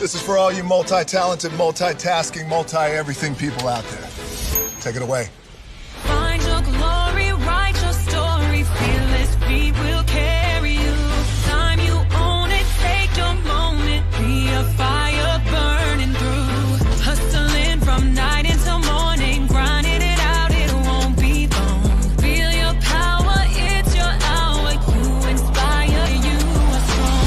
This is for all you multi-talented, multitasking, multi-everything people out there. Take it away. Find your glory, write your story, fearless feet will carry you. Time you own it, take your moment, be a fire burning through. Hustling from night until morning, grinding it out, it won't be long. Feel your power, it's your hour, you inspire, you are strong.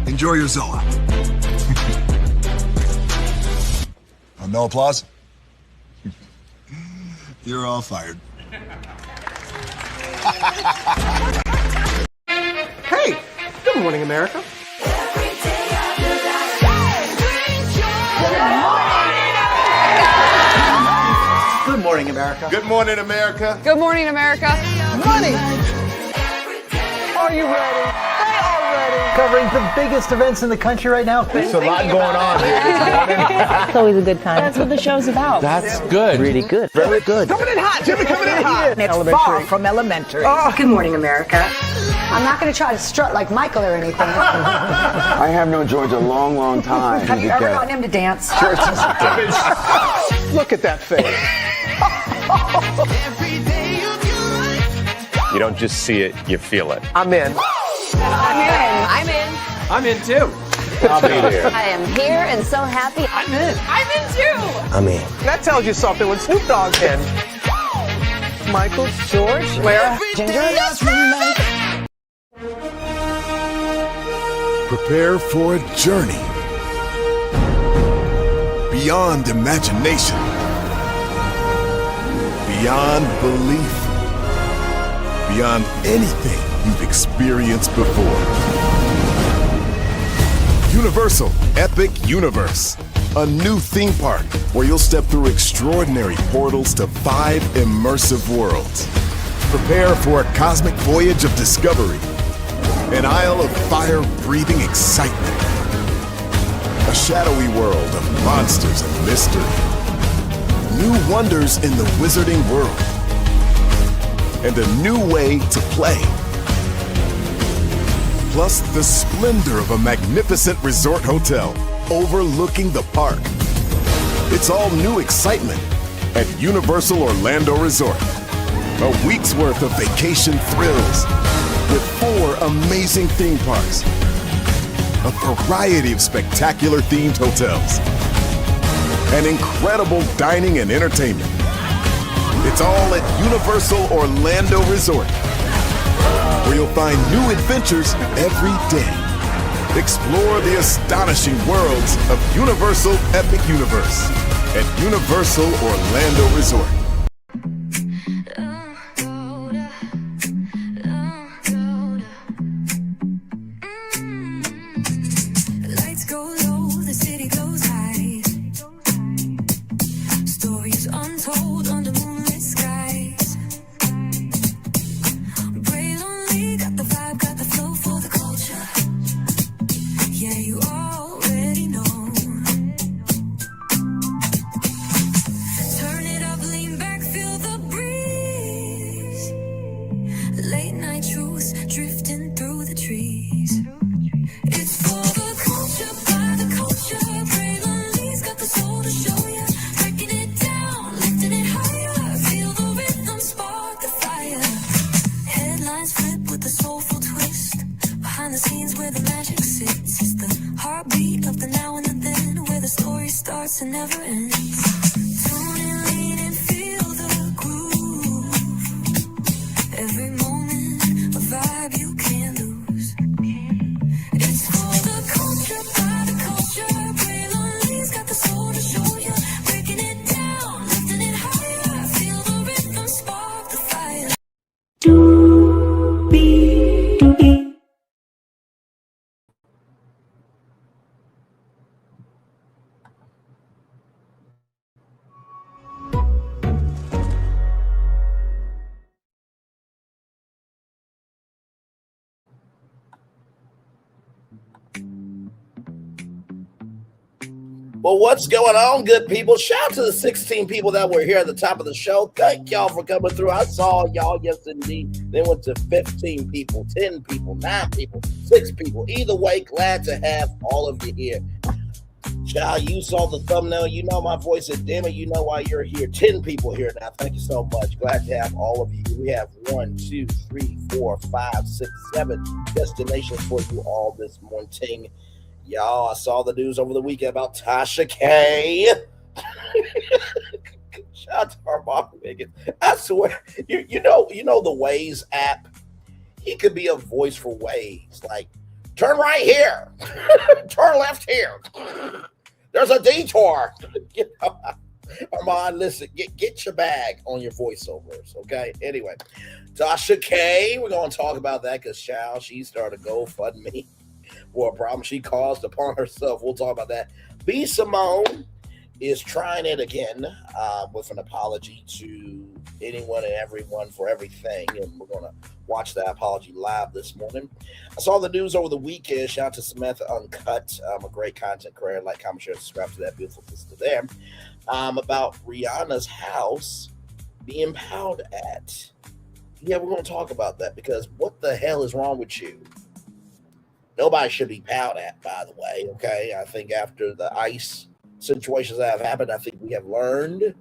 Enjoy your Zola. No applause? You're all fired. Hey! Good morning, America. Good morning, America. Good morning, America. Good morning, America. Money! Are you ready? They are ready. Covering the biggest events in the country right now. There's a lot going on here this morning. It's always a good time. That's what the show's about. That's good. Really good. Very good. Coming in hot. Jimmy coming in hot. It's far from elementary. Oh. Good morning, America. I'm not going to try to strut like Michael or anything. I have known George a long, long time. Have you ever gotten him to dance? Look at that face. You don't just see it, you feel it. I'm in. I'm in. I'm in too. I'll be there. I am here and so happy. I'm in. I'm in too. I'm in. That tells you something when Snoop Dogg's in. Michael, George, Lara, Ginger. Prepare for a journey beyond imagination, beyond belief, beyond anything you've experienced before. Universal Epic Universe, a new theme park where you'll step through extraordinary portals to 5 immersive worlds. Prepare for a cosmic voyage of discovery, an isle of fire-breathing excitement, a shadowy world of monsters and mystery, new wonders in the wizarding world, and a new way to play. Plus the splendor of a magnificent resort hotel overlooking the park. It's all new excitement at Universal Orlando Resort. A week's worth of vacation thrills with 4 amazing theme parks, a variety of spectacular themed hotels, and incredible dining and entertainment. It's all at Universal Orlando Resort, where you'll find new adventures every day. Explore the astonishing worlds of Universal Epic Universe at Universal Orlando Resort. Lights go low, the city goes high. Stories untold under moonlit skies. Brave lonely, got the vibe, got the flow for the culture. Yeah, you already know. Turn it up, lean back, feel the breeze. Late night truths drifting through the trees. It's for the culture, by the culture. Braylonly's got the soul to show ya. Breaking it down, lifting it higher. Feel the rhythm, spark the fire. Headlines flip with a soulful twist. Behind the scenes where the magic sits. It's the heartbeat of the now and the then, where the story starts and never ends. Tune in, lean and feel the groove. Every moment, a vibe you can't lose. It's for the culture, by the culture. Braylonly's got the soul to show ya. Breaking it down, lifting it higher. Feel the rhythm, spark the fire. Well, what's going on, good people? Shout out to the 16 people that were here at the top of the show. Thank y'all for coming through. I saw y'all, yes, indeed. Then went to 15 people, 10 people, 9 people, 6 people. Either way, glad to have all of you here. Child, you saw the thumbnail. You know my voice, and damn it, you know why you're here. 10 people here now. Thank you so much. Glad to have all of you. We have 1, 2, 3, 4, 5, 6, 7 destinations for you all this morning. Y'all, I saw the news over the weekend about Tasha K. Shout out to our mom, Megan. I swear, you know the Waze app. He could be a voice for Waze. Like, turn right here, turn left here. There's a detour. Armand, listen, get your bag on your voiceovers, okay? Anyway, Tasha K, we're going to talk about that because, child, she started GoFundMe for a problem she caused upon herself. We'll talk about that. B. Simone is trying it again with an apology to anyone and everyone for everything, and we're going to watch that apology live this morning. I saw the news over the weekend. Shout out to Samantha Uncut, a great content creator. Like, comment, share, subscribe to that beautiful sister there. About Rihanna's house being powed at. Yeah, we're going to talk about that because what the hell is wrong with you? Nobody should be powed at, by the way, okay? I think after the ICE situations that have happened, I think we have learned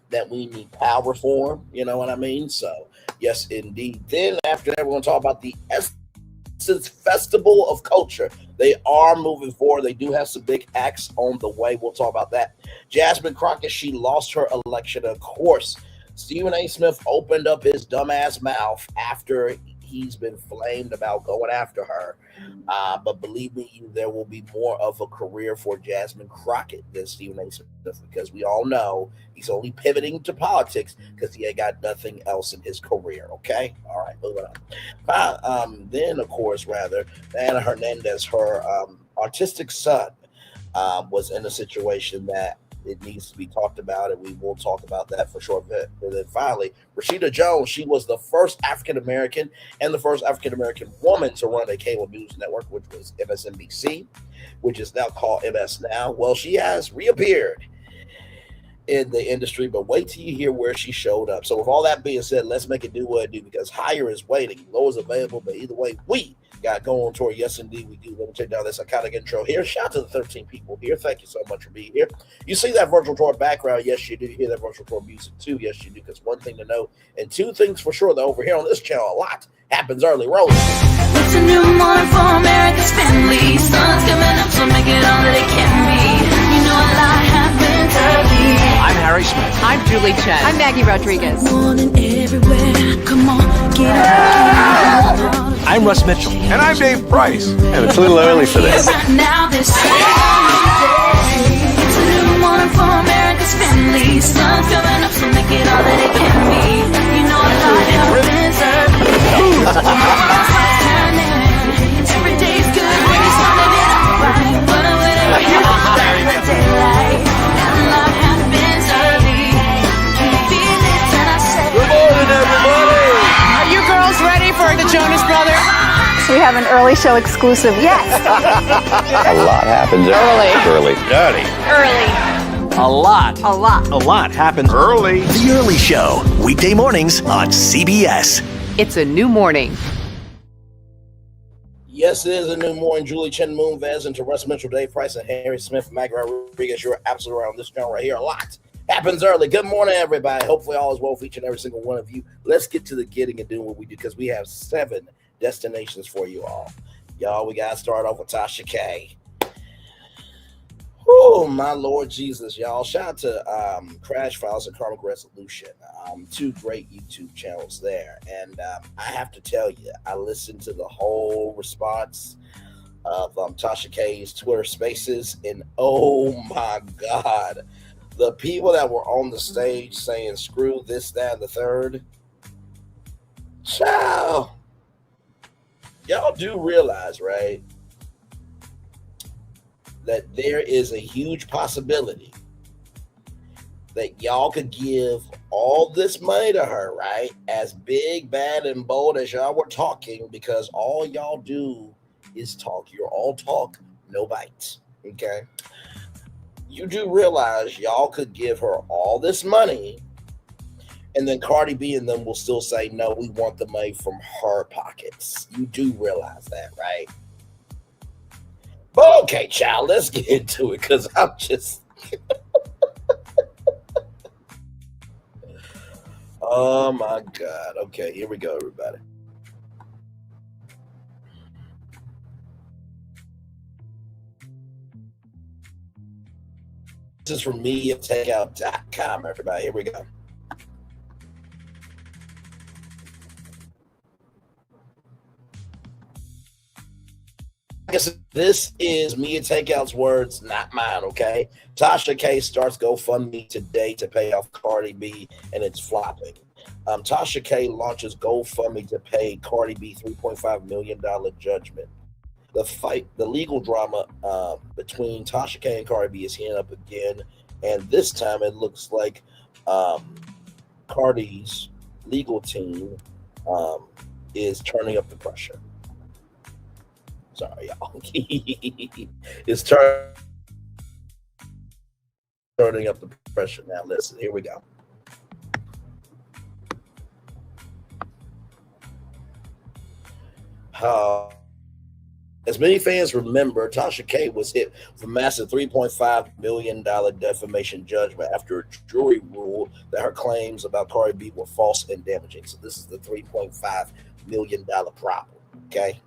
that we need power reform, you know what I mean? So, yes, indeed. Then after that, we're going to talk about the Essence Festival of Culture. They are moving forward. They do have some big acts on the way. We'll talk about that. Jasmine Crockett, she lost her election. Of course, Stephen A. Smith opened up his dumbass mouth after he's been flamed about going after her. But believe me, there will be more of a career for Jasmine Crockett than Stephen A. Smith because we all know he's only pivoting to politics because he ain't got nothing else in his career. Okay? All right, moving on. Then, of course, Diana Hernandez, her autistic son, was in a situation that it needs to be talked about, and we will talk about that for sure. And then finally, Rashida Jones, she was the first African-American and the first African-American woman to run a cable news network, which was MSNBC, which is now called MS Now. Well, she has reappeared in the industry, but wait till you hear where she showed up. So with all that being said, let's make it do what it do because higher is waiting, low is available, but either way, we got going on tour. Yes, indeed, we do. Let me take down this iconic intro here. Shout out to the 13 people here. Thank you so much for being here. You see that virtual tour background? Yes, you do. You hear that virtual tour music too? Yes, you do. Because one thing to know, and two things for sure, that over here on this channel, a lot happens early. Roll. It's a new morning for America's family. Sun's coming up, so make it all that it can be. You know a lot happens early. I'm Harry Smith. I'm Julie Chen. I'm Maggie Rodriguez. Morning everywhere. Come on, get up. I'm Russ Mitchell. And I'm Dave Price. And it's a little early for this. Right now, this it's a new morning for America's family. Sun's coming up, so make it all that it can be. You know a lot happens early. Every day's good when you're starting it off right. But whenever you're starting the daylight, a lot happens early. Can you feel it? And I say, Good morning, everybody. Are you girls ready for the Jonas Brothers? We have an early show exclusive. Yes. A lot happens early. Early. A lot. A lot. A lot happens Early. The Early Show, weekday mornings on CBS. It's a new morning. Yes, it is a new morning. Julie Chen, Moonves, and to Russ Mitchell, Dave Price, and Harry Smith, Maggie Rodriguez. You're absolutely right on this channel right here. A lot happens early. Good morning, everybody. Hopefully all is well for each and every single one of you. Let's get to the getting and doing what we do because we have 7 destinations for you all. Y'all, we got to start off with Tasha K. Oh, my Lord Jesus, y'all. Shout out to Crash Files and Karmic Resolution. 2 great YouTube channels there. And I have to tell you, I listened to the whole response of Tasha K's Twitter Spaces, and oh my God, the people that were on the stage saying screw this, that, and the third. Ciao. Y'all do realize, right, that there is a huge possibility that y'all could give all this money to her, right? As big, bad, and bold as y'all were talking, because all y'all do is talk. You're all talk, no bites. Okay. You do realize y'all could give her all this money, and then Cardi B and them will still say, no, we want the money from her pockets. You do realize that, right? But okay, child, let's get into it because I'm just. Oh my God. Okay, here we go, everybody. This is from MediaTakeout.com, everybody. Here we go. I guess this is Mia Takeout's words, not mine, okay? Tasha K starts GoFundMe today to pay off Cardi B, and it's flopping. Tasha K launches GoFundMe to pay Cardi B $3.5 million judgment. The legal drama between Tasha K and Cardi B is heating up again, and this time it looks like Cardi's legal team is turning up the pressure. Sorry, y'all. It's turning up the pressure now. Listen, here we go. As many fans remember, Tasha K was hit with a massive $3.5 million defamation judgment after a jury ruled that her claims about Cardi B were false and damaging. So this is the $3.5 million problem, okay?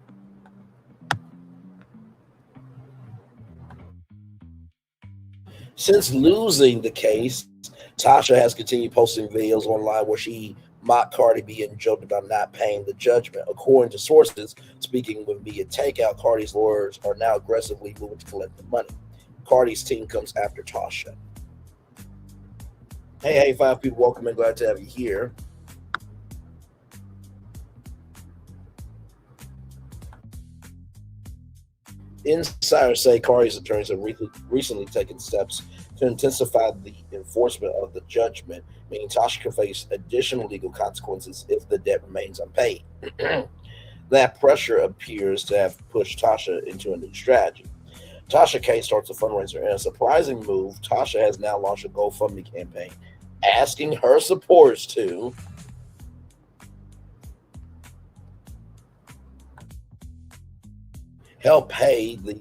Since losing the case, Tasha has continued posting videos online where she mocked Cardi B and joked about not paying the judgment. According to sources speaking with Media Takeout, Cardi's lawyers are now aggressively moving to collect the money. Cardi's team comes after Tasha. Hey, 5 people, welcome and glad to have you here. Insiders say Cardi's attorneys have recently taken steps to intensify the enforcement of the judgment, meaning Tasha can face additional legal consequences if the debt remains unpaid. That pressure appears to have pushed Tasha into a new strategy. Tasha K starts a fundraiser. In a surprising move, Tasha has now launched a GoFundMe campaign asking her supporters to help pay the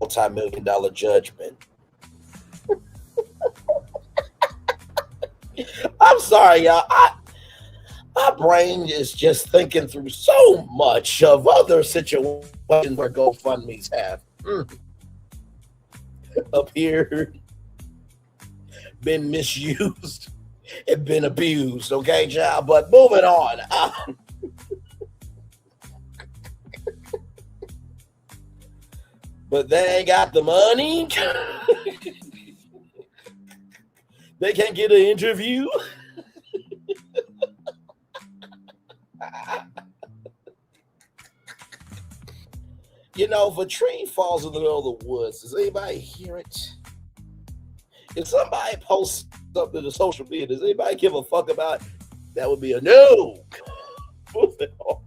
multi-million-dollar judgment. I'm sorry, y'all. My brain is just thinking through so much of other situations where GoFundMes have appeared, been misused, and been abused. Okay, child. But moving on. But they ain't got the money. They can't get an interview. You know, if a tree falls in the middle of the woods, does anybody hear it? If somebody posts something to social media, does anybody give a fuck about it? That would be a no. Moving on.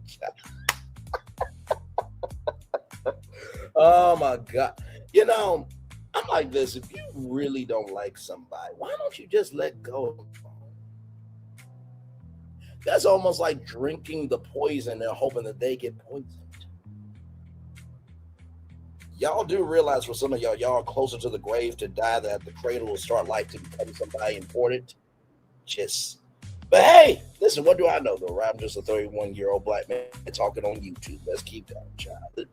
Oh my God. You know, I'm like this. If you really don't like somebody, why don't you just let go? That's almost like drinking the poison and hoping that they get poisoned. Y'all do realize for some of y'all are closer to the grave to die than at the cradle will start life to become somebody important. But hey, listen, what do I know though, right? I'm just a 31-year-old black man talking on YouTube. Let's keep going, child.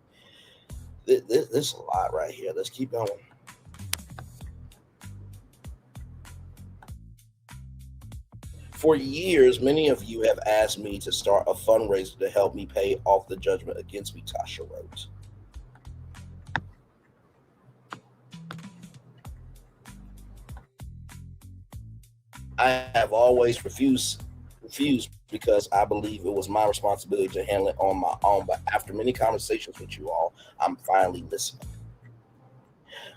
This is a lot right here. Let's keep going. For years, many of you have asked me to start a fundraiser to help me pay off the judgment against me, Tasha wrote. I have always refused because I believe it was my responsibility to handle it on my own. But after many conversations with you all, I'm finally listening.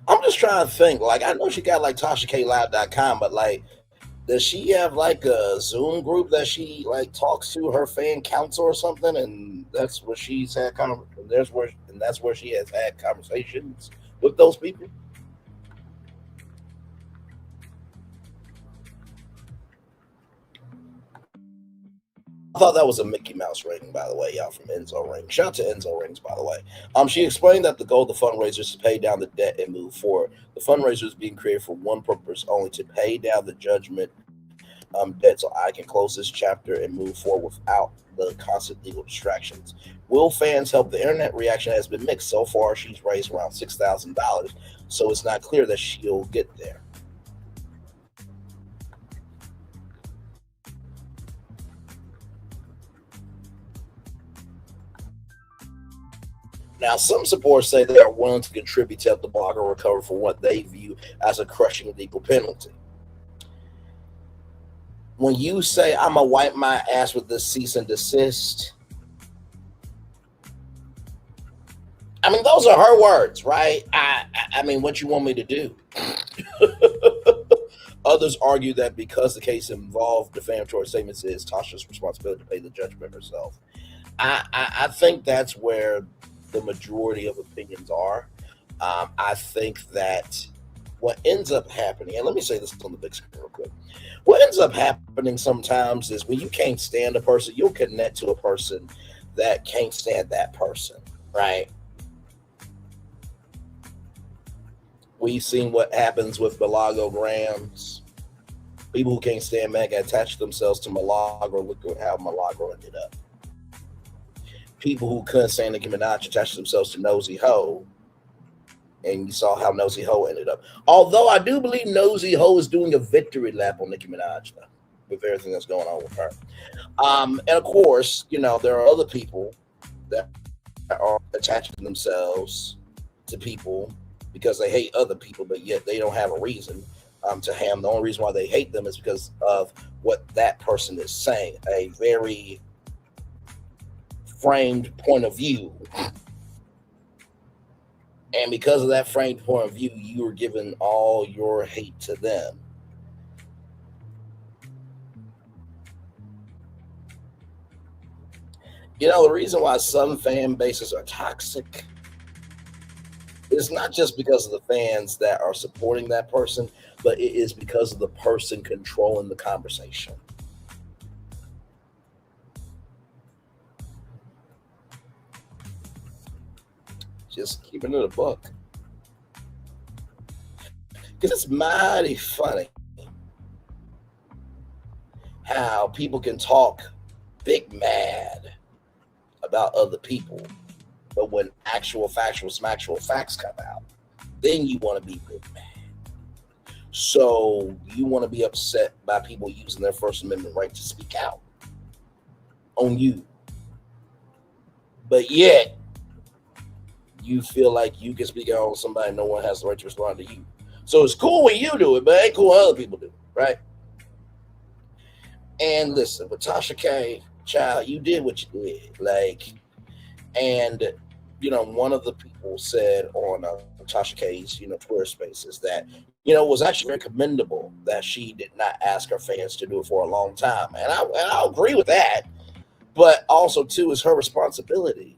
I'm just trying to think. Like, I know she got like TashaKLive.com, but like, does she have like a Zoom group that she like talks to her fan council or something? And that's where she's had that's where she has had conversations with those people. thought that was a Mickey Mouse rating, by the way, y'all, from Enzo Ring. Shout out to Enzo Rings, by the way. She explained that the goal of the fundraiser is to pay down the debt and move forward. The fundraiser is being created for one purpose only, to pay down the judgment debt so I can close this chapter and move forward without the constant legal distractions. Will fans help? The internet reaction has been mixed. So far, she's raised around $6,000, so it's not clear that she'll get there. Now, some supporters say they are willing to contribute to help the blogger recover from what they view as a crushing legal penalty. When you say, I'm going to wipe my ass with this cease and desist, I mean, those are her words, right? I mean, what you want me to do? Others argue that because the case involved defamatory statements, it is Tasha's responsibility to pay the judgment herself. I think that's where the majority of opinions are. I think that what ends up happening, and let me say this on the big screen real quick. What ends up happening sometimes is when you can't stand a person, you'll connect to a person that can't stand that person, right? We've seen what happens with Milagro-grams. People who can't stand men can attach themselves to Milagro. Look at how Milagro ended up. People who couldn't stand Nicki Minaj attached themselves to Nosy Ho, and you saw how Nosy Ho ended up. Although I do believe Nosy Ho is doing a victory lap on Nicki Minaj, though, with everything that's going on with her. And of course, you know, there are other people that are attaching themselves to people because they hate other people, but yet they don't have a reason to hate them. The only reason why they hate them is because of what that person is saying, a very framed point of view. And because of that framed point of view, you are giving all your hate to them. You know, the reason why some fan bases are toxic is not just because of the fans that are supporting that person, but it is because of the person controlling the conversation. Just keeping it a book. Because it's mighty funny how people can talk big mad about other people, but when actual factual facts come out, then you want to be big mad. So you want to be upset by people using their First Amendment right to speak out on you. But yet, you feel like you can speak out on somebody, no one has the right to respond to you. So it's cool when you do it, but it ain't cool when other people do it, right? And listen, with Tasha K, child, you did what you did. Like, and, you know, one of the people said on Tasha K's, you know, Twitter Spaces that, you know, it was actually very commendable that she did not ask her fans to do it for a long time. And I agree with that. But also, too, is her responsibility.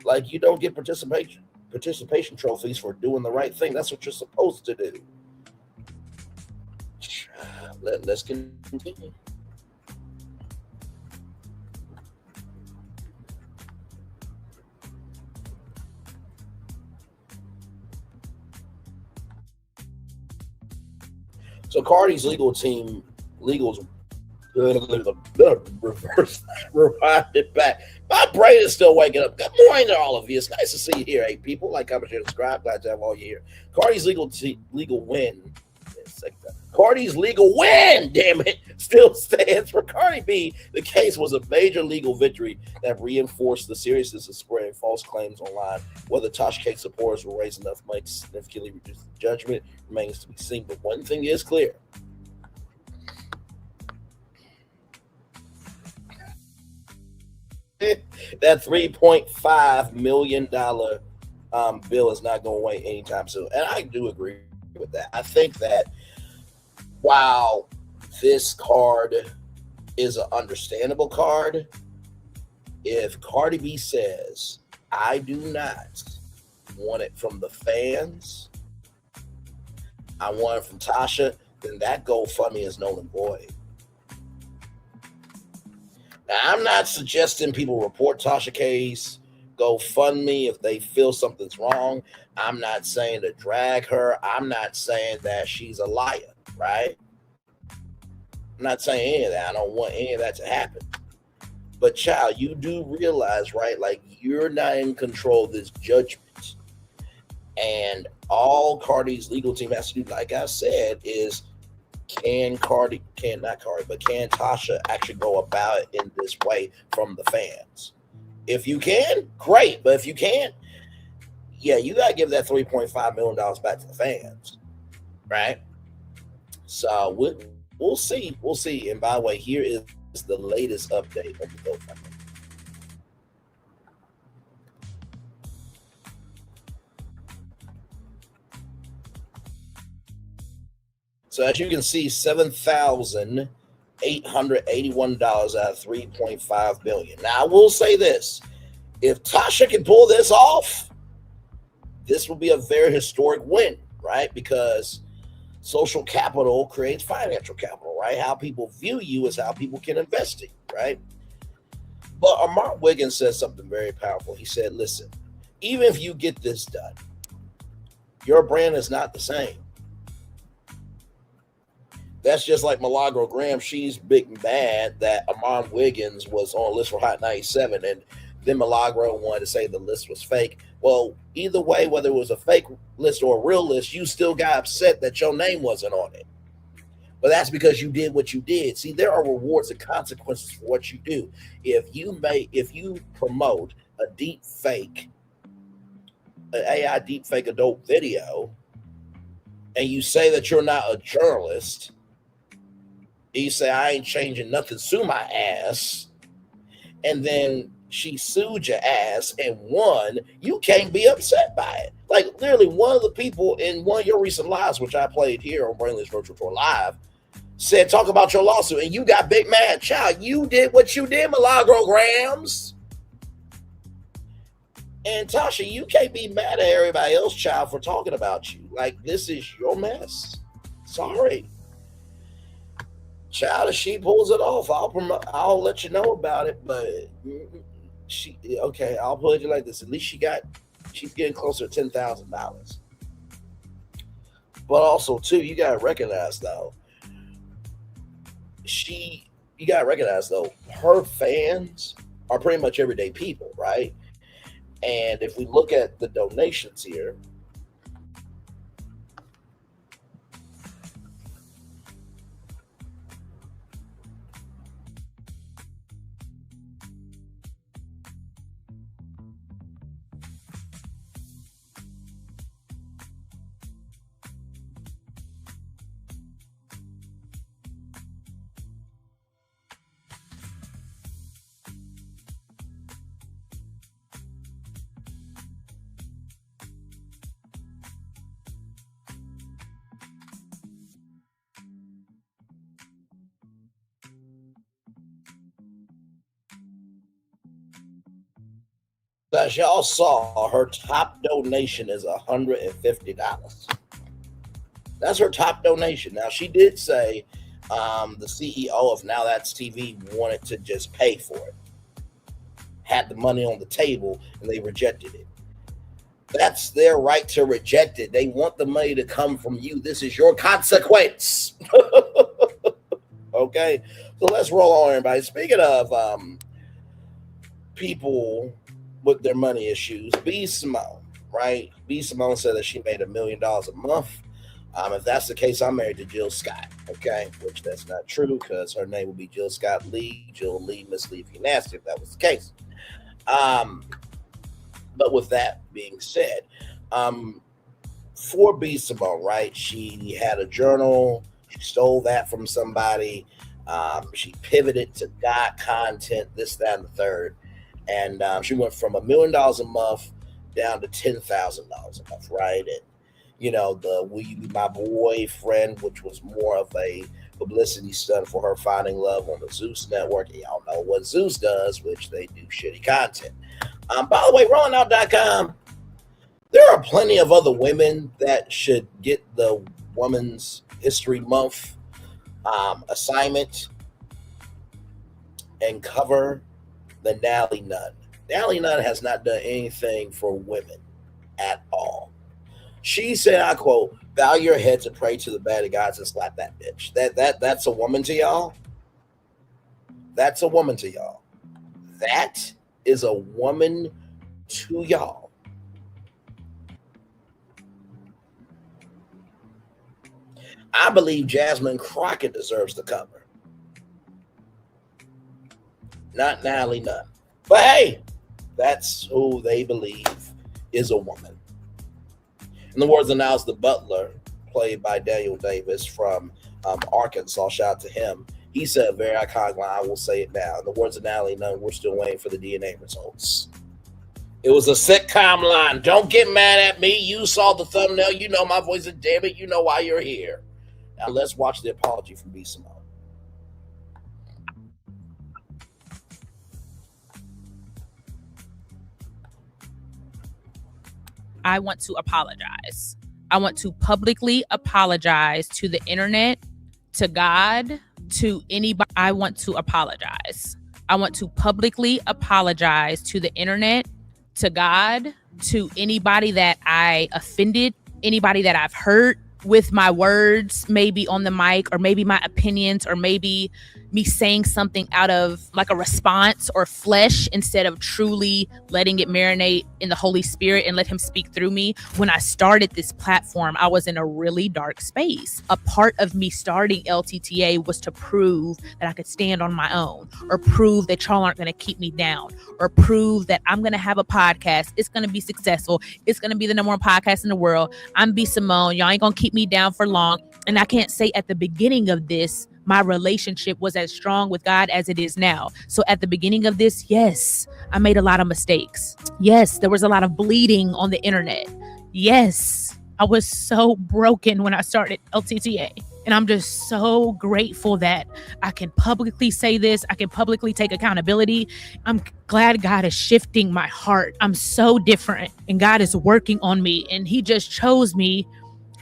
Like, you don't get participation trophies for doing the right thing. That's what you're supposed to do. Let's continue. So Cardi's legals reverse rewind it back. My brain is still waking up. Good morning to all of you. It's nice to see you here, hey people. Like, comment, share, subscribe. Glad to have all you here. Cardi's legal win. Cardi's legal win, damn it, still stands for Cardi B. The case was a major legal victory that reinforced the seriousness of spreading false claims online. Whether Tasha K supporters will raise enough money to significantly reduce the judgment remains to be seen. But one thing is clear. That $3.5 million bill is not going away anytime soon. And I do agree with that. I think that while this card is an understandable card, if Cardi B says, I do not want it from the fans, I want it from Tasha, then that GoFundMe is null and void. I'm not suggesting people report Tasha K's GoFundMe if they feel something's wrong. I'm not saying to drag her. I'm not saying that she's a liar, right? I'm not saying any of that. I don't want any of that to happen. But child, you do realize, right? Like, you're not in control of this judgment. And all Cardi's legal team has to do, like I said, is can Tasha actually go about it in this way from the fans? If you can, great. But if you can't, yeah, you got to give that $3.5 million back to the fans, right? So we'll see. We'll see. And by the way, here is the latest update on the GoFundMe. So as you can see, $7,881 out of $3.5 billion. Now I will say this: if Tasha can pull this off, this will be a very historic win, right? Because social capital creates financial capital, right? How people view you is how people can invest in you, right? But Mark Wiggins said something very powerful. He said, listen, even if you get this done, your brand is not the same. That's just like Milagro Graham. She's big mad that Amon Wiggins was on a list for Hot 97, and then Milagro wanted to say the list was fake. Well, either way, whether it was a fake list or a real list, you still got upset that your name wasn't on it. But that's because you did what you did. See, there are rewards and consequences for what you do. If you promote a deep fake, an AI deep fake adult video, and you say that you're not a journalist, you say, I ain't changing nothing, sue my ass, and then she sued your ass and won, you can't be upset by it. Like, literally, one of the people in one of your recent lives, which I played here on Brainley's Virtual Tour Live, said, talk about your lawsuit, and you got big mad. Child, you did what you did, Milagro-grams. And Tasha, you can't be mad at everybody else, child, for talking about you. Like, this is your mess. Sorry. Child, if she pulls it off, I'll let you know about it. But I'll put it like this. At least she's getting closer to $10,000. But also, too, you gotta recognize though, her fans are pretty much everyday people, right? And if we look at the donations here, as y'all saw, her top donation is $150. That's her top donation. Now, she did say the CEO of Now That's TV wanted to just pay for it, had the money on the table, and they rejected it. That's their right to reject it. They want the money to come from you. This is your consequence. Okay? So let's roll on, everybody. Speaking of people with their money issues, B. Simone, right? B. Simone said that she made $1 million a month. If that's the case, I'm married to Jill Scott, okay? Which that's not true because her name would be Jill Scott Lee, Jill Lee, Miss Lee, if you nasty, if that was the case. But with that being said, for B. Simone, right? She had a journal. She stole that from somebody. She pivoted to God content, this, that, and the third. And she went from $1 million a month down to $10,000 a month, right? And, you know, the Will You Be My Boyfriend, which was more of a publicity stunt for her finding love on the Zeus network. And y'all know what Zeus does, which they do shitty content. By the way, rollingout.com, there are plenty of other women that should get the Women's History Month assignment. and cover the Nally Nunn. Nally Nunn has not done anything for women at all. She said, I quote, bow your heads and pray to the bad gods and slap that bitch. That's a woman to y'all? That's a woman to y'all. That is a woman to y'all. I believe Jasmine Crockett deserves the cover. Not Nally Nunn. But hey, that's who they believe is a woman. In the words of Niles the Butler, played by Daniel Davis from Arkansas, shout out to him. He said a very iconic line, I will say it now. In the words of Nally Nunn, we're still waiting for the DNA results. It was a sitcom line. Don't get mad at me. You saw the thumbnail. You know my voice, and damn it, you know why you're here. Now let's watch the apology from B. Simone. I want to apologize. I want to publicly apologize to the internet, to God, to anybody. I want to apologize. I want to publicly apologize to the internet, to God, to anybody that I offended, anybody that I've hurt with my words, maybe on the mic, or maybe my opinions, or maybe me saying something out of like a response or flesh instead of truly letting it marinate in the Holy Spirit and let him speak through me. When I started this platform, I was in a really dark space. A part of me starting LTTA was to prove that I could stand on my own, or prove that y'all aren't going to keep me down, or prove that I'm going to have a podcast. It's going to be successful. It's going to be the number one podcast in the world. I'm B. Simone. Y'all ain't going to keep me down for long. And I can't say at the beginning of this, my relationship was as strong with God as it is now. So at the beginning of this, yes, I made a lot of mistakes. Yes, there was a lot of bleeding on the internet. Yes, I was so broken when I started LTTA. And I'm just so grateful that I can publicly say this. I can publicly take accountability. I'm glad God is shifting my heart. I'm so different, and God is working on me, and he just chose me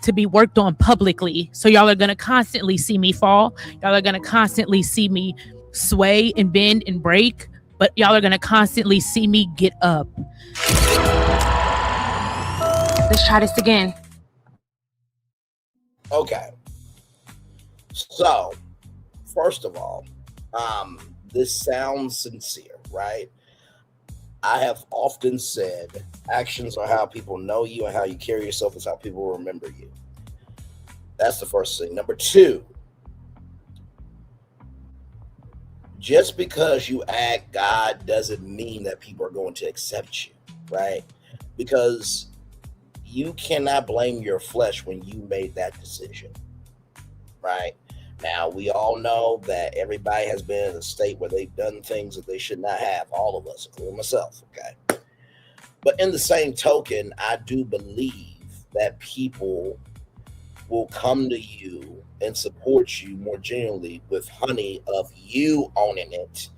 to be worked on publicly. So y'all are going to constantly see me fall. Y'all are going to constantly see me sway and bend and break, but y'all are going to constantly see me get up. Let's try this again. Okay. So, first of all, this sounds sincere, right? I have often said actions are how people know you, and how you carry yourself is how people remember you. That's the first thing. Number two, just because you act God doesn't mean that people are going to accept you, right? Because you cannot blame your flesh when you made that decision, right? Now, we all know that everybody has been in a state where they've done things that they should not have, all of us, including myself, okay? But in the same token, I do believe that people will come to you and support you more genuinely with honey of you owning it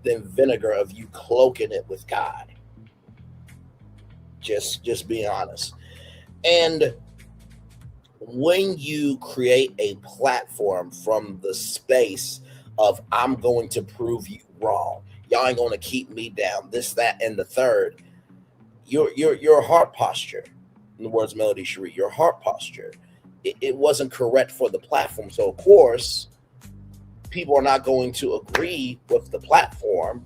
than vinegar of you cloaking it with God. Just being honest. And when you create a platform from the space of I'm going to prove you wrong, y'all ain't going to keep me down, this, that, and the third, your heart posture, in the words of Melody Cherie, your heart posture, it wasn't correct for the platform. So of course, people are not going to agree with the platform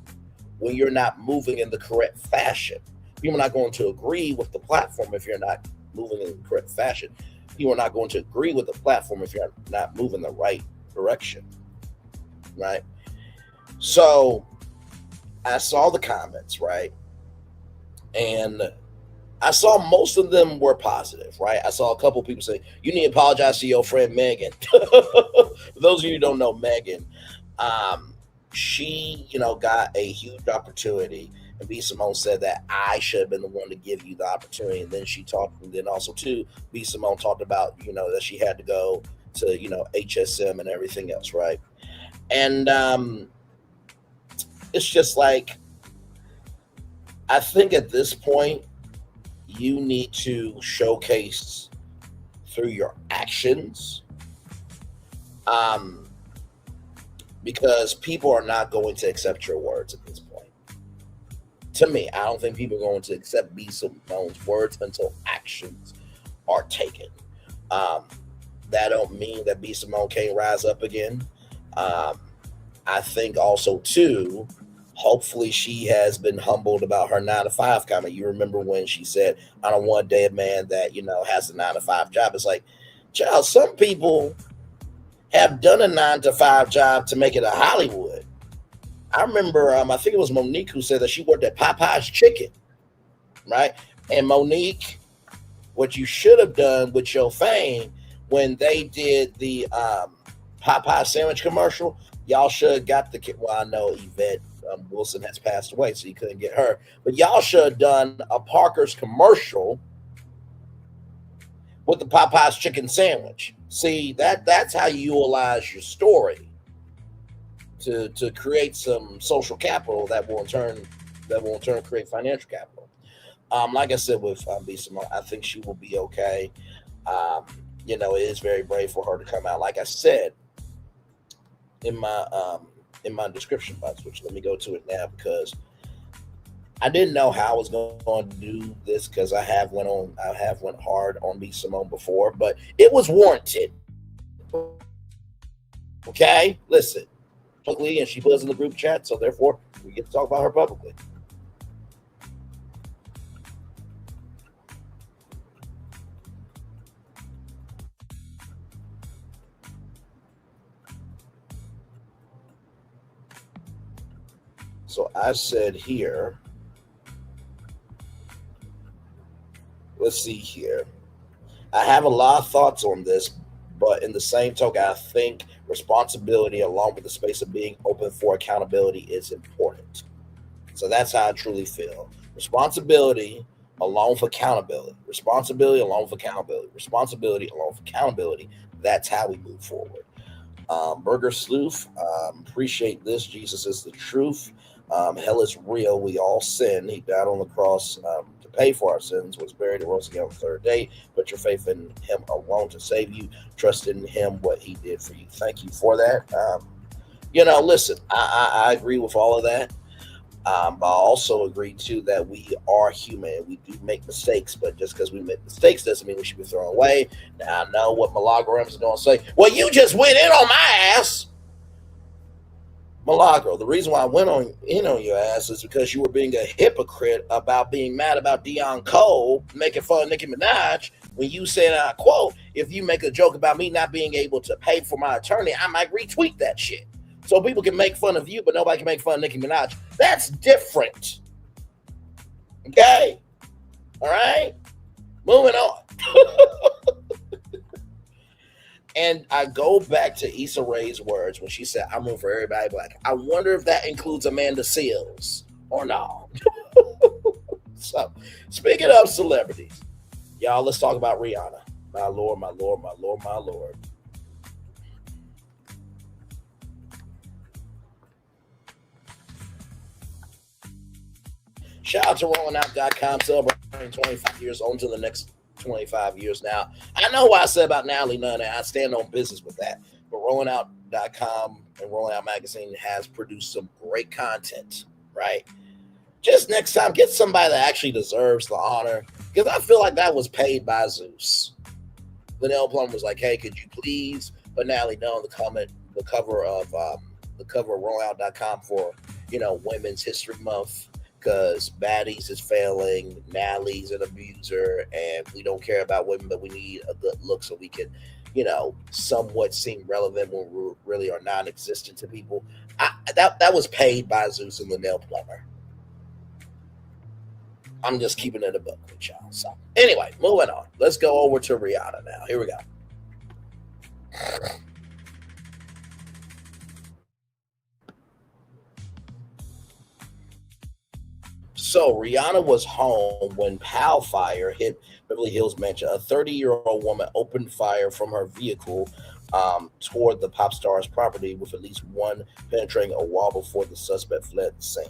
when you're not moving in the correct fashion. People are not going to agree with the platform if you're not moving in the correct fashion. People are not going to agree with the platform if you're not moving the right direction, right? So I saw the comments, right? And I saw most of them were positive, right? I saw a couple people say, you need to apologize to your friend Megan. For those of you who don't know Megan, she, got a huge opportunity. And B. Simone said that I should have been the one to give you the opportunity. And then she talked, and then also too, B. Simone talked about, that she had to go to, HSM and everything else, right? And it's just like, I think at this point, you need to showcase through your actions because people are not going to accept your words at this point. To me, I don't think people are going to accept B. Simone's words until actions are taken. That don't mean that B. Simone can't rise up again. I think also too, hopefully she has been humbled about her 9-to-5 comment. You remember when she said, "I don't want to date a man that has a 9-to-5 job." It's like, child, some people have done a 9-to-5 job to make it a Hollywood. I remember, I think it was Monique who said that she worked at Popeye's Chicken, right? And Monique, what you should have done with your fame when they did the Popeye sandwich commercial, y'all should have got the kid. Well, I know Yvette Wilson has passed away, so you couldn't get her, but y'all should have done a Parker's commercial with the Popeye's chicken sandwich. See, that's how you utilize your story to create some social capital that will in turn create financial capital. Like I said with B. Simone, I think she will be okay. It is very brave for her to come out. Like I said in my description box, which let me go to it now because I didn't know how I was going to do this because I have went hard on B. Simone before, but it was warranted. Okay, listen, publicly, and she was in the group chat, so therefore we get to talk about her publicly. So I said here, let's see here. I have a lot of thoughts on this, but in the same token, I think responsibility along with the space of being open for accountability is important. So that's how I truly feel. Responsibility along with accountability. Responsibility along with accountability. Responsibility along with accountability. That's how we move forward. Burger Sleuth, appreciate this. Jesus is the truth. Hell is real. We all sin. He died on the cross to pay for our sins, was buried and rose again on the third day. Put your faith in him alone to save you. Trust in him, what he did for you. Thank you for that. Listen, I agree with all of that. But I also agree, too, that we are human. We do make mistakes, but just because we make mistakes doesn't mean we should be thrown away. Now, I know what Milagro is going to say. Well, you just went in on my ass. Milagro, the reason why I went in on your ass is because you were being a hypocrite about being mad about Deion Cole making fun of Nicki Minaj when you said, and I quote, "If you make a joke about me not being able to pay for my attorney, I might retweet that shit." So people can make fun of you, but nobody can make fun of Nicki Minaj. That's different. Okay? All right? Moving on. And I go back to Issa Rae's words when she said, "I'm rooting for everybody black." I wonder if that includes Amanda Seales or not. So, speaking of celebrities, y'all, let's talk about Rihanna. My Lord, my Lord, my Lord, my Lord. Shout out to RollingOut.com, celebrating 25 years on to the next 25 years now. I know what I said about Natalie Nunn, and I stand on business with that. But RollingOut.com and Rolling Out Magazine has produced some great content, right? Just next time, get somebody that actually deserves the honor, because I feel like that was paid by Zeus. Linnell Plum was like, "Hey, could you please put Natalie Nunn on the cover of RollingOut.com for Women's History Month?" Because Baddies is failing, Natalie's an abuser, and we don't care about women, but we need a good look so we can, somewhat seem relevant when we really are non-existent to people. That was paid by Zeus and Linnell Plummer. I'm just keeping it a book with y'all. So anyway, moving on. Let's go over to Rihanna now. Here we go. So Rihanna was home when POW fire hit Beverly Hills mansion. A 30-year-old woman opened fire from her vehicle toward the pop star's property, with at least one penetrating a wall before the suspect fled the scene.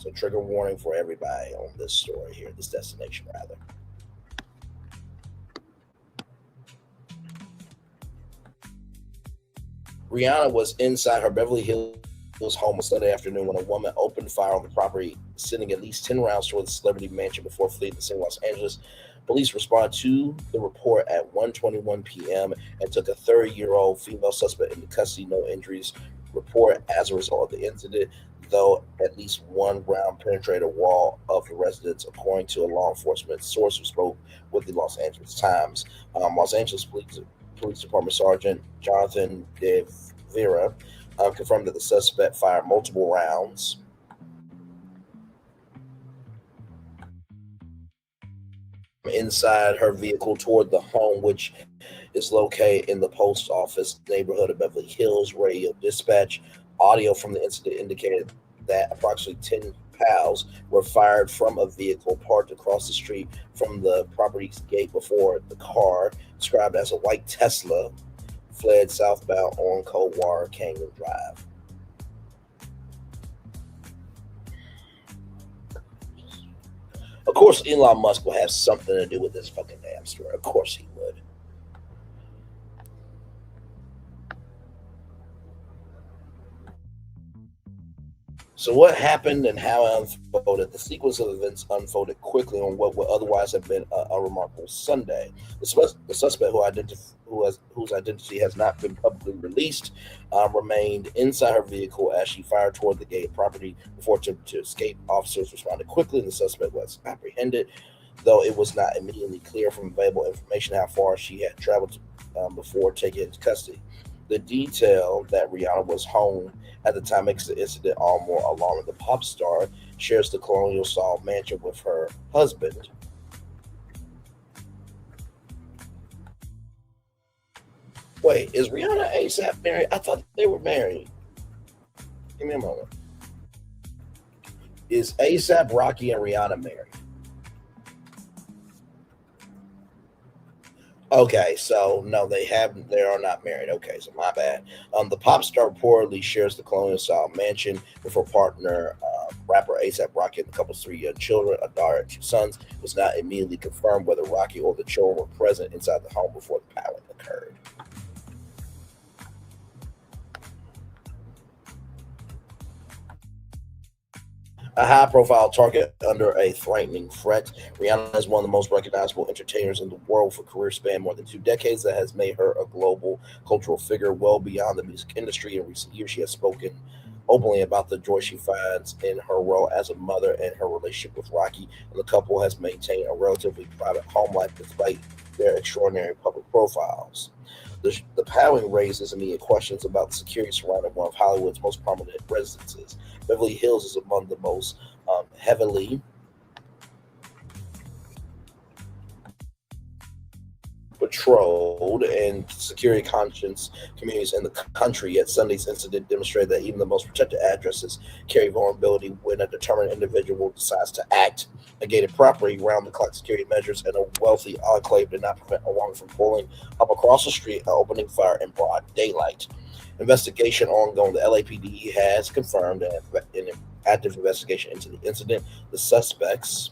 So trigger warning for everybody on this story here, this destination rather. Rihanna was inside her Beverly Hills home on Sunday afternoon when a woman opened fire on the property, sending at least 10 rounds toward the celebrity mansion before fleeing the city of Los Angeles. Police responded to the report at 1:21 p.m. and took a 30-year-old female suspect into custody. No injuries reported as a result of the incident, though at least one round penetrated a wall of the residence, according to a law enforcement source who spoke with the Los Angeles Times. Los Angeles Police Department Sergeant Jonathan De Vera confirmed that the suspect fired multiple rounds inside her vehicle toward the home, which is located in the post office neighborhood of Beverly Hills. Radio dispatch audio from the incident indicated that approximately 10 pounds were fired from a vehicle parked across the street from the property's gate before the car, described as a white Tesla, fled southbound on Coldwater Canyon Drive. Of course, Elon Musk will have something to do with this fucking damn story. Of course he would. So what happened and how it unfolded? The sequence of events unfolded quickly on what would otherwise have been a remarkable Sunday. The suspect, whose identity has not been publicly released, remained inside her vehicle as she fired toward the gate property before to escape. Officers responded quickly, and the suspect was apprehended, though it was not immediately clear from available information how far she had traveled before taking into custody. The detail that Rihanna was home at the time makes the incident all more alarming. The pop star shares the colonial-style mansion with her husband. Wait, is Rihanna ASAP married? I thought they were married. Give me a moment. Is ASAP Rocky and Rihanna married? Okay, so no, they are not married. Okay, so my bad. The pop star reportedly shares the colonial-style mansion with her partner, rapper ASAP Rocky, and the couple's 3 young children, a daughter and 2 sons. It was not immediately confirmed whether Rocky or the children were present inside the home before the firing occurred. A high-profile target under a threatening threat. Rihanna is one of the most recognizable entertainers in the world for a career span more than 2 decades that has made her a global cultural figure well beyond the music industry. In recent years, she has spoken openly about the joy she finds in her role as a mother and her relationship with Rocky, and the couple has maintained a relatively private home life despite their extraordinary public profiles. The polling raises immediate questions about the security surrounding one of Hollywood's most prominent residences. Beverly Hills is among the most heavily patrolled and security conscious communities in the country, yet Sunday's incident demonstrated that even the most protected addresses carry vulnerability when a determined individual decides to act. A gated property, round-the-clock security measures, and a wealthy enclave did not prevent a woman from pulling up across the street and opening fire in broad daylight. Investigation ongoing. The LAPD has confirmed an active investigation into the incident. The suspect's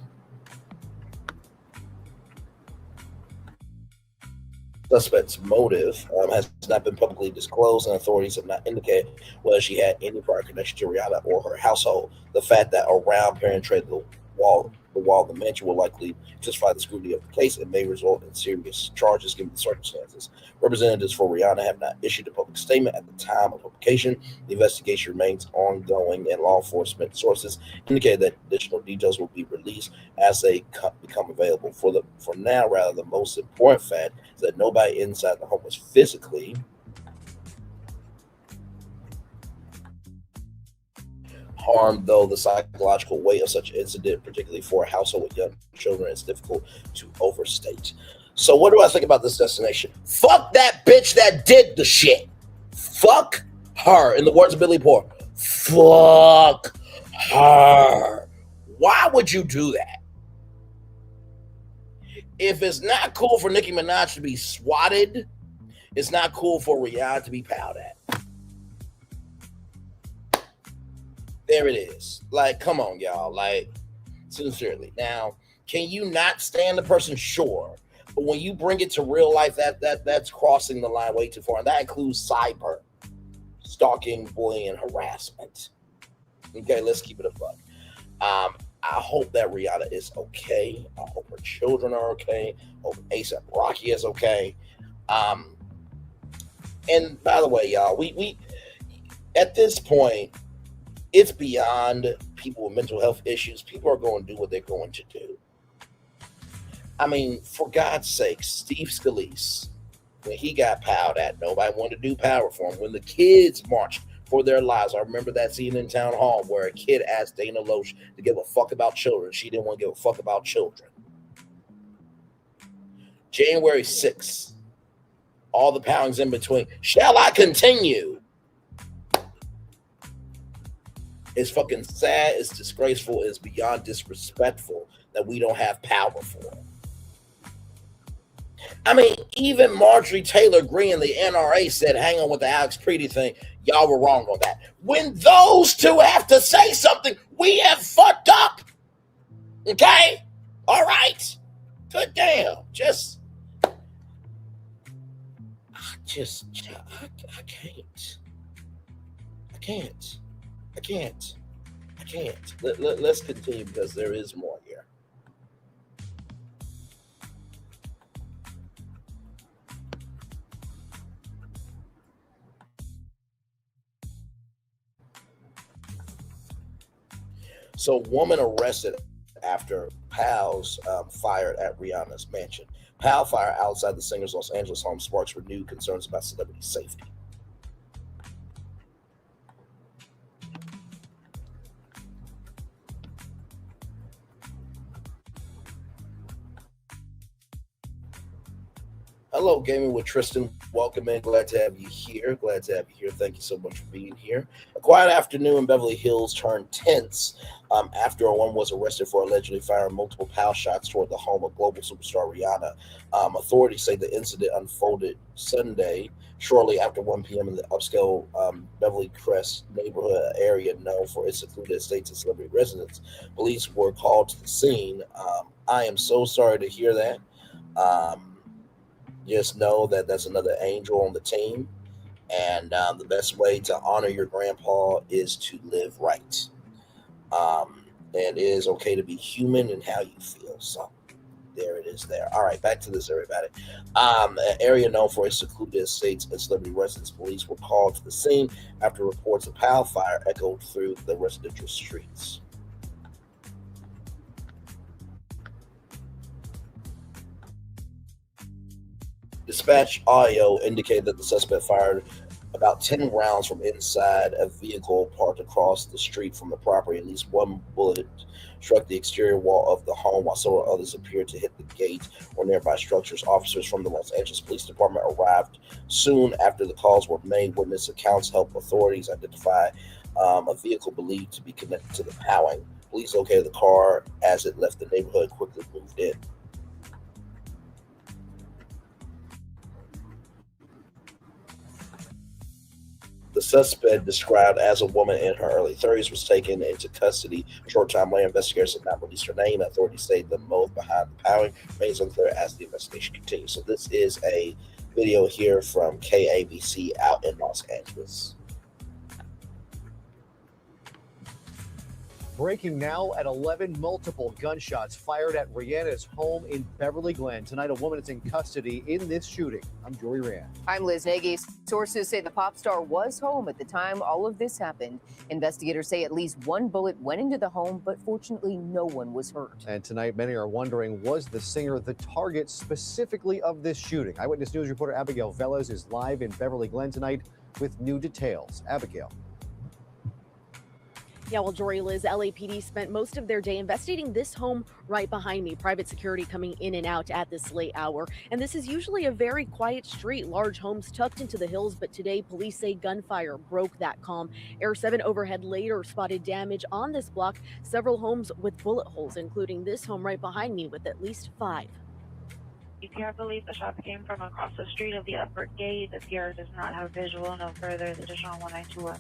motive has not been publicly disclosed, and authorities have not indicated whether she had any prior connection to Rihanna or her household. The fact that a round penetrated the wall of the mansion will likely justify the scrutiny of the case and may result in serious charges given the circumstances. Representatives for Rihanna have not issued a public statement at the time of publication. The investigation remains ongoing, and law enforcement sources indicated that additional details will be released as they become available. For now, rather, the most important fact is that nobody inside the home was physically harmed, though the psychological weight of such an incident, particularly for a household with young children, is difficult to overstate. So what do I think about this destination? Fuck that bitch that did the shit. Fuck her. In the words of Billy Poor, fuck her. Why would you do that? If it's not cool for Nicki Minaj to be swatted, it's not cool for Rihanna to be powed at. There it is. Like, come on, y'all. Like, sincerely. Now, can you not stand the person? Sure. But when you bring it to real life, that's crossing the line way too far. And that includes cyber. stalking, bullying, and harassment. Okay, let's keep it a buck. I hope that Rihanna is okay. I hope her children are okay. I hope A$AP Rocky is okay. And by the way, y'all, we at this point, it's beyond people with mental health issues. People are going to do what they're going to do. I mean, for God's sake, Steve Scalise, when he got powed at, nobody wanted to do power for him. When the kids marched for their lives, I remember that scene in Town Hall where a kid asked Dana Loesch to give a fuck about children. She didn't want to give a fuck about children. January 6th, all the poundings in between. Shall I continue? It's fucking sad, it's disgraceful, it's beyond disrespectful that we don't have power for it. I mean, even Marjorie Taylor Greene and the NRA said, hang on with the Alex Preety thing. Y'all were wrong on that. When those two have to say something, we have fucked up. Okay? All right? Good damn. I can't. Let's continue because there is more here. So, woman arrested after pals fired at Rihanna's mansion. Pal fire outside the singer's Los Angeles home sparks renewed concerns about celebrity safety. Hello, Gaming with Tristan. Welcome in. Glad to have you here. Thank you so much for being here. A quiet afternoon in Beverly Hills turned tense after a woman was arrested for allegedly firing multiple POW shots toward the home of global superstar Rihanna. Authorities say the incident unfolded Sunday, shortly after 1 p.m. in the upscale Beverly Crest neighborhood area known for its secluded estates and celebrity residence. Police were called to the scene. I am so sorry to hear that. Just know that that's another angel on the team. And the best way to honor your grandpa is to live right. And it is okay to be human in how you feel. So there it is there. All right, back to this, everybody. An area known for its secluded estates and celebrity residence. Police were called to the scene after reports of POW fire echoed through the residential streets. Dispatch audio indicated that the suspect fired about 10 rounds from inside a vehicle parked across the street from the property. At least one bullet struck the exterior wall of the home, while several others appeared to hit the gate or nearby structures. Officers from the Los Angeles Police Department arrived soon after the calls were made. Witness accounts helped authorities identify a vehicle believed to be connected to the powing. Police located the car as it left the neighborhood, quickly moved in. The suspect, described as a woman in her early 30s, was taken into custody a short time later. Investigators have not released her name. Authorities say the motive behind the powering remains unclear as the investigation continues. So this is a video here from KABC out in Los Angeles. Breaking now at 11, multiple gunshots fired at Rihanna's home in Beverly Glen. Tonight, a woman is in custody in this shooting. I'm Jory Rand. I'm Liz Nagy. Sources say the pop star was home at the time all of this happened. Investigators say at least one bullet went into the home, but fortunately no one was hurt. And tonight, many are wondering, was the singer the target specifically of this shooting? Eyewitness News reporter Abigail Velez is live in Beverly Glen tonight with new details. Abigail. Yeah, well, Jory, Liz, LAPD spent most of their day investigating this home right behind me. Private security coming in and out at this late hour. And this is usually a very quiet street, large homes tucked into the hills. But today, police say gunfire broke that calm. Air 7 overhead later spotted damage on this block. Several homes with bullet holes, including this home right behind me with at least 5. EPR believes the shots came from across the street of the upper gate. The PR does not have visual. No further. Additional 1921.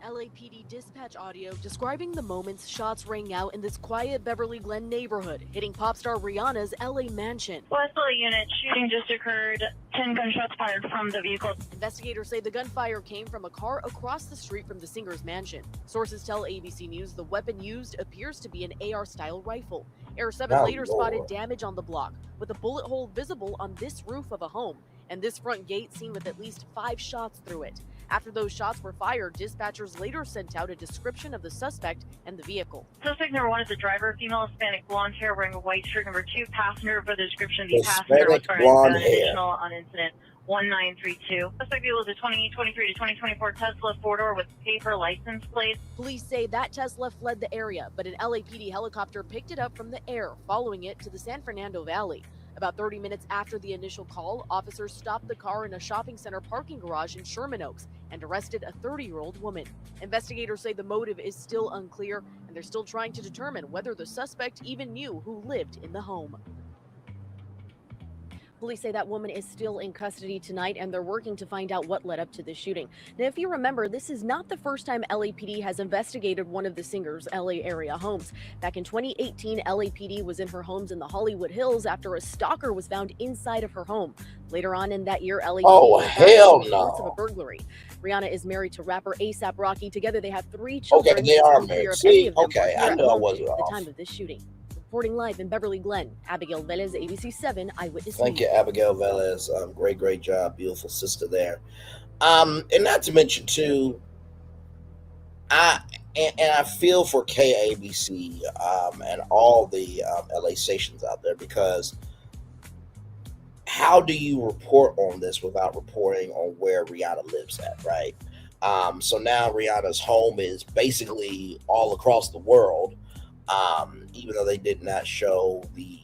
LAPD dispatch audio describing the moments shots rang out in this quiet Beverly Glen neighborhood, hitting pop star Rihanna's LA mansion. West LA unit, shooting just occurred 10 gunshots fired from the vehicle. Investigators say the gunfire came from a car across the street from the singer's mansion. Sources tell ABC News the weapon used appears to be an AR-style rifle. Air 7 later spotted damage on the block, with a bullet hole visible on this roof of a home, and this front gate seen with at least 5 shots through it. After those shots were fired, dispatchers later sent out a description of the suspect and the vehicle. Suspect number 1 is the driver, female Hispanic, blonde hair, wearing a white shirt. Number 2, passenger. For the description of the passenger, Hispanic, was blonde an hair. additional on incident 1932. Suspect vehicle is a 2023 to 2024 Tesla 4-door with paper license plate. Police say that Tesla fled the area, but an LAPD helicopter picked it up from the air, following it to the San Fernando Valley. About 30 minutes after the initial call, officers stopped the car in a shopping center parking garage in Sherman Oaks and arrested a 30-year-old woman. Investigators say the motive is still unclear, and they're still trying to determine whether the suspect even knew who lived in the home. Police say that woman is still in custody tonight, and they're working to find out what led up to the shooting. Now, if you remember, this is not the first time LAPD has investigated one of the singer's LA area homes. Back in 2018, LAPD was in her homes in the Hollywood Hills after a stalker was found inside of her home. Later on in that year, LAPD hell reports of no. a burglary. Rihanna is married to rapper A$AP Rocky. Together, they have 3 children. Okay, they are It's unclear married. if any See, of them okay, were I here knew at I home wasn't at the off. time of this shooting. Reporting live in Beverly Glen, Abigail Velez, ABC 7 Eyewitness Thank News. you, Abigail Velez. Great job. Beautiful sister there. And not to mention, too, I feel for KABC and all the LA stations out there, because how do you report on this without reporting on where Rihanna lives at, right? So now Rihanna's home is basically all across the world, even though they did not show the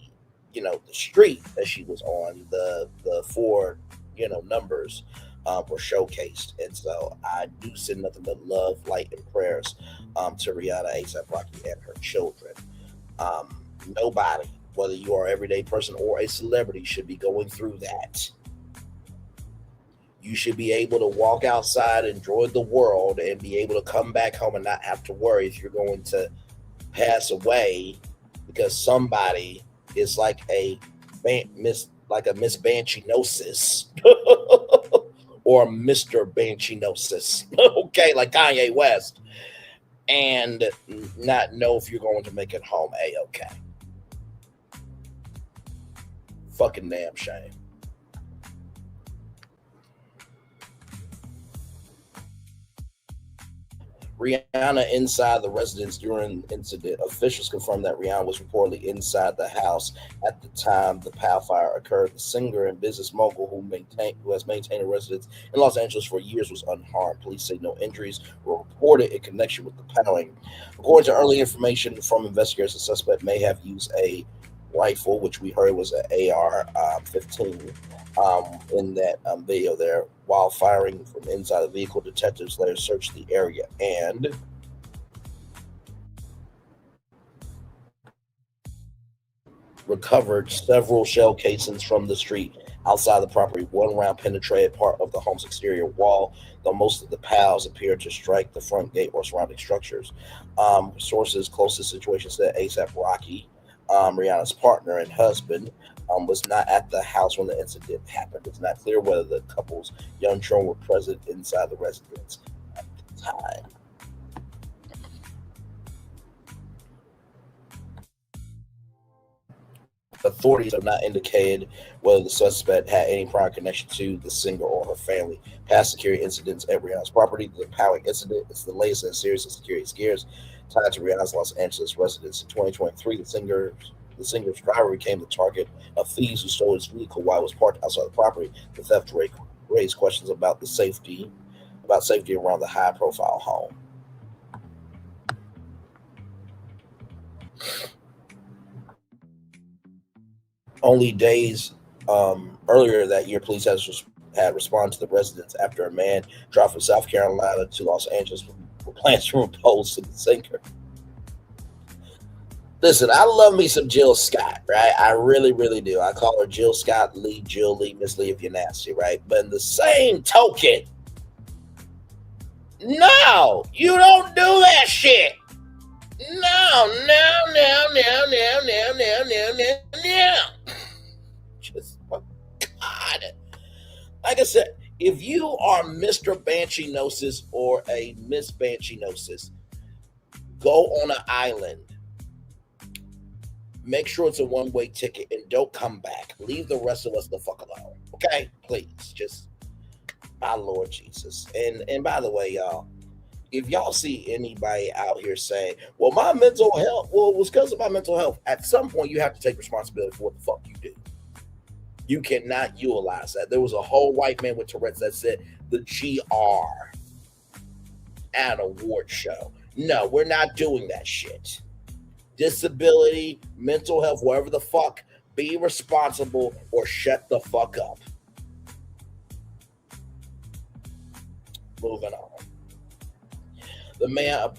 street that she was on. The 4 numbers were showcased, and so I do send nothing but love, light, and prayers to Rihanna, A$AP Rocky, and her children. Nobody, whether you are an everyday person or a celebrity, should be going through that. You should be able to walk outside, enjoy the world, and be able to come back home and not have to worry if you're going to pass away because somebody is like a Miss Banshee-nosis or Mr. Banshee-nosis, okay, like Kanye West, and not know if you're going to make it home A-okay. Fucking damn shame. Rihanna inside the residence during the incident. Officials confirmed that Rihanna was reportedly inside the house at the time the POW fire occurred. The singer and business mogul who has maintained a residence in Los Angeles for years was unharmed. Police say no injuries were reported in connection with the powering. According to early information from investigators, the suspect may have used a rifle, which we heard was an AR-15 in that video there. While firing from inside the vehicle, detectives later searched the area and recovered several shell casings from the street outside the property. One round penetrated part of the home's exterior wall, though most of the POWs appeared to strike the front gate or surrounding structures. Sources close to the situation said A$AP Rocky, Rihanna's partner and husband, was not at the house when the incident happened. It's not clear whether the couple's young children were present inside the residence at the time. Authorities have not indicated whether the suspect had any prior connection to the singer or her family. Past security incidents at Rihanna's property. The powering incident is the latest in a series of security scares tied to Rihanna's Los Angeles residence. In 2023, the singer's driver became the target of thieves who stole his vehicle while it was parked outside the property. The theft raised questions about safety around the high-profile home. Only days earlier that year, police had responded to the residence after a man drove from South Carolina to Los Angeles with plans to propose to the singer. Listen, I love me some Jill Scott, right? I really, really do. I call her Jill Scott, Jill Lee, Miss Lee if you're nasty, right? But in the same token, no, you don't do that shit. No. Just, oh God. like I said, if you are Mr. Banshee-nosis or a Miss Banshee-nosis, go on an island. Make sure it's a one-way ticket and don't come back. Leave the rest of us the fuck alone. Okay? Please. Just, my Lord Jesus. And by the way, y'all, if y'all see anybody out here saying, well, my mental health, well, it was because of my mental health, at some point you have to take responsibility for what the fuck you do. You cannot utilize that. There was a whole white man with Tourette's that said the GR at an award show. No, we're not doing that shit. Disability, mental health, whatever the fuck, be responsible or shut the fuck up. Moving on. The man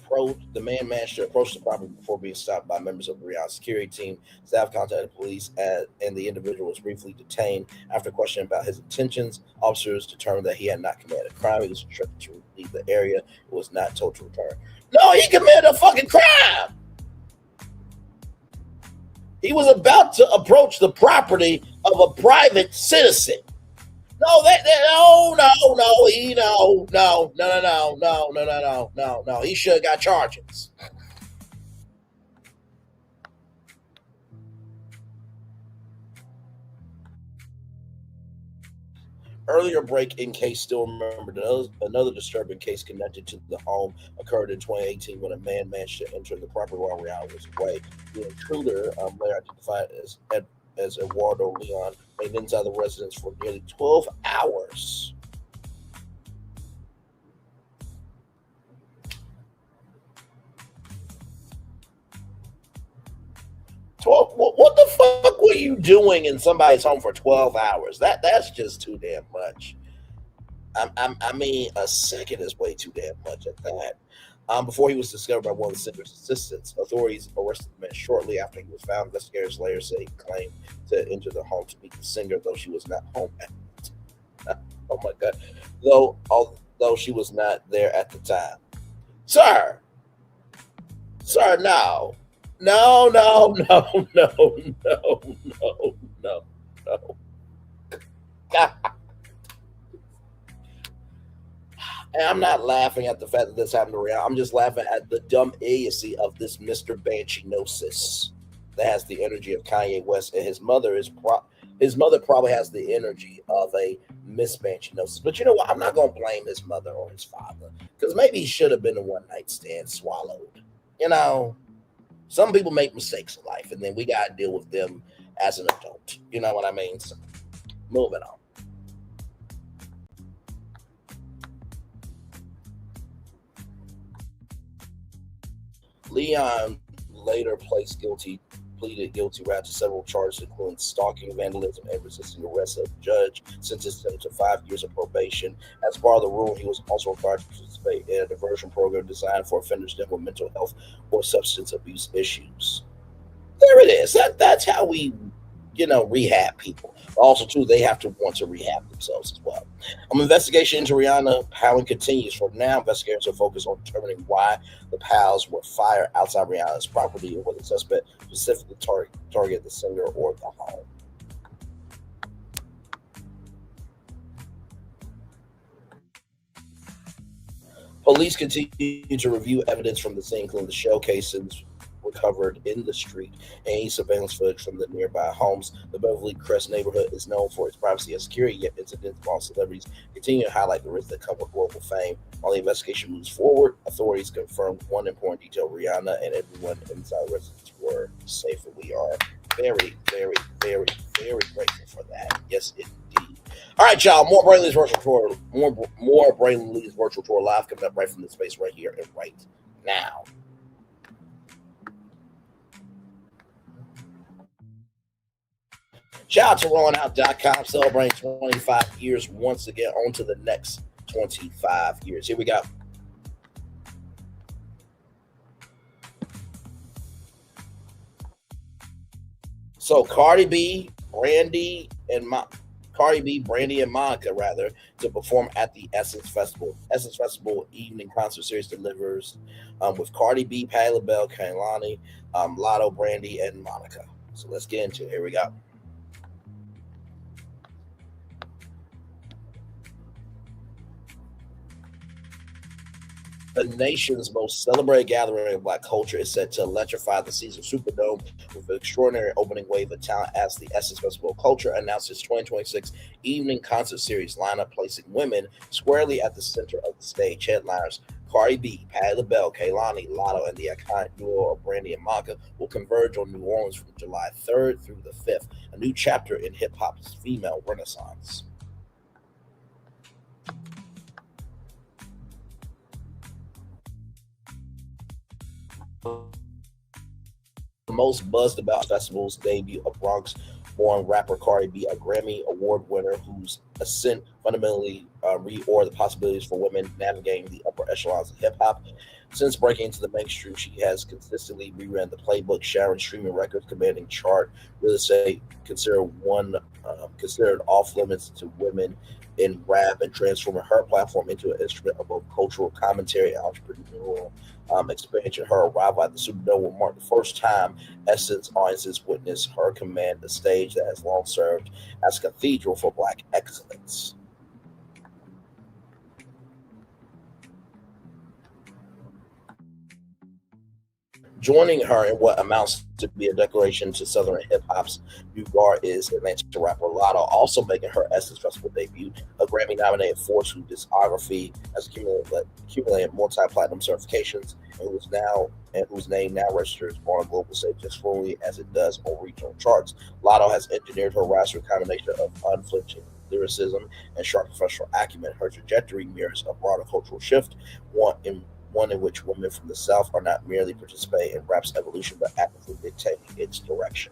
managed to approach the property before being stopped by members of the Rihanna security team. Staff contacted police and the individual was briefly detained. After questioning about his intentions, officers determined that he had not committed a crime. He was instructed to leave the area. It was not told to return. No, he committed a fucking crime. He was about to approach the property of a private citizen. No, no. He should have got charges. Earlier break in case still remembered, another disturbing case connected to the home occurred in 2018 when a man managed to enter the property while Rihanna was away. The intruder, later identified as Eduardo Leon, remained inside the residence for nearly 12 hours. What the fuck were you doing in somebody's home for 12 hours? That's just too damn much. I mean, a second is way too damn much at that. Before he was discovered by one of the singer's assistants, authorities arrested the man shortly after he was found. Investigators later say he claimed to enter the home to meet the singer, though she was not home at the time. Oh my God. Although she was not there at the time. Sir, no. No. God. And I'm not laughing at the fact that this happened to Rihanna. I'm just laughing at the dumb idiocy of this Mr. Banshee-nosis that has the energy of Kanye West, and his mother probably has the energy of a Miss Banshee-nosis. But you know what? I'm not going to blame his mother or his father, because maybe he should have been a one-night stand swallowed. You know, some people make mistakes in life, and then we got to deal with them as an adult. You know what I mean? So, moving on. Leon later pleaded guilty to several charges, including stalking, vandalism, and resisting arrest. A judge sentenced him to 5 years of probation. As part of the rule, he was also required to participate in a diversion program designed for offenders dealing with mental health or substance abuse issues. There it is. That's how we, rehab people. Also, too, they have to want to rehab themselves as well. Investigation into Rihanna Howling continues. For now, investigators are focused on determining why the pals were fired outside Rihanna's property and whether the suspect specifically targeted the singer or the home. Police continue to review evidence from the scene, including the shell casings recovered in the street and any surveillance footage from the nearby homes. The Beverly Crest neighborhood is known for its privacy and security, yet incidents involving celebrities continue to highlight the risks that come with global fame. While the investigation moves forward, authorities confirmed one important detail: Rihanna and everyone inside the residence were safe, and we are very, very, very, very grateful for that. Yes, indeed. All right, y'all. More Brain Lee's virtual tour. More Brain Lee's virtual tour live coming up right from this space right here and right now. Shout out to RollingOut.com, celebrating 25 years once again. On to the next 25 years. Here we go. So Cardi B, Brandy, and Monica, to perform at the Essence Festival. Essence Festival evening concert series delivers with Cardi B, Patti LaBelle, Kehlani, Lotto, Brandy, and Monica. So let's get into it. Here we go. The nation's most celebrated gathering of Black culture is set to electrify the season Superdome with an extraordinary opening wave of talent as the Essence Festival of Culture announced its 2026 evening concert series lineup, placing women squarely at the center of the stage. Headliners Cardi B, Patti LaBelle, Kehlani, Lotto, and the iconic duo of Brandy and Maka will converge on New Orleans from July 3rd through the 5th, a new chapter in hip-hop's female renaissance. The most buzzed about festival's debut of Bronx-born rapper Cardi B, a Grammy Award winner whose ascent fundamentally reordered the possibilities for women navigating the upper echelons of hip-hop. Since breaking into the mainstream, she has consistently rewritten the playbook, shattering streaming records, commanding chart real estate, considered off limits to women in rap, and transforming her platform into an instrument of both cultural commentary and entrepreneurial expansion. Her arrival at the Superdome will mark the first time Essence audiences witness her command a stage that has long served as a cathedral for Black excellence. Joining her in what amounts to be a declaration to Southern hip-hop's new guard is Atlanta rapper Lotto, also making her Essence Festival debut, a Grammy-nominated force whose discography has accumulated multi-platinum certifications and whose name now registers on a global stage as fully as it does on regional charts. Lotto has engineered her rise through a combination of unflinching lyricism and sharp professional acumen. Her trajectory mirrors a broader cultural shift, one in which women from the South are not merely participating in rap's evolution, but actively dictating its direction.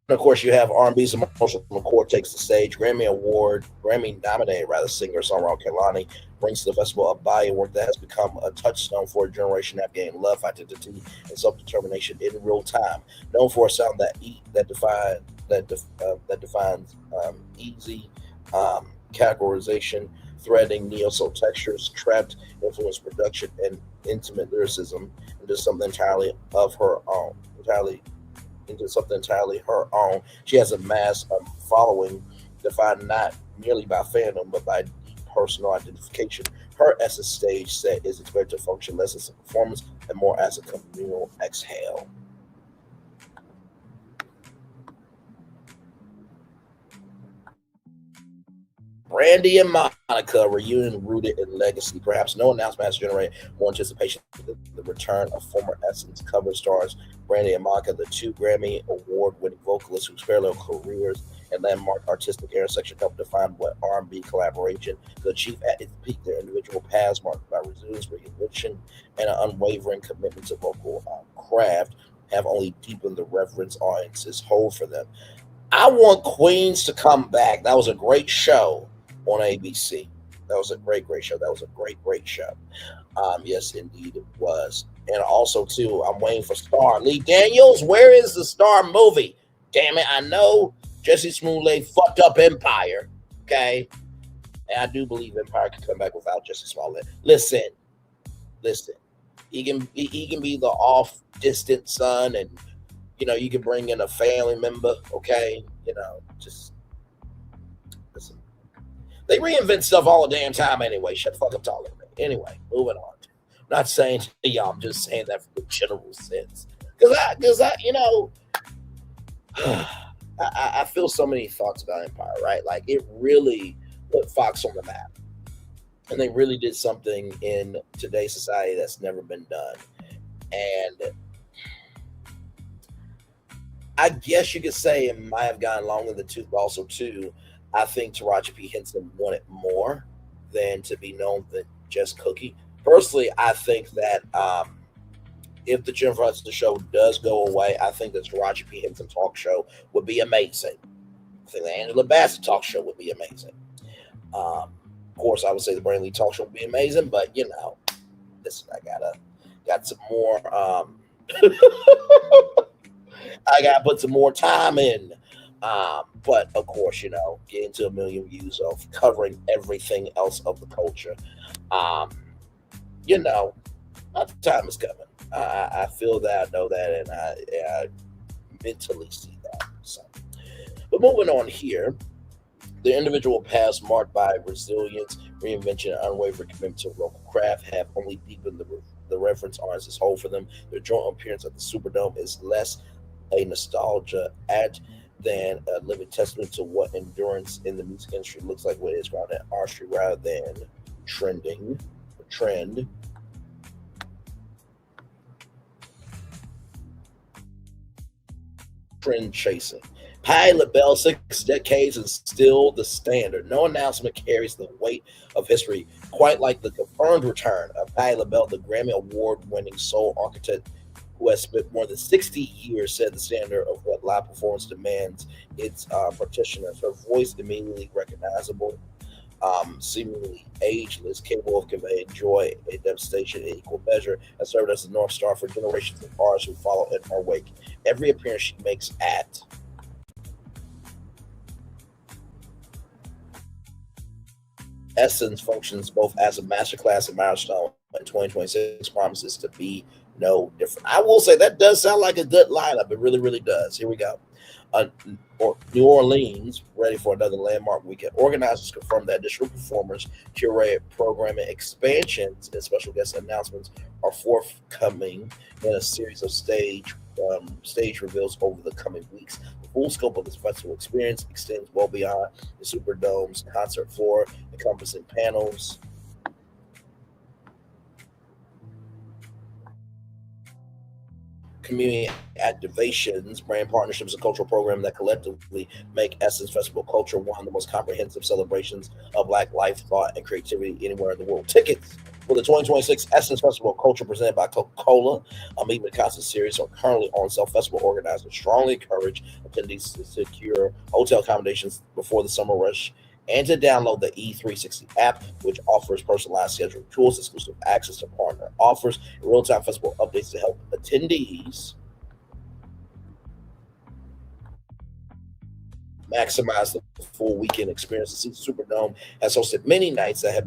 And of course, you have R&B's Emotional McCord takes the stage. Grammy-nominated singer-songwriter Kehlani brings to the festival a body of work that has become a touchstone for a generation navigating love, identity, and self-determination in real time. Known for a sound that defines easy categorization, threading neo-soul textures, trapped influence production, and intimate lyricism into something entirely her own. She has a mass following defined not merely by fandom, but by deep personal identification. Her Essence stage set is expected to function less as a performance and more as a communal exhale. Brandy and Monica reunion rooted in legacy. Perhaps no announcement has generated more anticipation than the return of former Essence cover stars Brandy and Monica, the two Grammy Award-winning vocalists whose parallel careers and landmark artistic intersection helped define what R&B collaboration could achieve at its peak. Their individual paths, marked by resilience, recognition, and an unwavering commitment to vocal craft, have only deepened the reverence audiences hold for them. I want Queens to come back. That was a great show on ABC. That was a great show. That was a great show. Yes, indeed it was. And also, too, I'm waiting for Star. Lee Daniels, where is the Star movie? Damn it, I know Jesse Smollett fucked up Empire, okay? And I do believe Empire can come back without Jesse Smollett. Listen. He can be the off-distant son, and, you can bring in a family member, okay? Just listen. They reinvent stuff all the damn time anyway. Shut the fuck up talking to me. Anyway, moving on. I'm not saying to y'all, I'm just saying that from a general sense. Because I feel so many thoughts about Empire, right? Like, it really put Fox on the map. And they really did something in today's society that's never been done. And I guess you could say it might have gotten longer in the tooth, but also, too, I think Taraji P. Henson wanted more than to be known than just Cookie. Personally, I think that if the Jennifer Hudson show does go away, I think the Taraji P. Henson talk show would be amazing. I think the Angela Bassett talk show would be amazing. Of course, I would say the Brandon Lee talk show would be amazing, but listen, I got some more. I gotta put some more time in. But of course, getting to 1 million views of covering everything else of the culture. My time is coming. I feel that, I know that, and I mentally see that. So, but moving on here, The individual past, marked by resilience, reinvention, and unwavering commitment to local craft, have only deepened the reverence artists as whole for them. Their joint appearance at the Superdome is less a nostalgia act than a living testament to what endurance in the music industry looks like when it's grounded in artistry rather than trend. Trend chasing. Patti LaBelle, 6 decades and still the standard. No announcement carries the weight of history quite like the confirmed return of Patti LaBelle, the Grammy Award-winning soul architect who has spent more than 60 years set the standard of what live performance demands its practitioners. Her voice immediately recognizable, seemingly ageless, capable of conveying joy and devastation in equal measure, has served as a North Star for generations of artists who follow in her wake. Every appearance she makes at Essence functions both as a masterclass and milestone, and 2026 promises to be no different. I will say that does sound like a good lineup. It really, really does. Here we go. New Orleans, ready for another landmark weekend. Organizers confirm that additional performers, curated programming expansions, and special guest announcements are forthcoming in a series of stage reveals over the coming weeks. The full scope of this festival experience extends well beyond the Superdome's concert floor, encompassing panels, community activations, brand partnerships, and cultural programming that collectively make Essence Festival culture one of the most comprehensive celebrations of Black life, thought, and creativity anywhere in the world. Tickets for the 2026 Essence Festival Culture presented by Coca-Cola, a Meet the Concert series, are currently on sale. Festival organizers strongly encourage attendees to secure hotel accommodations before the summer rush and to download the E360 app, which offers personalized scheduling tools, exclusive access to partner offers, and real-time festival updates to help attendees maximize the full weekend experience. The Superdome has hosted many nights that have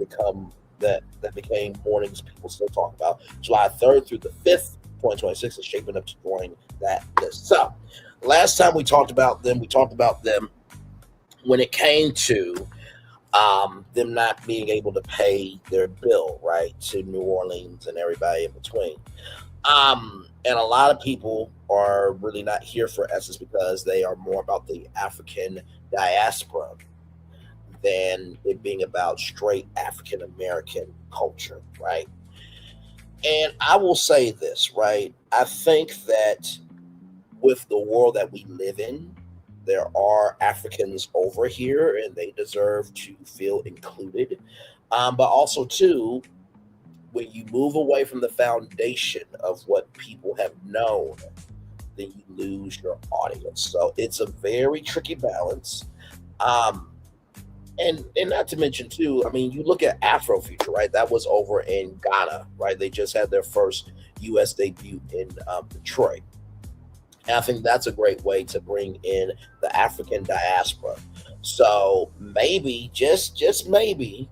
became mornings people still talk about. July 3rd through the 5th, 2026 is shaping up to join that list. So, last time we talked about them when it came to them not being able to pay their bill, right, to New Orleans and everybody in between. And a lot of people are really not here for Essence because they are more about the African diaspora than it being about straight African American culture, right? And I will say this, right? I think that with the world that we live in, there are Africans over here and they deserve to feel included. But also, too, when you move away from the foundation of what people have known, then you lose your audience. So it's a very tricky balance. And not to mention, too, I mean, you look at Afrofuture, right? That was over in Ghana, right? They just had their first U.S. debut in Detroit. And I think that's a great way to bring in the African diaspora. So maybe, just maybe,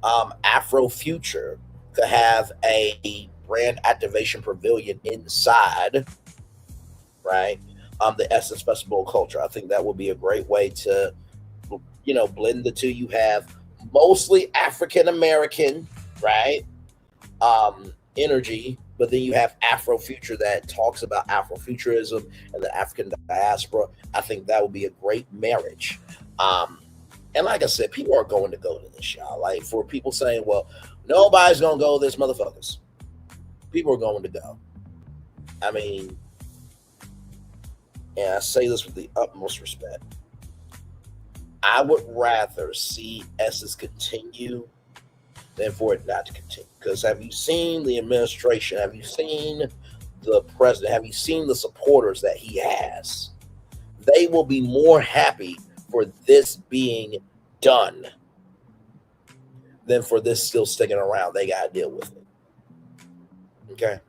Afrofuture could have a brand activation pavilion inside, right? The Essence Festival culture. I think that would be a great way to, blend the two. You have mostly African American, right? Energy, but then you have Afrofuture that talks about Afrofuturism and the African diaspora. I think that would be a great marriage. And like I said, people are going to go to this, y'all. Like, for people saying, well, nobody's going to go, this motherfuckers. People are going to go. I mean, and I say this with the utmost respect. I would rather see Essence continue than for it not to continue. Because have you seen the administration? Have you seen the president? Have you seen the supporters that he has? They will be more happy for this being done than for this still sticking around. They got to deal with it. Okay.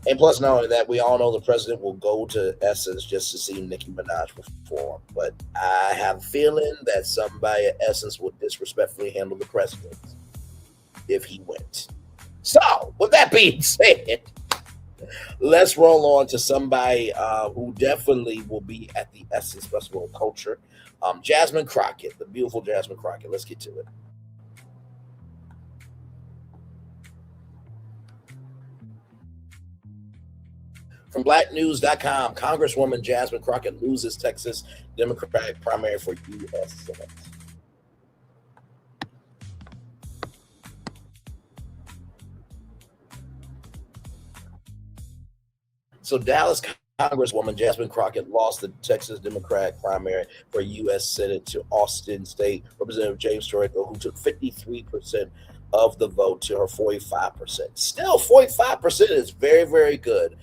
And plus, not only that, we all know the president will go to Essence just to see Nicki Minaj perform. But I have a feeling that somebody at Essence would disrespectfully handle the president if he went. So, with that being said, Let's roll on to somebody who definitely will be at the Essence Festival of Culture. Jasmine Crockett, the beautiful Jasmine Crockett. Let's get to it. From blacknews.com, Congresswoman Jasmine Crockett loses Texas Democratic primary for U.S. Senate. So Dallas Congresswoman Jasmine Crockett lost the Texas Democratic primary for U.S. Senate to Austin State Representative James Torrico, who took 53% of the vote to her 45%. Still, 45% is very, very good,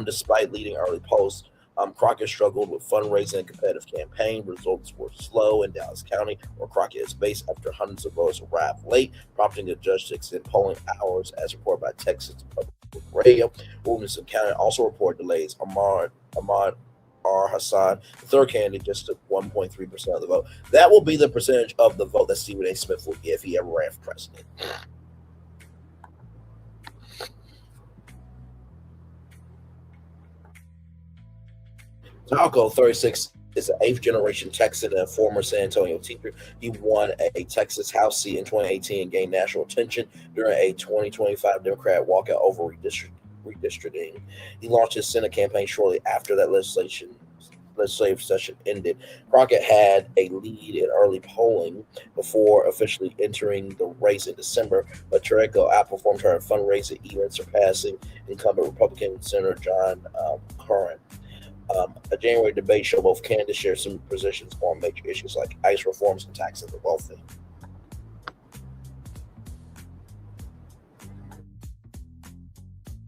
despite leading early polls. Crockett struggled with fundraising and competitive campaign. Results were slow in Dallas County, where Crockett is based, after hundreds of voters arrived late, prompting the judge to extend polling hours, as reported by Texas Public Radio. Williamson County also reported delays. Ahmad R. Hassan, the third candidate, just took 1.3% of the vote. That will be the percentage of the vote that Stephen A. Smith would get if he ever ran for president. Talco, 36, is an 8th-generation Texan and a former San Antonio teacher. He won a Texas House seat in 2018 and gained national attention during a 2025 Democrat walkout over redistricting. He launched his Senate campaign shortly after that legislative session ended. Crockett had a lead in early polling before officially entering the race in December, but Torrico outperformed her in fundraising, even surpassing incumbent Republican Senator John Curran. A January debate showed both candidates share some positions on major issues like ICE reforms and taxing the wealthy.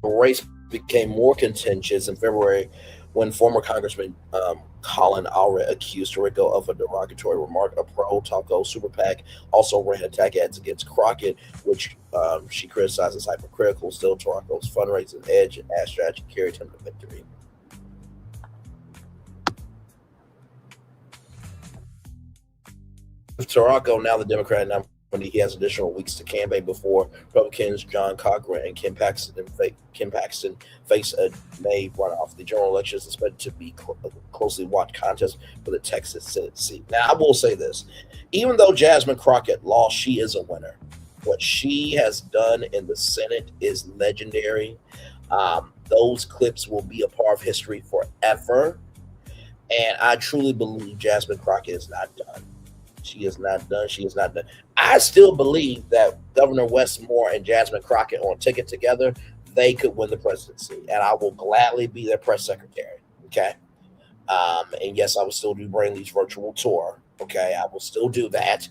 The race became more contentious in February when former Congressman Colin Allred accused Torrico of a derogatory remark. A pro-Talco super PAC also ran attack ads against Crockett, which she criticized as hypocritical. Still, Torrico's fundraising edge and ad strategy carried him to victory. With Torrico now the Democratic nominee, he has additional weeks to campaign before Republicans John Cochran and Kim Paxton face a May runoff. The general election is expected to be a closely watched contest for the Texas Senate seat. Now, I will say this. Even though Jasmine Crockett lost, she is a winner. What she has done in the Senate is legendary. Those clips will be a part of history forever. And I truly believe Jasmine Crockett is not done. She is not done. She is not done. I still believe that Governor Westmore and Jasmine Crockett on a ticket together, they could win the presidency. And I will gladly be their press secretary. Okay. And yes, I will still do Brainley's virtual tour. Okay. I will still do that.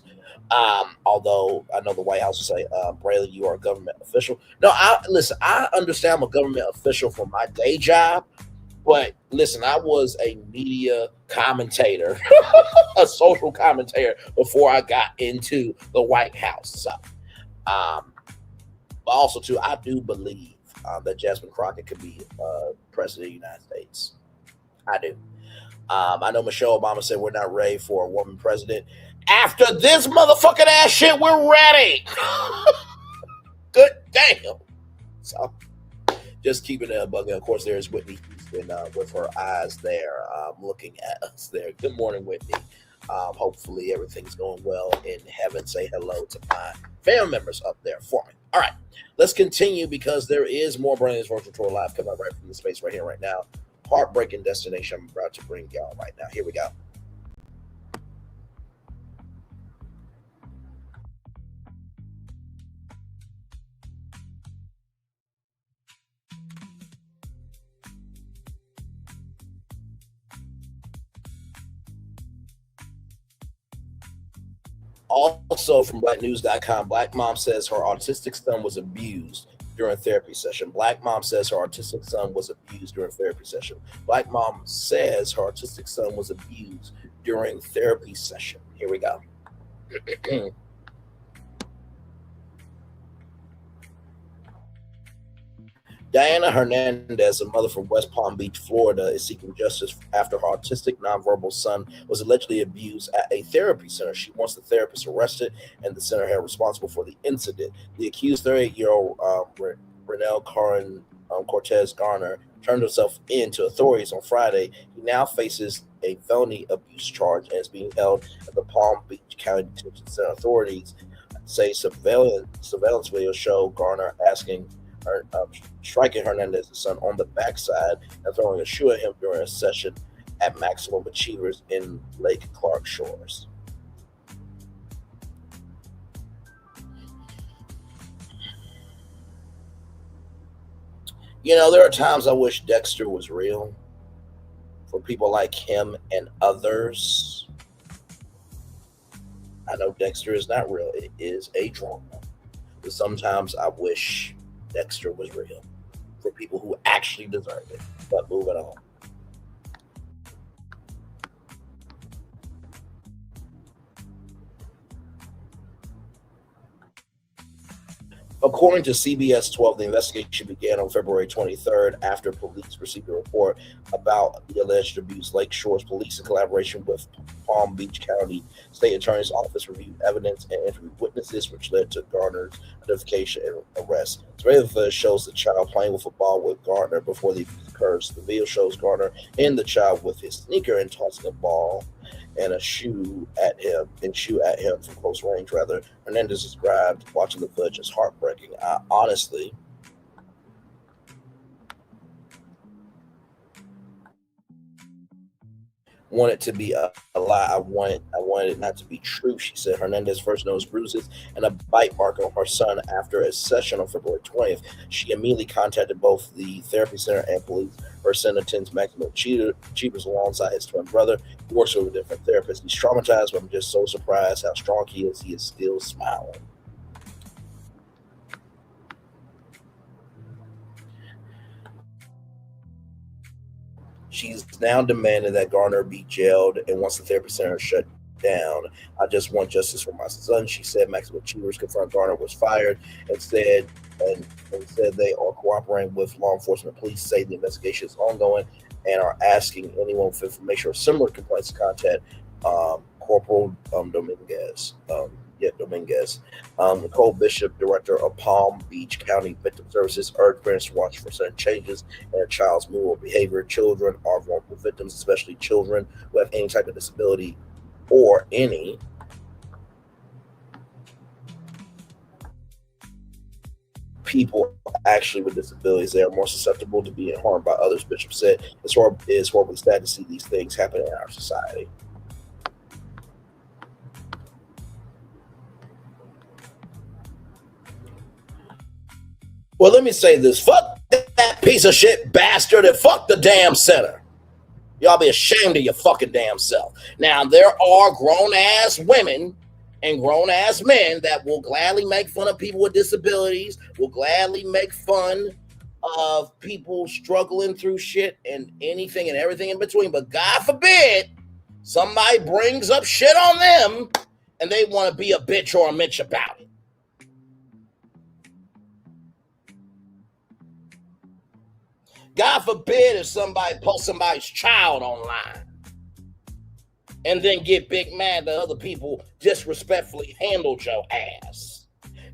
Although I know the White House will say, Brayley, you are a government official. No, I understand I'm a government official for my day job. But listen, I was a media commentator, a social commentator before I got into the White House. So, but also too, I do believe that Jasmine Crockett could be president of the United States. I do. I know Michelle Obama said we're not ready for a woman president. After this motherfucking ass shit, we're ready. Good damn. So, just keeping it a bug. Of course, there's Whitney Houston with her eyes there, looking at us there. Good morning, Whitney. Hopefully everything's going well in heaven. Say hello to my family members up there for me. All right, let's continue because there is more Brainley's Virtual Tour Live coming right from the space right here, right now. Heartbreaking destination I'm about to bring y'all right now. Here we go. Also from blacknews.com, Black mom says her autistic son was abused during therapy session. Black mom says her autistic son was abused during therapy session. Black mom says her autistic son was abused during therapy session. Here we go. Diana Hernandez, a mother from West Palm Beach, Florida, is seeking justice after her autistic nonverbal son was allegedly abused at a therapy center. She wants the therapist arrested and the center head responsible for the incident. The accused 38-year-old Renelle Cortez Garner, turned himself in to authorities on Friday. He now faces a felony abuse charge and is being held at the Palm Beach County Detention Center. Authorities say surveillance video show Garner striking Hernandez's son on the backside and throwing a shoe at him during a session at Maximum Achievers in Lake Clark Shores. You know, there are times I wish Dexter was real for people like him and others. I know Dexter is not real. It is a drama. But sometimes I wish Dexter was real for people who actually deserve it. But moving on. According to CBS 12, the investigation began on February 23rd after police received a report about the alleged abuse. Lake Shores Police, in collaboration with Palm Beach County State Attorney's Office, reviewed evidence and interviewed witnesses, which led to Garner's identification and arrest. Surveillance footage shows the child playing with a ball with Garner before the abuse occurs. The video shows Garner and the child with his sneaker and tossing a ball and a shoe at him from close range. Rather, Hernandez described watching the footage as heartbreaking. I honestly want it to be a lie. I wanted it not to be true, she said. Hernandez first noticed bruises and a bite mark on her son after a session on February 20th. She immediately contacted both the therapy center and police. Her son attends Maximum Achievers alongside his twin brother, who works with a different therapist. He's traumatized, but I'm just so surprised how strong he is. He is still smiling. She's now demanding that Garner be jailed and wants the therapy center shut down. I just want justice for my son, she said. Maximum Achievers confirmed Garner was fired and said they are cooperating with law enforcement. Police say the investigation is ongoing and are asking anyone with information or similar complaints to contact Corporal Dominguez. Nicole Bishop, director of Palm Beach County Victim Services, urged parents to watch for certain changes in a child's mood or behavior. Children are vulnerable victims, especially children who have any type of disability or any people actually with disabilities. They are more susceptible to being harmed by others, Bishop said. It's horribly sad to see these things happen in our society. Well, let me say this. Fuck that piece of shit bastard and fuck the damn center. Y'all be ashamed of your fucking damn self. Now, there are grown-ass women and grown-ass men that will gladly make fun of people with disabilities, will gladly make fun of people struggling through shit and anything and everything in between. But God forbid somebody brings up shit on them and they want to be a bitch or a mitch about it. God forbid if somebody posts somebody's child online and then get big mad that other people disrespectfully handled your ass.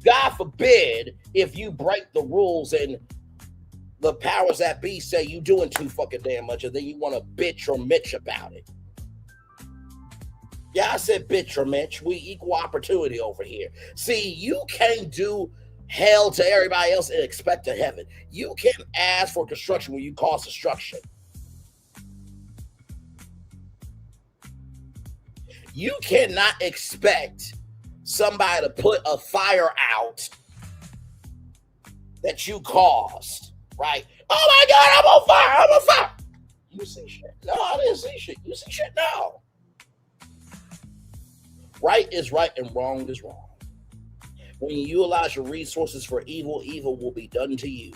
God forbid if you break the rules and the powers that be say you doing too fucking damn much and then you want to bitch or mitch about it. Yeah, I said bitch or mitch. We equal opportunity over here. See, you can't do hell to everybody else and expect to heaven. You can't ask for construction when you cause destruction. You cannot expect somebody to put a fire out that you caused, right? Oh my God, I'm on fire, I'm on fire. You see shit? No, I didn't see shit. You see shit? No. Right is right and wrong is wrong. When you utilize your resources for evil, evil will be done to you.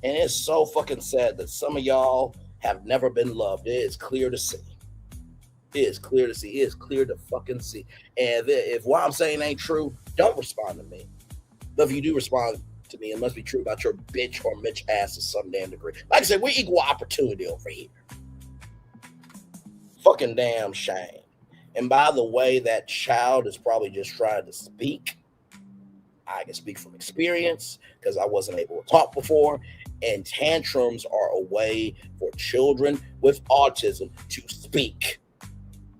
And it's so fucking sad that some of y'all have never been loved. It is clear to see. It is clear to see. It is clear to fucking see. And if what I'm saying ain't true, don't respond to me. But if you do respond to me, it must be true about your bitch or mitch ass to some damn degree. Like I said, we equal opportunity over here. Fucking damn shame. And by the way, that child is probably just trying to speak I can speak from experience because I wasn't able to talk before. And tantrums are a way for children with autism to speak.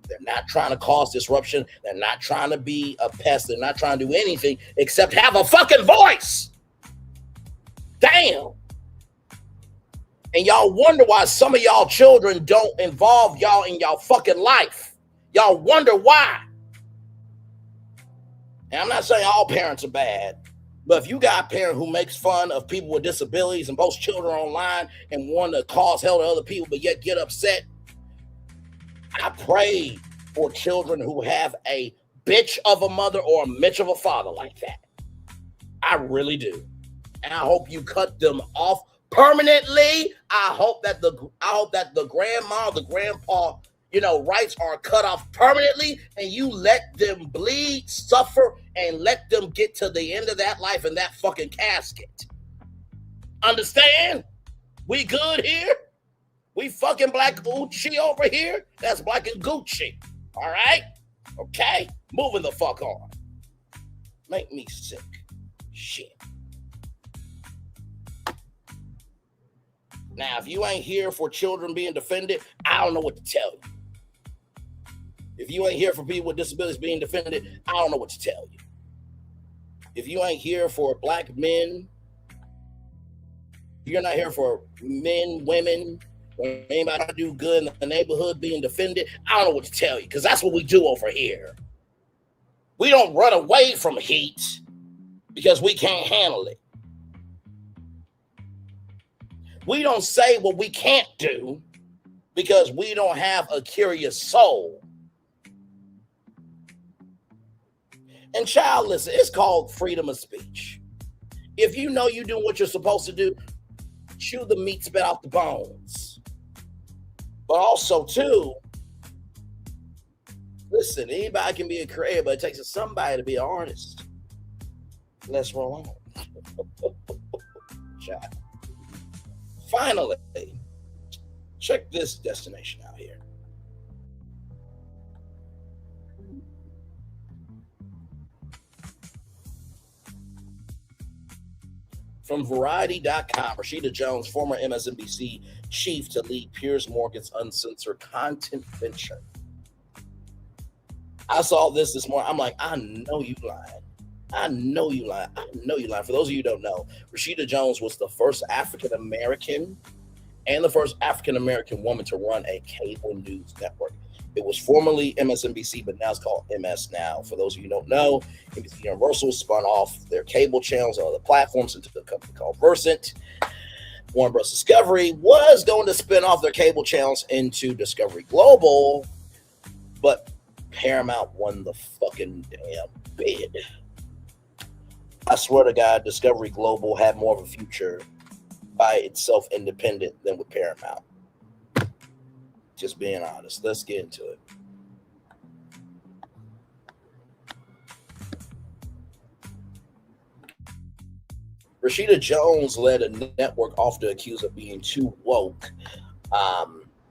They're not trying to cause disruption. They're not trying to be a pest. They're not trying to do anything except have a fucking voice. Damn. And y'all wonder why some of y'all children don't involve y'all in y'all fucking life. Y'all wonder why. And I'm not saying all parents are bad, but if you got a parent who makes fun of people with disabilities and posts children online and want to cause hell to other people, but yet get upset, I pray for children who have a bitch of a mother or a bitch of a father like that. I really do. And I hope you cut them off permanently. I hope that the grandma, the grandpa, rights are cut off permanently, and you let them bleed, suffer, and let them get to the end of that life in that fucking casket. Understand? We good here? We fucking black Gucci over here? That's black and Gucci. All right? Okay? Moving the fuck on. Make me sick. Shit. Now, if you ain't here for children being defended, I don't know what to tell you. If you ain't here for people with disabilities being defended, I don't know what to tell you. If you ain't here for black men, if you're not here for men, women, or anybody to do good in the neighborhood being defended, I don't know what to tell you, because that's what we do over here. We don't run away from heat because we can't handle it. We don't say what we can't do because we don't have a curious soul. And child, listen, it's called freedom of speech. If you know you're doing what you're supposed to do, chew the meat, spit out the bones. But also, too, listen, anybody can be a creator, but it takes somebody to be an artist. Let's roll on. Child. Finally, check this destination out here. From Variety.com, Rashida Jones, former MSNBC chief, to lead Piers Morgan's uncensored content venture. I saw this morning. I'm like, I know you lying. I know you lying. I know you lying. For those of you who don't know, Rashida Jones was the first African-American and the first African-American woman to run a cable news network. It was formerly MSNBC, but now it's called MS Now. For those of you who don't know, NBC Universal spun off their cable channels and other platforms into a company called Versant. Warner Bros. Discovery was going to spin off their cable channels into Discovery Global, but Paramount won the fucking damn bid. I swear to God, Discovery Global had more of a future by itself independent than with Paramount. Just being honest. Let's get into it. Rashida Jones led a network often accused of being too woke.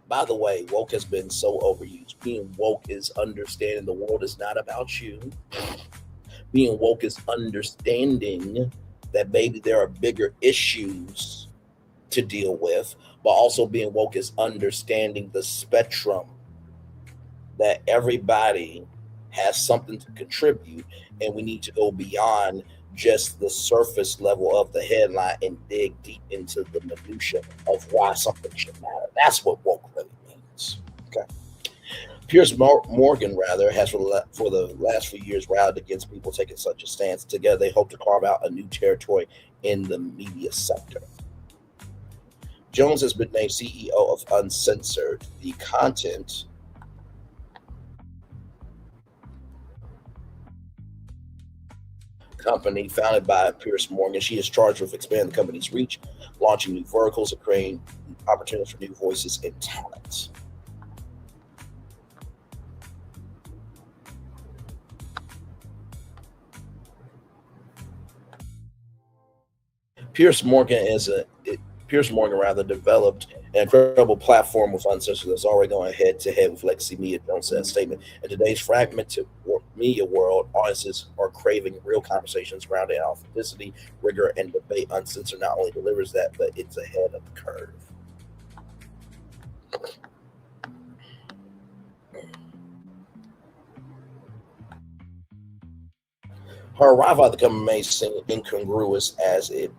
By the way, woke has been so overused. Being woke is understanding the world is not about you. Being woke is understanding that maybe there are bigger issues to deal with, but also being woke is understanding the spectrum that everybody has something to contribute, and we need to go beyond just the surface level of the headline and dig deep into the minutia of why something should matter. That's what woke really means. Okay. Piers Morgan, has for the last few years rallied against people taking such a stance. Together, they hope to carve out a new territory in the media sector. Jones has been named CEO of Uncensored, the content company founded by Piers Morgan. She is charged with expanding the company's reach, launching new verticals, and creating opportunities for new voices and talent. Piers Morgan developed an incredible platform with Uncensored that's already going head to head with legacy media. Jones said a statement. In today's fragmented media world, audiences are craving real conversations grounded in authenticity, rigor, and debate. Uncensored not only delivers that, but it's ahead of the curve. Her arrival at the company may seem incongruous as it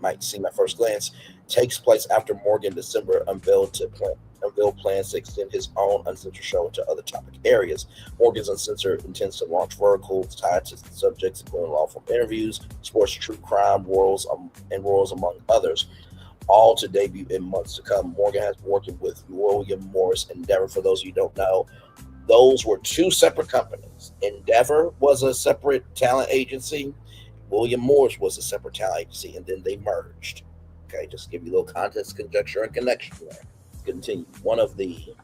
might seem at first glance, takes place after Morgan December unveiled plans to extend his own Uncensored show into other topic areas. Morgan's Uncensored intends to launch verticals tied to subjects including lawful interviews, sports, true crime, royals, among others, all to debut in months to come. Morgan has been working with William Morris Endeavor. For those of you who don't know, those were two separate companies. Endeavor was a separate talent agency. William Morris was a separate talent agency, and then they merged. Okay, just give you a little context, conjecture, and connection there. Continue. One of the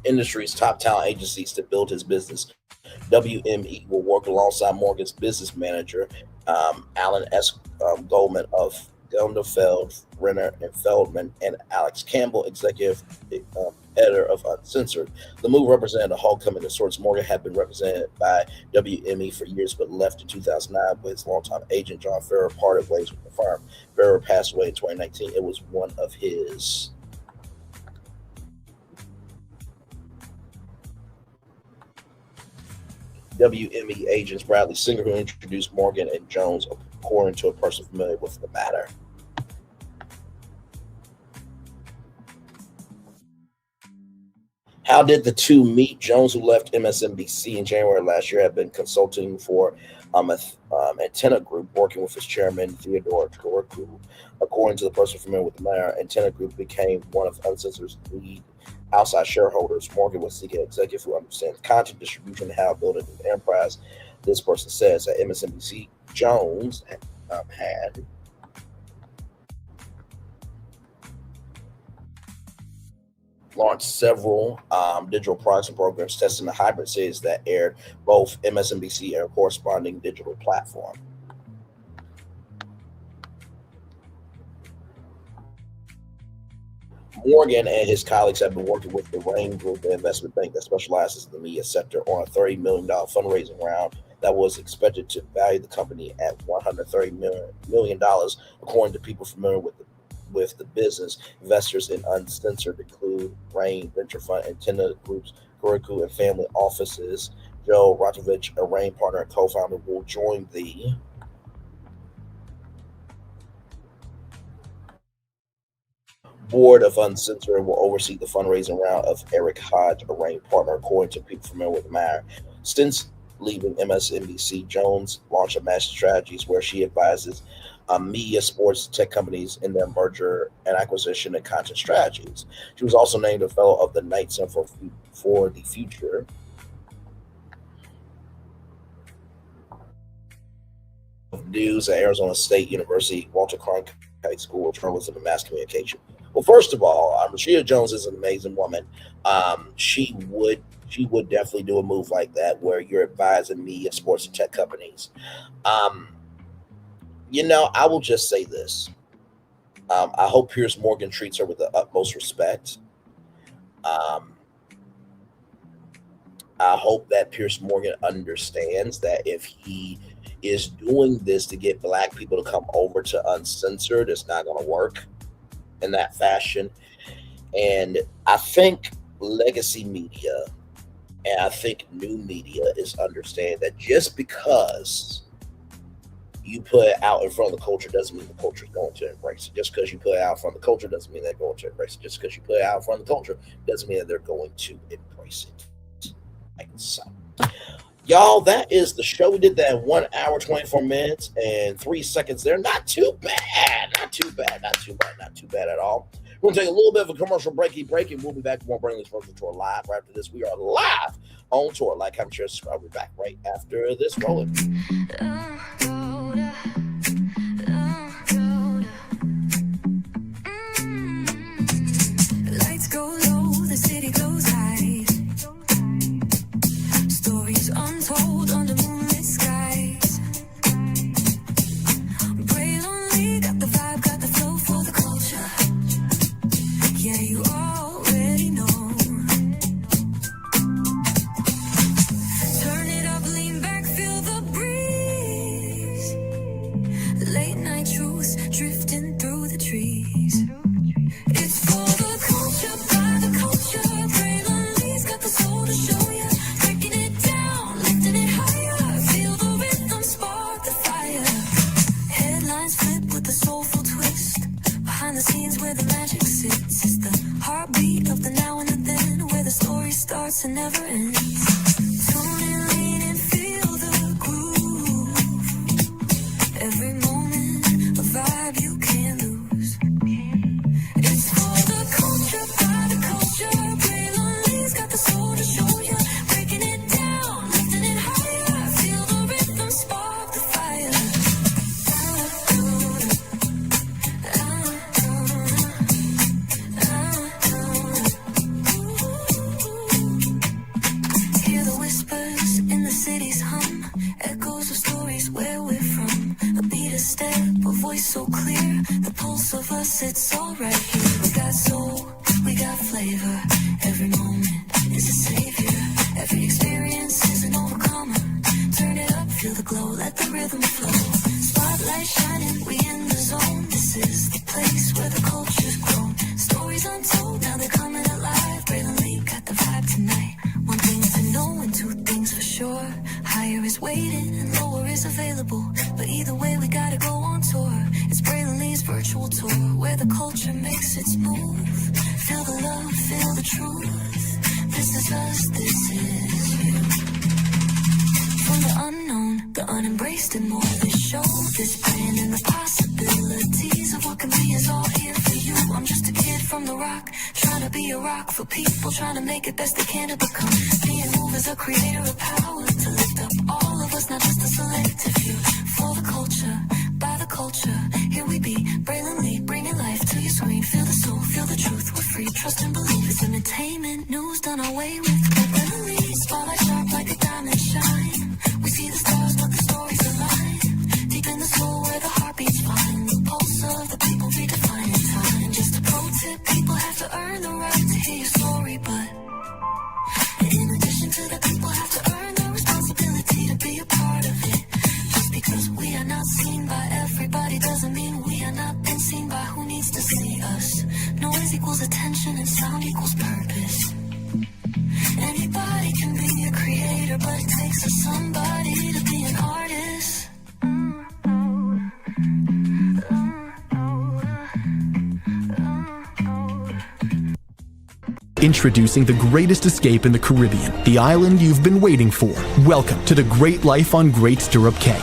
industry's top talent agencies to build his business, WME will work alongside Morgan's business manager, Alan S. Goldman of Gundefeld, Renner and Feldman, and Alex Campbell, executive editor of Uncensored. The move represented a homecoming of sorts. Morgan had been represented by WME for years, but left in 2009 with his longtime agent, John Ferrer, parted ways with the firm. Ferrer passed away in 2019. It was one of his WME agents, Bradley Singer, who introduced Morgan and Jones, according to a person familiar with the matter. How did the two meet? Jones, who left MSNBC in January last year, had been consulting for Antenna Group, working with his chairman, Theodore Torku. According to the person familiar with the matter, Antenna Group became one of Uncensored's lead outside shareholders. Morgan was seeking an executive who understands content distribution and how to build an enterprise. This person says at MSNBC, Jones had launched several digital products and programs testing the hybrid series that aired both MSNBC and a corresponding digital platform. Morgan and his colleagues have been working with the Rain Group, an investment bank that specializes in the media sector, on a $30 million fundraising round that was expected to value the company at $130 million, according to people familiar with the business. Investors in Uncensored include Rain Venture Fund, Antenna Group's Kuriku and family offices. Joe Ratovich, a Rain partner and co-founder, will join the board of Uncensored and will oversee the fundraising round of Eric Hodge, a Rain partner, according to people familiar with the matter. Since leaving MSNBC, Jones launched a Master Strategies, where she advises media, sports, tech companies in their merger and acquisition and content strategies. She was also named a fellow of the Knight Center for the Future of News at Arizona State University, Walter Cronkite School of Journalism and Mass Communication. Well, first of all, Rashida Jones is an amazing woman. She would definitely do a move like that, where you're advising media, sports, and tech companies. I will just say this. I hope Piers Morgan treats her with the utmost respect. I hope that Piers Morgan understands that if he is doing this to get Black people to come over to Uncensored, it's not going to work in that fashion. And I think legacy media and I think new media is understand that just because you put it out in front of the culture doesn't mean the culture is going to embrace it. Just because you put it out in front of the culture doesn't mean they're going to embrace it. Just because you put it out in front of the culture doesn't mean that they're going to embrace it. Like so. Y'all, that is the show. We did that in 1 hour, 24 minutes, and 3 seconds there. Not too bad. Not too bad. Not too bad. Not too bad at all. We're going to take a little bit of a commercial break, and we'll be back. We'll bring this virtual tour live. Right after this, we are live on tour. Like, comment, share, subscribe. We'll be back right after this rolling. Lights go low, the city goes high. Stories untold under moonlit skies. Pray lonely, got the vibe, got the flow for the culture. so clear. The pulse of us, it's all right here. We got soul, we got flavor. Every moment is a savior. Every experience is an overcomer. Turn it up, feel the glow, let the rhythm flow. Spotlight shining, we in the zone. This is the place where the culture's grown. Stories untold, now they're coming alive. Braylon Lee got the vibe tonight. One thing to know and two things for sure. Higher is waiting and lower is available. But either way, we gotta go on tour. It's Braylon Lee's virtual tour, where the culture makes its move. Feel the love, feel the truth. This is us, this is you. From the unknown, the unembraced and more. This show, this brand and the possibilities of what can be is all here for you. I'm just a kid from the rock, trying to be a rock for people, trying to make it best they can to become. Being moved as a creator of power, to lift up all of us, not just a selective few. For the culture, by the culture, here we be, Braylon Lee, bringing life to your screen. Feel the soul, feel the truth, we're free, trust and believe. It's entertainment, news done our way with Braylon Lee. Spotlight sharp like a diamond shine. We see the stars, but the stories align. Deep in the soul where the heartbeats find. The pulse of the people redefining time. Just a pro tip, people have to earn the right to hear your story, but in addition to that, people have to earn the responsibility to be a part of it. Just because we are not seen by everybody doesn't mean we are not been seen by who needs to see us. Noise equals attention and sound equals purpose. Anybody can be a creator, but it takes a somebody to be an artist. Introducing the greatest escape in the Caribbean, the island you've been waiting for. Welcome to the Great Life on Great Stirrup Cay.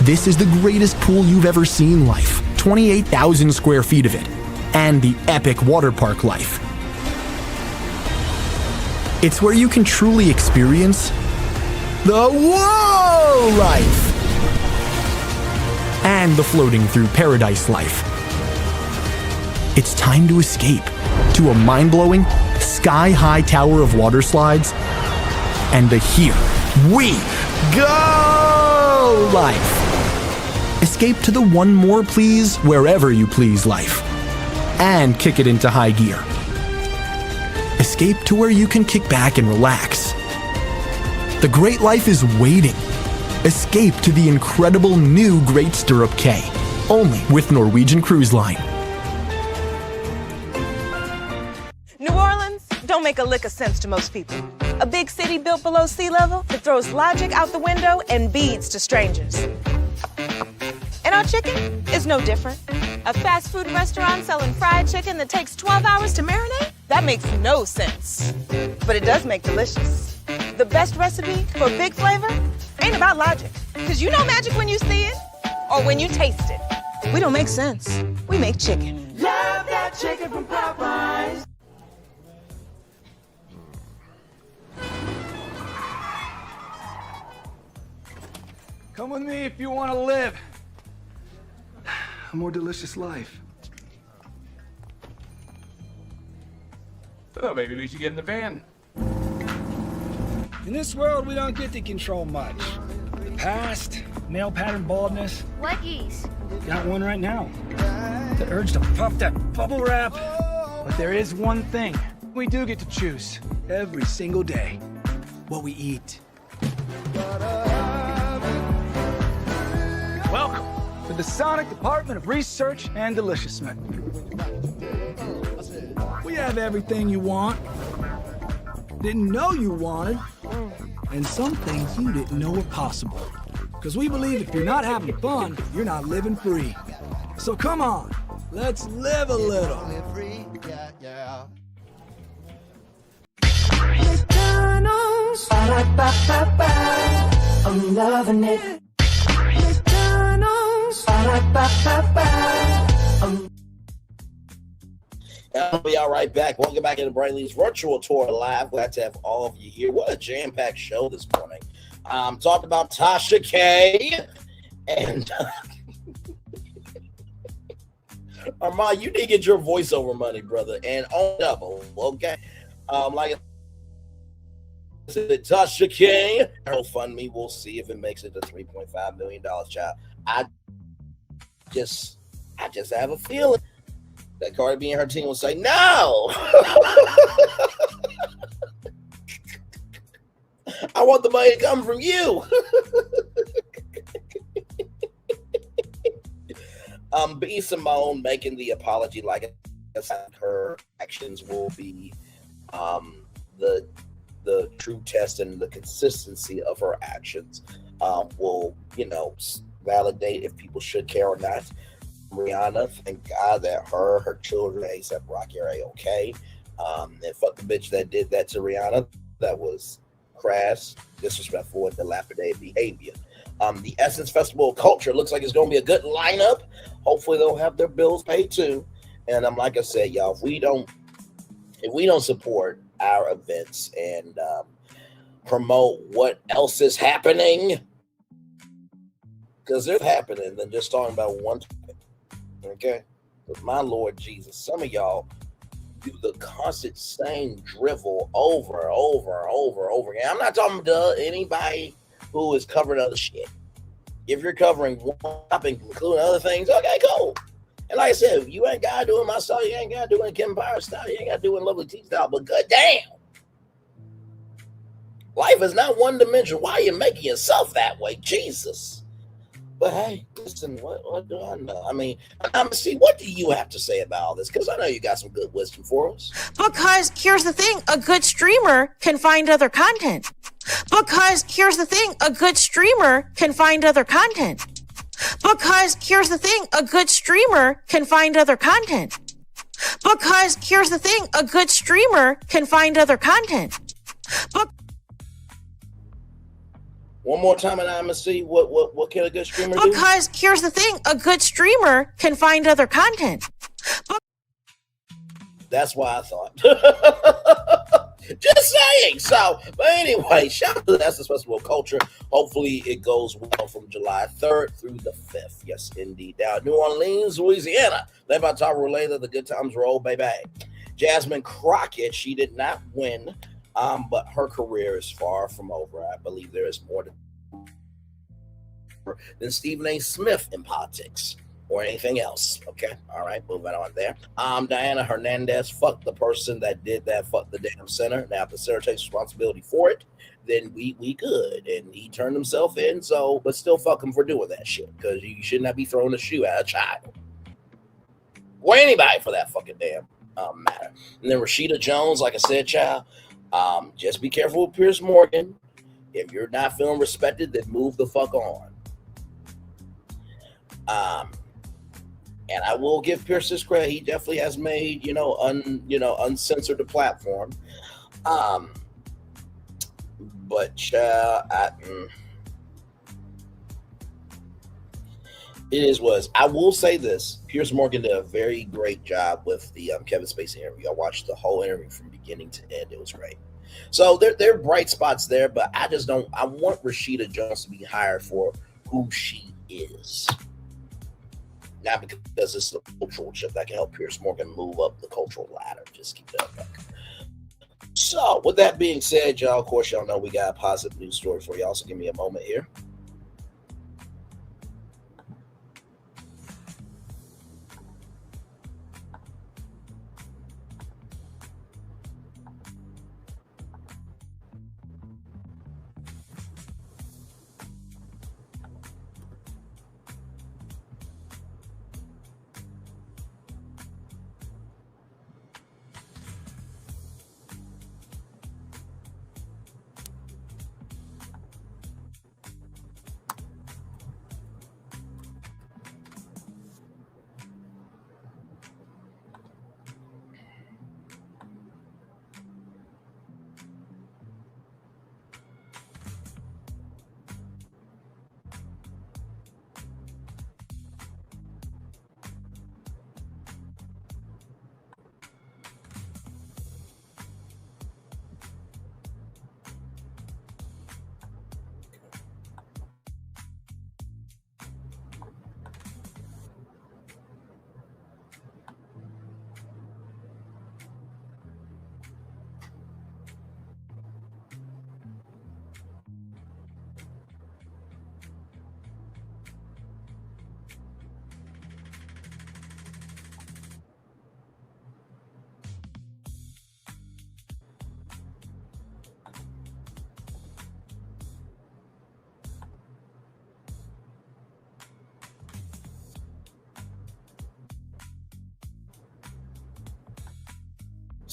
This is the greatest pool you've ever seen life, 28,000 square feet of it, and the epic water park life. It's where you can truly experience the whoa life and the floating through paradise life. It's time to escape to a mind-blowing, sky-high tower of water slides and the Here We Go life. Escape to the one more please wherever you please life and kick it into high gear. Escape to where you can kick back and relax. The great life is waiting. Escape to the incredible new Great Stirrup Cay, only with Norwegian Cruise Line. New Orleans don't make a lick of sense to most people. A big city built below sea level that throws logic out the window and beads to strangers. And our chicken is no different. A fast food restaurant selling fried chicken that takes 12 hours to marinate? That makes no sense. But it does make delicious. The best recipe for big flavor ain't about logic. Because you know magic when you see it or when you taste it. We don't make sense. We make chicken. Love that chicken from Popeyes. Come with me if you want to live a more delicious life. Oh, maybe we should get in the van. In this world, we don't get to control much. Past, male pattern baldness. Leggies. Got one right now. The urge to puff that bubble wrap. But there is one thing we do get to choose every single day. What we eat. Welcome to the Sonic Department of Research and Deliciousment. We have everything you want, didn't know you wanted, and some things you didn't know were possible. Because we believe if you're not having fun, you're not living free. So come on, let's live a little. McDonald's. I'm loving it. McDonald's. I'll be all right back. Welcome back into Braylon Lee's virtual tour live. Glad to have all of you here. What a jam-packed show this morning. Talked about Tasha K. And Armand, you need to get your voiceover money, brother, and on double, okay? Like I said, Tasha K. Fund me. We'll see if it makes it to $3.5 million, child. I just have a feeling that Cardi B and her team will say no. I want the money to come from you. B. Simone making the apology like her actions will be the true test, and the consistency of her actions will, validate if people should care or not. Rihanna, thank God that her children, A$AP Rocky, are okay. And fuck the bitch that did that to Rihanna. That was crass, disrespectful, and dilapidated behavior. The Essence Festival of Culture looks like it's going to be a good lineup. Hopefully they'll have their bills paid too. And like I said, y'all, if we don't support our events and promote what else is happening, because they're happening than just talking about one topic. Okay? But my Lord Jesus, some of y'all do the constant same drivel over again. I'm not talking to anybody who is covering other shit. If you're covering one topic, including other things, okay, cool. And like I said, you ain't got to do it my style, you ain't got to do it Kim Power style, you ain't got to do it Lovely T style, but goddamn, life is not one dimensional. Why are you making yourself that way? Jesus. But hey, listen, what do I know? I mean, see, what do you have to say about all this? Because I know you got some good wisdom for us. Because here's the thing, a good streamer can find other content. Because here's the thing, a good streamer can find other content. Because here's the thing, a good streamer can find other content. Because here's the thing, a good streamer can find other content. One more time, and I'm gonna see what can a good streamer do? Because here's the thing, a good streamer can find other content. That's why I thought. Just saying. So, but anyway, shout out to the Essence Festival of Culture. Hopefully it goes well from July 3rd through the 5th. Yes, indeed. Down New Orleans, Louisiana. Led by Top Relay, the good times roll, baby. Jasmine Crockett, she did not win. But her career is far from over. I believe there is more than Stephen A. Smith in politics or anything else. Okay, all right, moving on there. Diana Hernandez, fuck the person that did that, fuck the damn center. Now, if the center takes responsibility for it, then we good. And he turned himself in, so, but still fuck him for doing that shit, because you should not be throwing a shoe at a child. Or anybody for that fucking damn matter. And then Rashida Jones, like I said, child, just be careful with Piers Morgan. If you're not feeling respected, then move the fuck on. And I will give Piers his credit. He definitely has made, uncensored the platform. But it is was. I will say this: Piers Morgan did a very great job with the Kevin Spacey interview. I watched the whole interview from beginning to end. It was great. So there are bright spots there, but I just don't. I want Rashida Jones to be hired for who she is, not because it's a cultural shift that can help Piers Morgan move up the cultural ladder. Just keep that back. So with that being said, y'all, of course, y'all know we got a positive news story for y'all. So give me a moment here.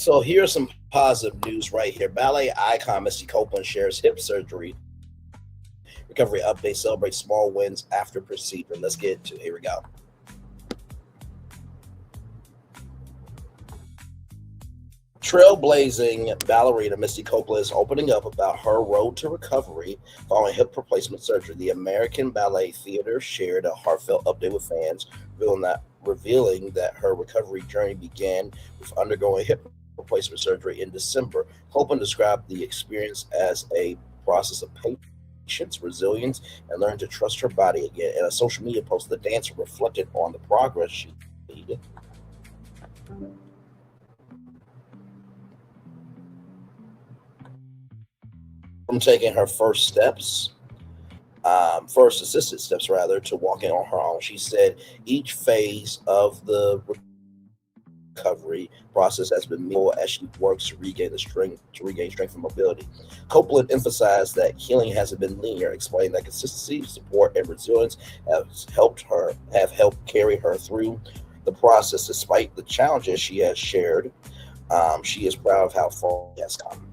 So here's some positive news right here. Ballet icon Misty Copeland shares hip surgery recovery update, celebrates small wins after procedure. Let's get into it. Here we go. Trailblazing ballerina Misty Copeland is opening up about her road to recovery following hip replacement surgery. The American Ballet Theater shared a heartfelt update with fans, revealing that her recovery journey began with undergoing hip replacement surgery in December. Copeland described the experience as a process of patience, resilience, and learning to trust her body again. In a social media post, the dancer reflected on the progress she made. From taking her first assisted steps rather, to walking on her own. She said each phase of the recovery process has been meaningful as she works to regain strength and mobility. Copeland emphasized that healing hasn't been linear, explaining that consistency, support, and resilience have helped carry her through the process despite the challenges she has shared. She is proud of how far she has come.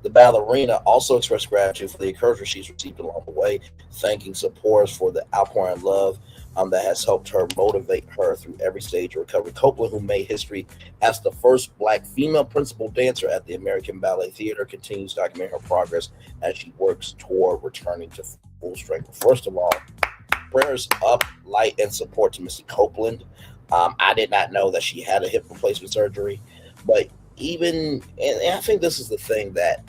The ballerina also expressed gratitude for the encouragement she's received along the way, thanking supporters for the outpouring love that has helped her motivate her through every stage of recovery. Copeland, who made history as the first Black female principal dancer at the American Ballet Theater, continues documenting her progress as she works toward returning to full strength. First of all, prayers up, light, and support to Misty Copeland. I did not know that she had a hip replacement surgery, but and I think this is the thing that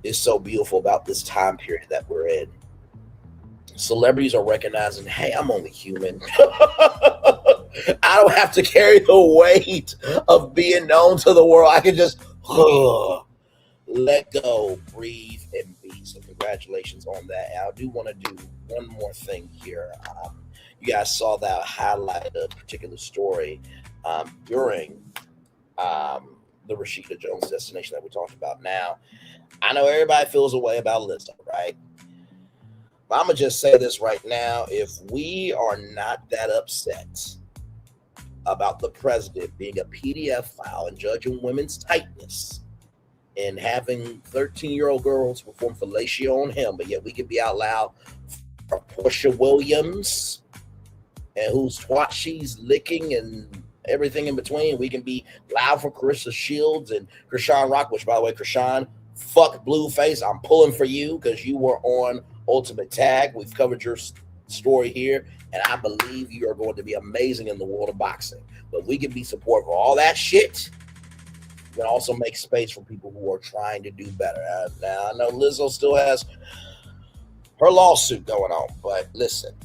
is so beautiful about this time period that we're in. Celebrities are recognizing, hey, I'm only human. I don't have to carry the weight of being known to the world. I can just let go, breathe, and be. So congratulations on that. And I do want to do one more thing here. You guys saw that highlight a particular story during the Rashida Jones destination that we talked about. Now, I know everybody feels a way about Lizzo, right? But I'm going to just say this right now. If we are not that upset about the president being a PDF file and judging women's tightness and having 13-year-old girls perform fellatio on him, but yet we can be out loud for Portia Williams and whose twat she's licking and everything in between. We can be loud for Carissa Shields and Krishan Rock, which, by the way, Krishan, fuck Blueface. I'm pulling for you because you were on Ultimate Tag. We've covered your story here, and I believe you are going to be amazing in the world of boxing. But we can be supportive of all that shit. We can also make space for people who are trying to do better. Now, I know Lizzo still has her lawsuit going on, but listen,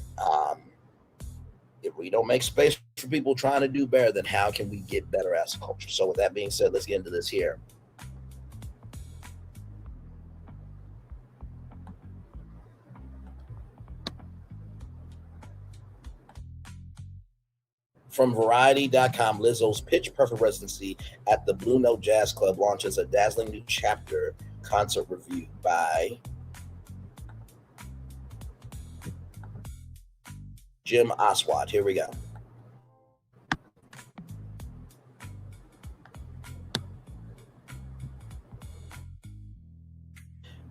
if we don't make space for people trying to do better, then how can we get better as a culture? So with that being said, let's get into this here. From Variety.com, Lizzo's Pitch Perfect residency at the Blue Note Jazz Club launches a dazzling new chapter. Concert review by Jim Oswald. Here we go.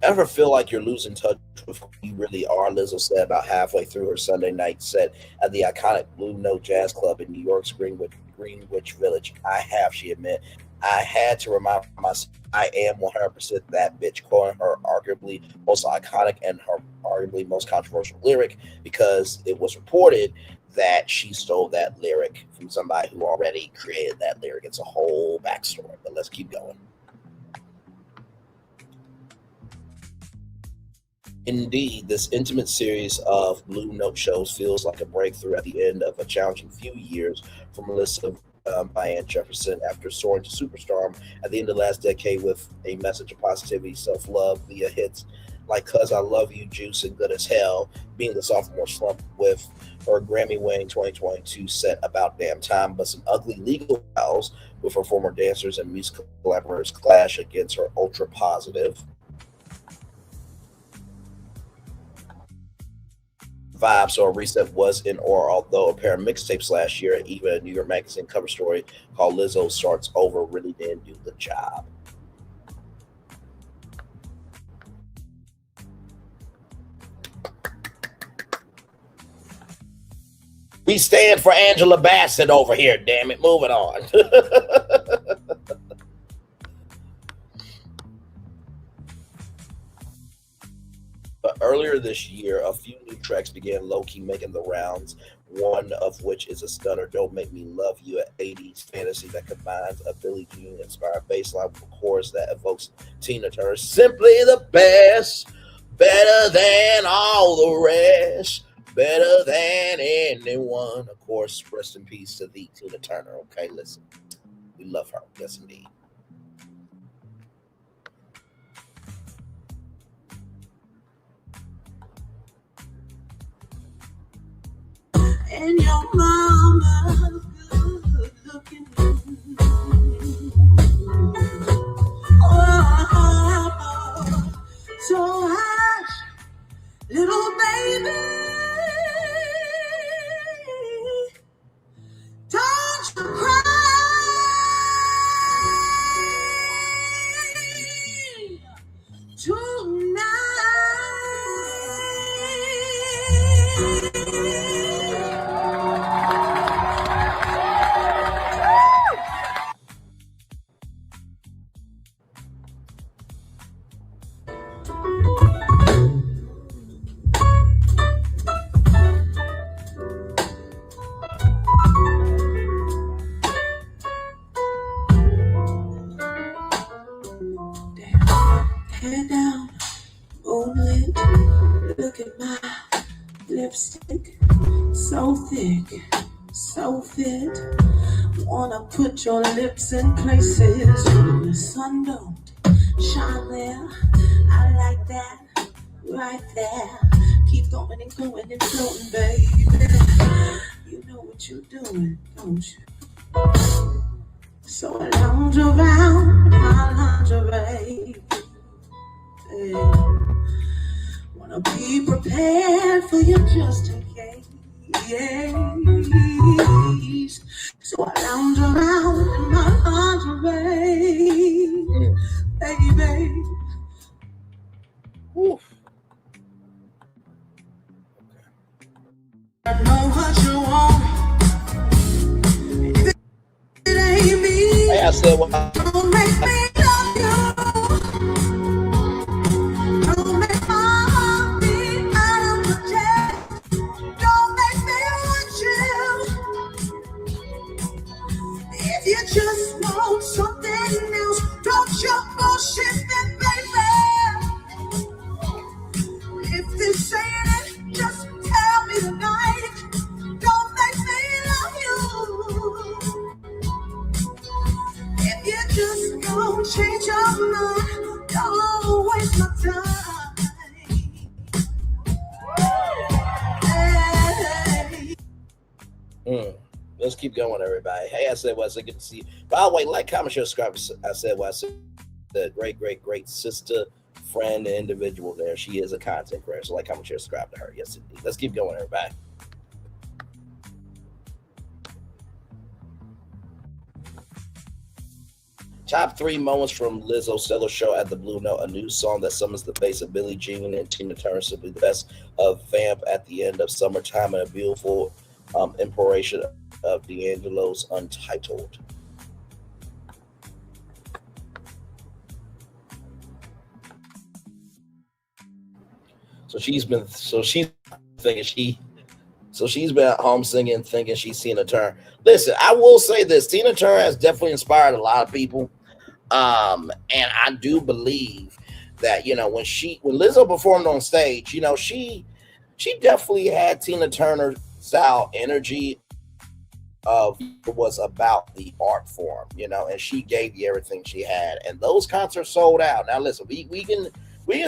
Ever feel like you're losing touch with who you really are? Lizzo said about halfway through her Sunday night set at the iconic Blue Note Jazz Club in New York's Greenwich Village. I have, she admitted. I had to remind myself I am 100% that bitch, quoting her arguably most iconic and her arguably most controversial lyric, because it was reported that she stole that lyric from somebody who already created that lyric. It's a whole backstory, but let's keep going. Indeed, this intimate series of Blue Note shows feels like a breakthrough at the end of a challenging few years for Melissa Diane Jefferson after soaring to superstar at the end of last decade with a message of positivity, self-love via hits like Cuz I Love You, Juice, and Good as Hell, being the sophomore slump with her Grammy-winning 2022 set About Damn Time, but some ugly legal battles with her former dancers and music collaborators clash against her ultra-positive vibe, so a reset was in order, although a pair of mixtapes last year, and even a New York Magazine cover story called Lizzo Starts Over really didn't do the job. We stand for Angela Bassett over here, damn it. Moving on. But earlier this year, a few new tracks began low-key making the rounds, one of which is a stunner, Don't Make Me Love You, an 80s fantasy that combines a Billie Jean-inspired bassline with a chorus that evokes Tina Turner. Simply the best, better than all the rest, better than anyone. Of course, rest in peace to the Tina Turner. Okay, listen, we love her. Yes, indeed. And your mama's good looking. Oh, so hush, little baby, don't you cry Head down, moonlit. Look at my lipstick, so thick, so fit. Wanna put your lips in places the sun don't shine there. I like that, right there. Keep going and going and floating, baby. You know what you're doing, don't you? So I lounge around my lingerie. Wanna be prepared for you just in case. So I lounge around in my lingerie, baby. Oof. I know what you want. If it ain't me, Hey, I said what? don't make me love you. Don't make my heart beat out of my chest. Don't make me want you. If you just want something else, don't you bullshit that, baby. If this ain't it, just tell me tonight. Don't make me love you. If you just don't change your mind, don't waste my time. Let's keep going, everybody. Hey, I said what? So good to see you. By the way, like, comment, share, subscribe. I said what I said. The great sister, friend, and individual there. She is a content creator. So like, comment, share, subscribe to her. Yes, indeed. Let's keep going, everybody. Top 3 moments from Lizzo's stellar show at the Blue Note, a new song that summons the face of Billie Jean and Tina Turner, simply the best of Vamp at the end of summertime, and a beautiful inspiration of D'Angelo's Untitled. So she's been at home singing, thinking she's Tina Turner. Listen, I will say this: Tina Turner has definitely inspired a lot of people, and I do believe that when Lizzo performed on stage, she definitely had Tina Turner style energy of it was about the art form, and she gave you everything she had, and those concerts sold out. Now, listen, we can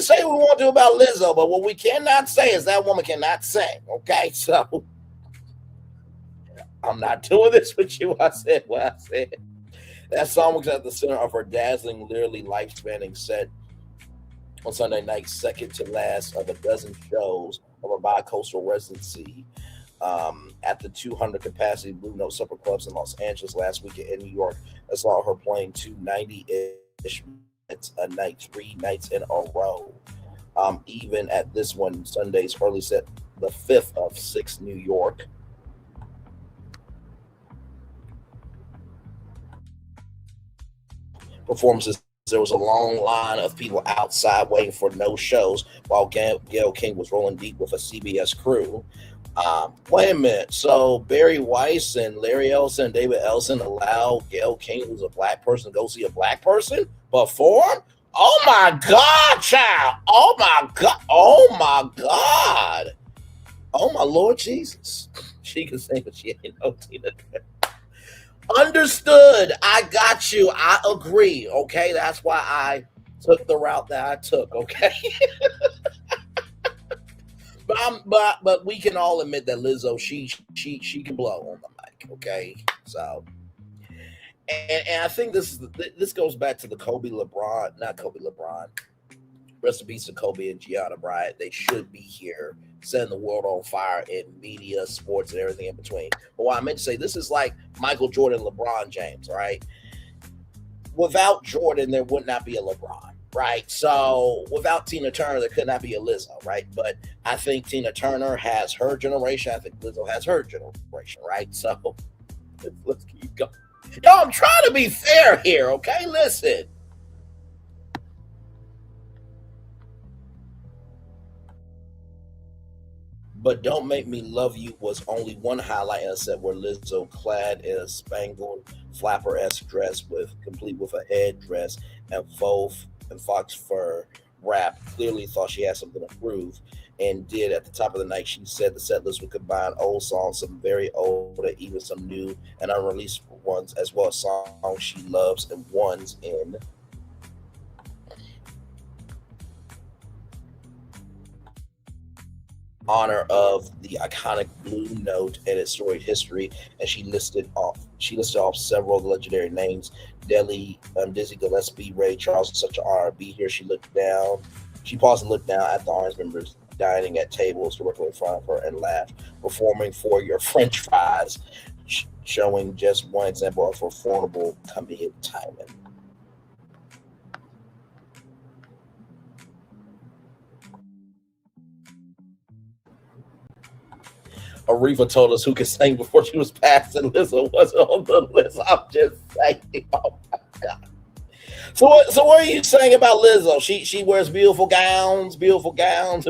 say what we want to about Lizzo, but what we cannot say is that woman cannot sing. Okay, so I'm not doing this with you. I said what I said. That song was at the center of her dazzling, literally life-spanning set on Sunday night, second to last of a dozen shows of her bi-coastal residency at the 200 capacity Blue Note Supper Clubs in Los Angeles last weekend in New York. I saw her playing 290-ish minutes a night, 3 nights in a row. Even at this one, Sunday's early set, the 5th of 6 New York. Performances. There was a long line of people outside waiting for no shows while Gayle King was rolling deep with a CBS crew. Wait a minute. So Barry Weiss and Larry Ellison and David Ellison allowed Gayle King, who's a black person, to go see a black person perform? Oh my God, child. Oh my God. Oh my God. Oh my Lord Jesus. She can sing, but she ain't no Tina Turner. Understood. I got you. I agree. Okay. That's why I took the route that I took. Okay. But we can all admit that Lizzo, she can blow on the mic. Okay. So, and I think this goes back to the not Kobe LeBron. Rest in peace to Kobe and Gianna Bryant. They should be here, setting the world on fire in media, sports, and everything in between. But what I meant to say, this is like Michael Jordan, LeBron James, right? Without Jordan, there would not be a LeBron, right? So without Tina Turner, there could not be a Lizzo, right? But I think Tina Turner has her generation. I think Lizzo has her generation, right? So let's keep going. Yo, I'm trying to be fair here, okay? Listen. But Don't Make Me Love You was only one highlight in a set where Lizzo, clad in a spangled flapper-esque dress complete with a headdress and faux and fox fur wrap, clearly thought she had something to prove, and did. At the top of the night, she said the set list would combine old songs, some very old, and even some new and unreleased ones, as well as songs she loves and ones in honor of the iconic Blue Note and its storied history, and she listed off several legendary names: Dizzy Gillespie, Ray Charles, and such an honor to be here. She paused and looked down at the audience members dining at tables directly in front of her and laughed, performing for your French fries, showing just one example of affordable comedic timing. Aretha told us who could sing before she was passed, and Lizzo wasn't on the list. I'm just saying. Oh my God. So what are you saying about Lizzo? She wears beautiful gowns, and beautiful gowns.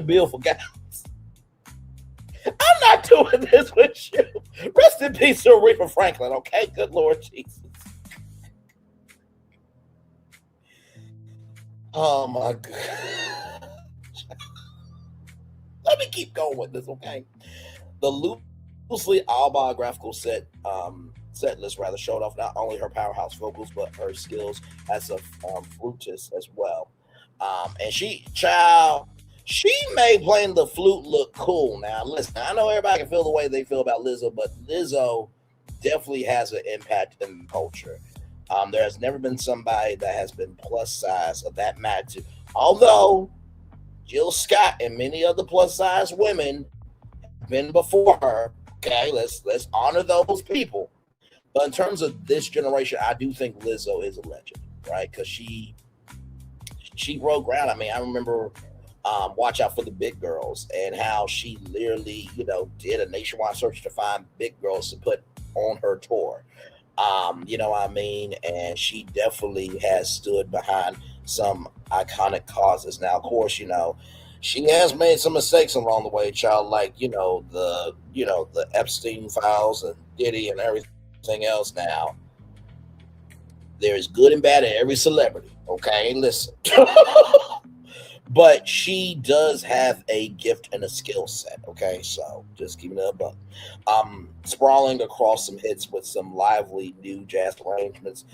I'm not doing this with you. Rest in peace to Aretha Franklin, okay? Good Lord Jesus. Oh my God. Let me keep going with this, okay? The loosely autobiographical set list rather showed off not only her powerhouse vocals but her skills as a flutist as well. And she made playing the flute look cool. Now, listen, I know everybody can feel the way they feel about Lizzo, but Lizzo definitely has an impact in the culture. There has never been somebody that has been plus size of that magnitude. Although Jill Scott and many other plus size women have been before her. Okay, let's honor those people. But in terms of this generation, I do think Lizzo is a legend, right? Because she broke ground. I mean, I remember Watch Out for the Big Girls and how she literally, did a nationwide search to find big girls to put on her tour. You know what I mean? And she definitely has stood behind some iconic causes. Now, of course, she has made some mistakes along the way, child, like, the Epstein files and Diddy and everything else. Now, there's good and bad in every celebrity, okay? Listen. But she does have a gift and a skill set, okay? So just keeping it above. Sprawling across some hits with some lively new jazz arrangements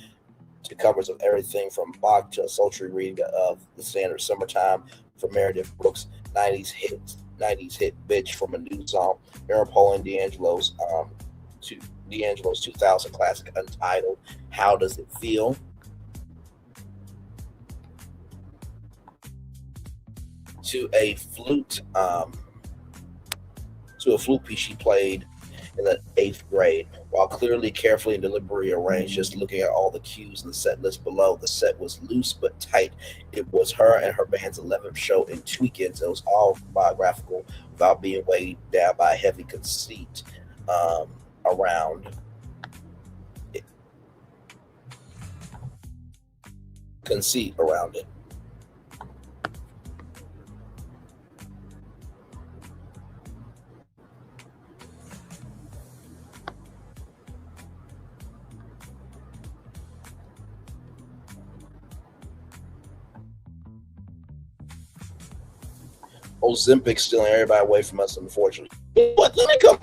to covers of everything from Bach to a sultry reading of the standard Summertime from Meredith Brooks, 90s hit Bitch from a new song, Aaron Paul and D'Angelo's 2000 classic Untitled, How Does It Feel? To a flute to a flute piece she played in the 8th grade. While clearly, carefully, and deliberately arranged, just looking at all the cues in the set list below, the set was loose but tight. It was her and her band's 11th show in 2 weekends. It was all biographical without being weighed down by heavy conceit around it. Conceit around it. Ozempic stealing everybody away from us, unfortunately. You know what? Let me come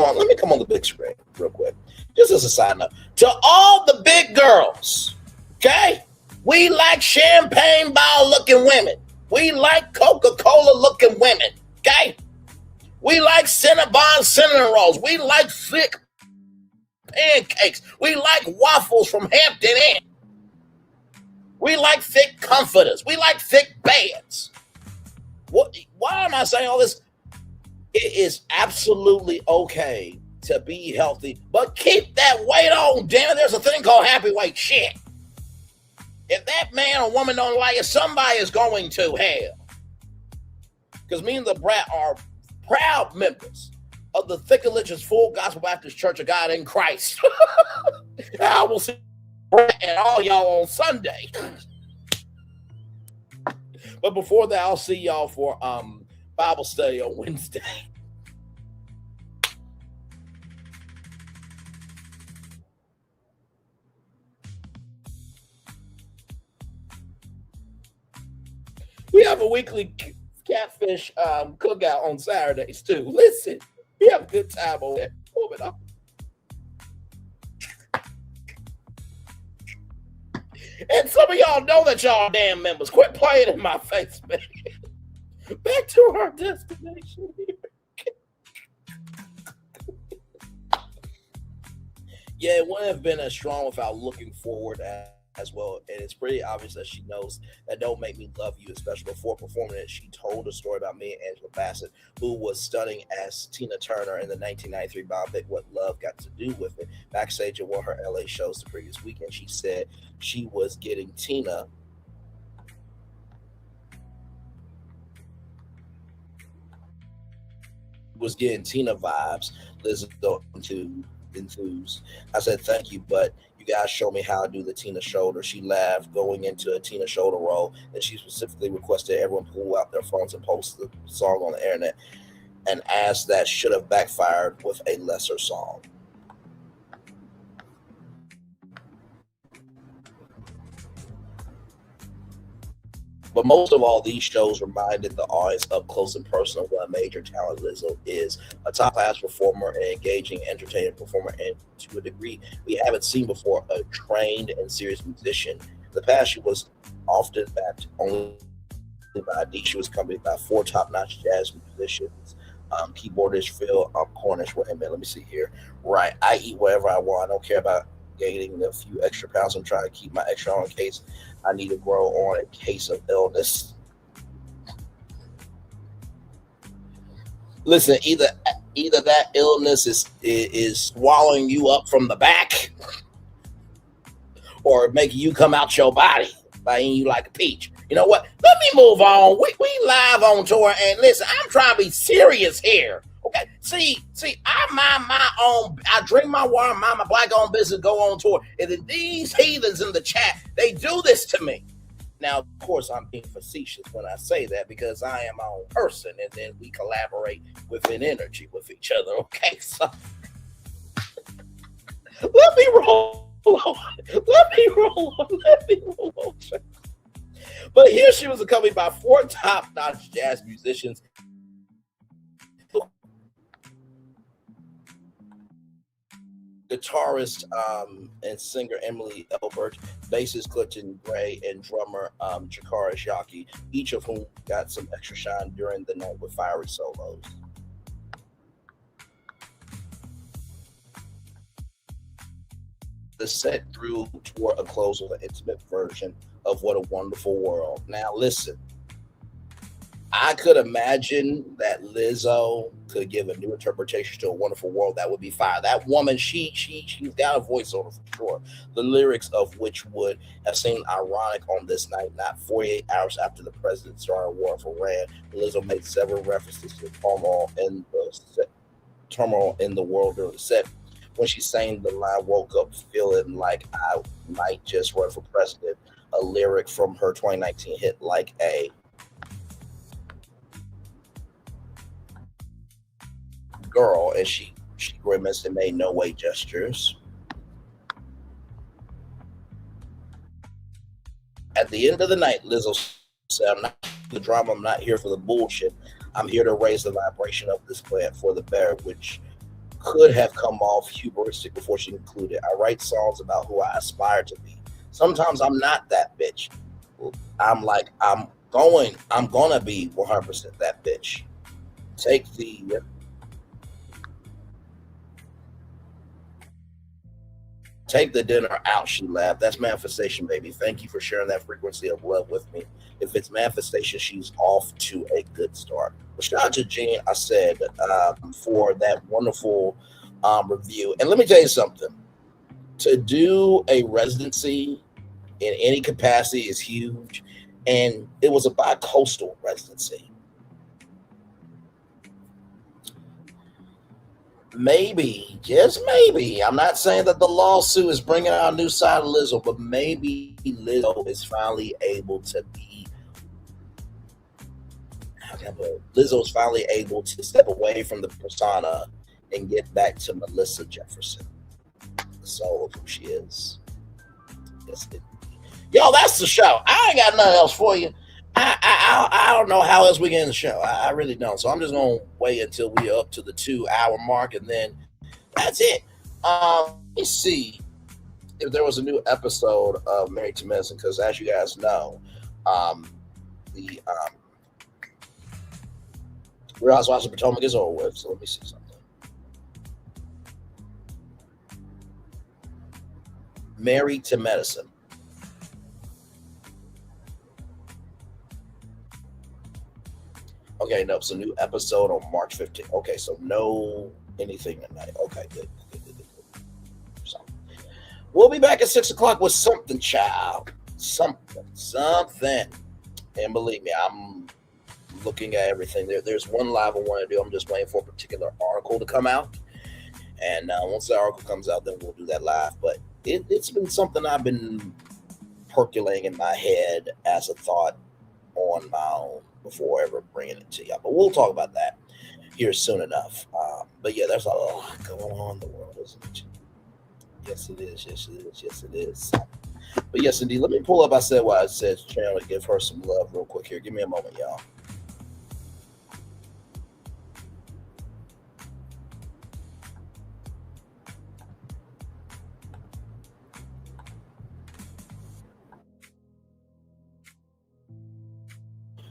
on the big screen real quick. Just as a side note. To all the big girls, okay? We like champagne bottle looking women. We like Coca-Cola looking women, okay? We like Cinnabon cinnamon rolls. We like thick pancakes. We like waffles from Hampton Inn. We like thick comforters. We like thick beds. Why am I saying all this? It is absolutely okay to be healthy, but keep that weight on. Damn it, there's a thing called happy weight. Shit. If that man or woman don't like it, somebody is going to hell. Because me and the Brat are proud members of the Thick Religious Full Gospel Baptist Church of God in Christ. I will see Brat and all y'all on Sunday. But before that, I'll see y'all for Bible study on Wednesday. We have a weekly catfish cookout on Saturdays too. Listen, we have a good time over there. Move it up. And some of y'all know that y'all damn members. Quit playing in my face, man. Back to our destination here. Yeah, it wouldn't have been as strong without looking forward as well. And it's pretty obvious that she knows that Don't Make Me Love You, especially before performing it. She told a story about me and Angela Bassett, who was stunning as Tina Turner in the 1993 biopic What Love Got to Do with It. Backstage at one of her LA shows the previous weekend, she said she was getting Tina vibes. Lizzo enthused. I said, thank you, but you guys show me how to do the Tina shoulder. She laughed going into a Tina shoulder roll, and she specifically requested everyone pull out their phones and post the song on the internet, and asked that should have backfired with a lesser song. But most of all, these shows reminded the audience up close and personal what a major talent Lizzo is. A top-class performer, an engaging, entertaining performer, and to a degree we haven't seen before, a trained and serious musician. In the past, she was often backed only by D. She was accompanied by 4 top-notch jazz musicians. Keyboardist Phil Cornish. Wait a minute, let me see here. Right, I eat whatever I want. I don't care about gaining a few extra pounds. I'm trying to keep my extra on in case I need to grow on in case of illness. Listen, either that illness is swallowing you up from the back, or making you come out your body by eating you like a peach. You know what? Let me move on. We live on tour, and listen, I'm trying to be serious here. Okay, see, I mind my own. I drink my water, mind my black-owned business, go on tour. And then these heathens in the chat, they do this to me. Now, of course, I'm being facetious when I say that because I am my own person, and then we collaborate within energy with each other. Okay, so let me roll on. But here she was accompanied by 4 top-notch jazz musicians. Guitarist and singer Emily Elbert, bassist Clinton Gray, and drummer Jakara Jackie, each of whom got some extra shine during the night with fiery solos. The set drew toward a close with an intimate version of What a Wonderful World. Now listen, I could imagine that Lizzo could give a new interpretation to A Wonderful World. That would be fire. That woman, she's got a voiceover for sure. The lyrics of which would have seemed ironic on this night, not 48 hours after the president started a war for Iran. Lizzo made several references to turmoil in the world during the set. When she sang the line, "Woke up feeling like I might just run for president," a lyric from her 2019 hit "Like a Girl," and she grimaced and made no way gestures. At the end of the night, Lizzo said, "I'm not for the drama. I'm not here for the bullshit. I'm here to raise the vibration of this plant for the better," which could have come off hubristic before she concluded, "I write songs about who I aspire to be. Sometimes I'm not that bitch. I'm gonna be 100% that bitch. Take the dinner out," she laughed. "That's manifestation, baby. Thank you for sharing that frequency of love with me. If it's manifestation, she's off to a good start." Rashida to Jean, I said, for that wonderful review. And let me tell you something. To do a residency in any capacity is huge. And it was a bi-coastal residency. Maybe, just maybe, I'm not saying that the lawsuit is bringing out a new side of Lizzo, but maybe Lizzo is finally able to step away from the persona and get back to Melissa Jefferson, the soul of who she is. Yes, yo, that's the show. I ain't got nothing else for you. I don't know how else we get in the show. I really don't. So I'm just gonna wait until we're up to the 2-hour mark, and then that's it. Let me see if there was a new episode of Married to Medicine, because as you guys know, the Real Housewives of Potomac is over with. So let me see something. Married to Medicine. Okay, no, it's a new episode on March 15th. Okay, so no anything tonight. Okay, good. So we'll be back at 6 o'clock with something, child. Something. And believe me, I'm looking at everything. There's one live I want to do. I'm just waiting for a particular article to come out. And once the article comes out, then we'll do that live. But it's been something I've been percolating in my head as a thought on my own before ever bringing it to y'all. But we'll talk about that here soon enough. But yeah, there's a lot going on in the world, isn't it? Yes, it is. Yes, it is. But yes, indeed. Let me pull up. I said what I said. Trying to give her some love real quick here. Give me a moment, y'all.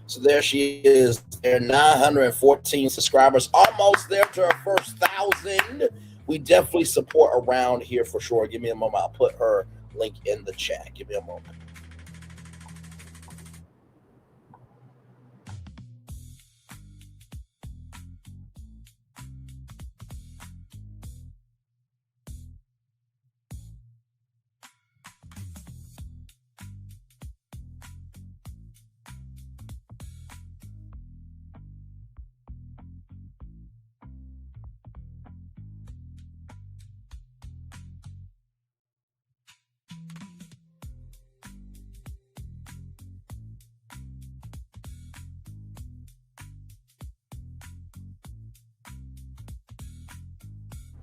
So there she is. There are 914 subscribers, almost there to her first 1,000. We definitely support around here for sure. Give me a moment. I'll put her link in the chat. Give me a moment.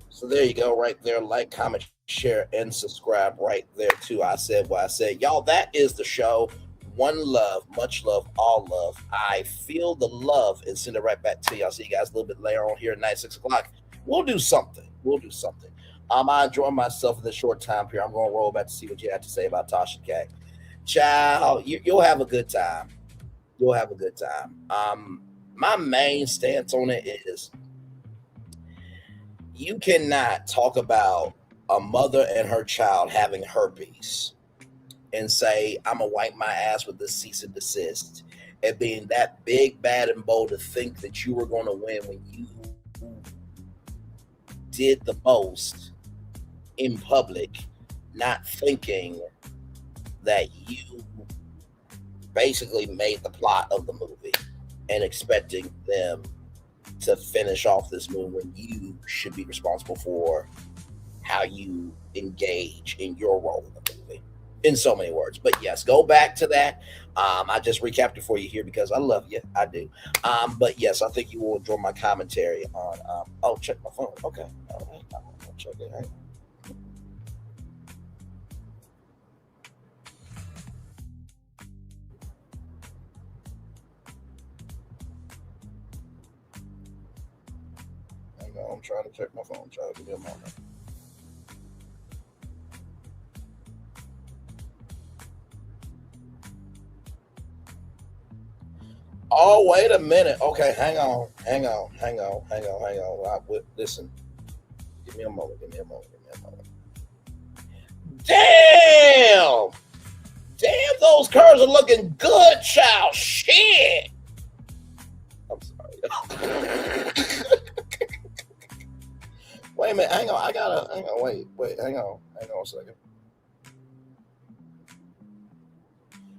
So there you go, right there. Like, comment, share, and subscribe right there too. I said what I said. Y'all, that is the show. One love, much love, all love. I feel the love and send it right back to y'all. See you guys a little bit later on here at night, 6 o'clock. We'll do something. I enjoy myself in this short time period. I'm going to roll back to see what you have to say about Tasha K. Child, you'll have a good time. My main stance on it is you cannot talk about a mother and her child having herpes and say, I'm going to wipe my ass with this cease and desist. and being that big, bad, and bold to think that you were going to win when you did the most in public, not thinking that you basically made the plot of the movie and expecting them to finish off this movie when you should be responsible for how you engage in your role in the movie, in so many words. But yes, go back to that. I just recapped it for you here because I love you. I do. But yes, I think you will enjoy my commentary on, check my phone. Okay. All right. I'll check it. All right. I'm trying to check my phone. Try to give me a moment. Oh, wait a minute. Okay, hang on. Listen, give me a moment. Damn, those curves are looking good, child. Shit. I'm sorry. Wait a minute, hang on. Hang on a second.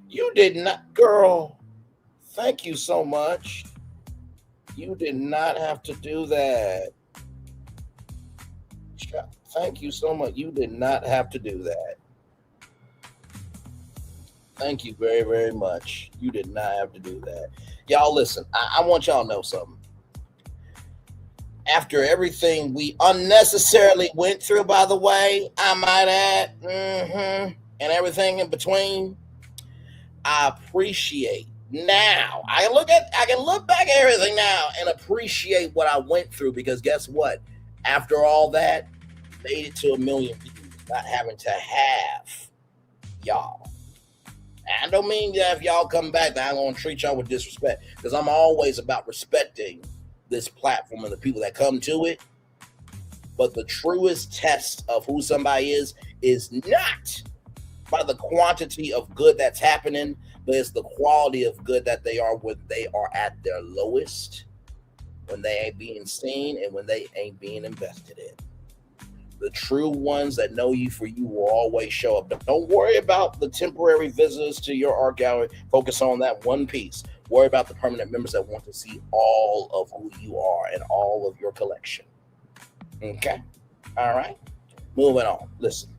You did not, girl. Thank you so much. You did not have to do that. Thank you so much. You did not have to do that. Thank you very, very much. You did not have to do that. Y'all listen, I want y'all to know something. After everything we unnecessarily went through, by the way, I might add, and everything in between, I appreciate now. I can look back at everything now and appreciate what I went through, because guess what? After all that, made it to 1 million views, not having to have y'all. I don't mean that if y'all come back, that I'm going to treat y'all with disrespect, because I'm always about respecting this platform and the people that come to it. But the truest test of who somebody is not by the quantity of good that's happening, but it's the quality of good that they are when they are at their lowest, when they ain't being seen, and when they ain't being invested in. The true ones that know you for you will always show up. Don't worry about the temporary visitors to your art gallery. Focus on that one piece. Worry about the permanent members that want to see all of who you are and all of your collection. Okay? All right? Moving on. Listen.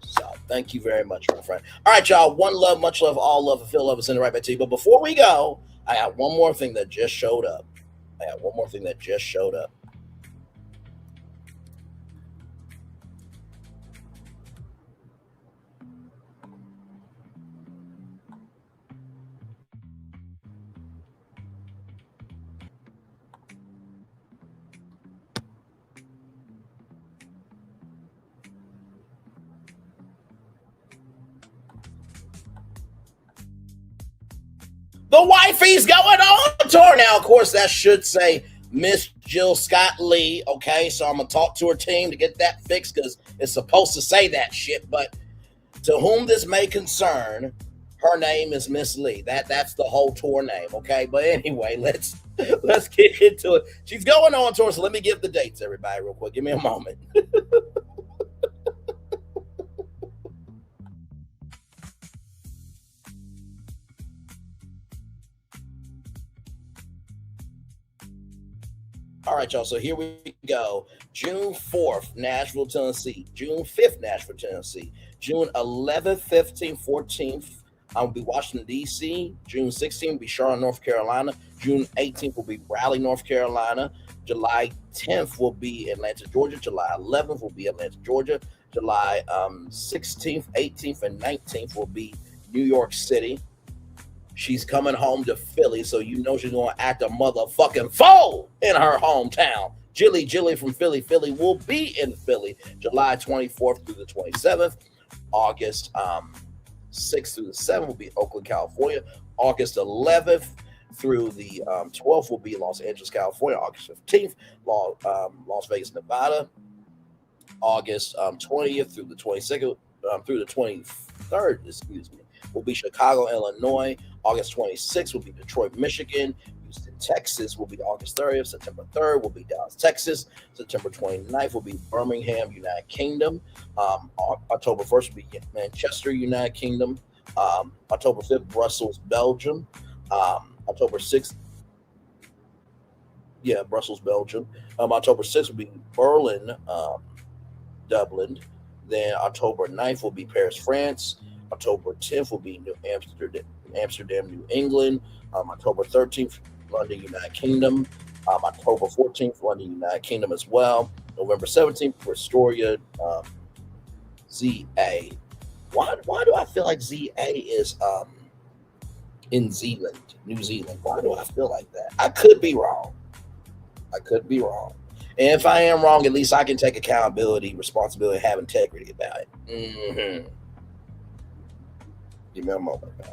So, thank you very much, my friend. All right, y'all. One love, much love, all love, and feel love is in the right back to you. But before we go, I got one more thing that just showed up. The wifey's going on tour now. Of course, that should say Miss Jill Scott Lee. Okay, so I'm gonna talk to her team to get that fixed, because it's supposed to say that shit. But to whom this may concern, her name is Miss Lee. That's the whole tour name. Okay, but anyway, let's get into it. She's going on tour, so let me give the dates, everybody, real quick. Give me a moment. All right, y'all. So here we go. June 4th, Nashville, Tennessee. June 5th, Nashville, Tennessee. June 11th, 15th, 14th, I'll be Washington, D.C. June 16th will be Charlotte, North Carolina. June 18th will be Raleigh, North Carolina. July 10th will be Atlanta, Georgia. July 11th will be Atlanta, Georgia. July 16th, 18th, and 19th will be New York City. She's coming home to Philly, so you know she's going to act a motherfucking fool in her hometown. Jilly from Philly. Philly will be in Philly July 24th through the 27th. August 6th through the 7th will be Oakland, California. August 11th through the 12th will be Los Angeles, California. August 15th, Las Vegas, Nevada. August 20th through the 22nd, through the 23rd, will be Chicago, Illinois. August 26th will be Detroit, Michigan. Houston, Texas will be August 30th. September 3rd will be Dallas, Texas. September 29th will be Birmingham, United Kingdom. October 1st will be Manchester, United Kingdom. October 5th, Brussels, Belgium. October 6th, Brussels, Belgium. October 6th will be Berlin, Dublin. Then October 9th will be Paris, France. October 10th will be Amsterdam, New England. October 13th, London, United Kingdom. October 14th, London, United Kingdom as well. November 17th, Pretoria, ZA. Why do I feel like ZA is in New Zealand? Why do I feel like that? I could be wrong. And if I am wrong, at least I can take accountability, responsibility, have integrity about it. Mm-hmm. Give me a moment, man.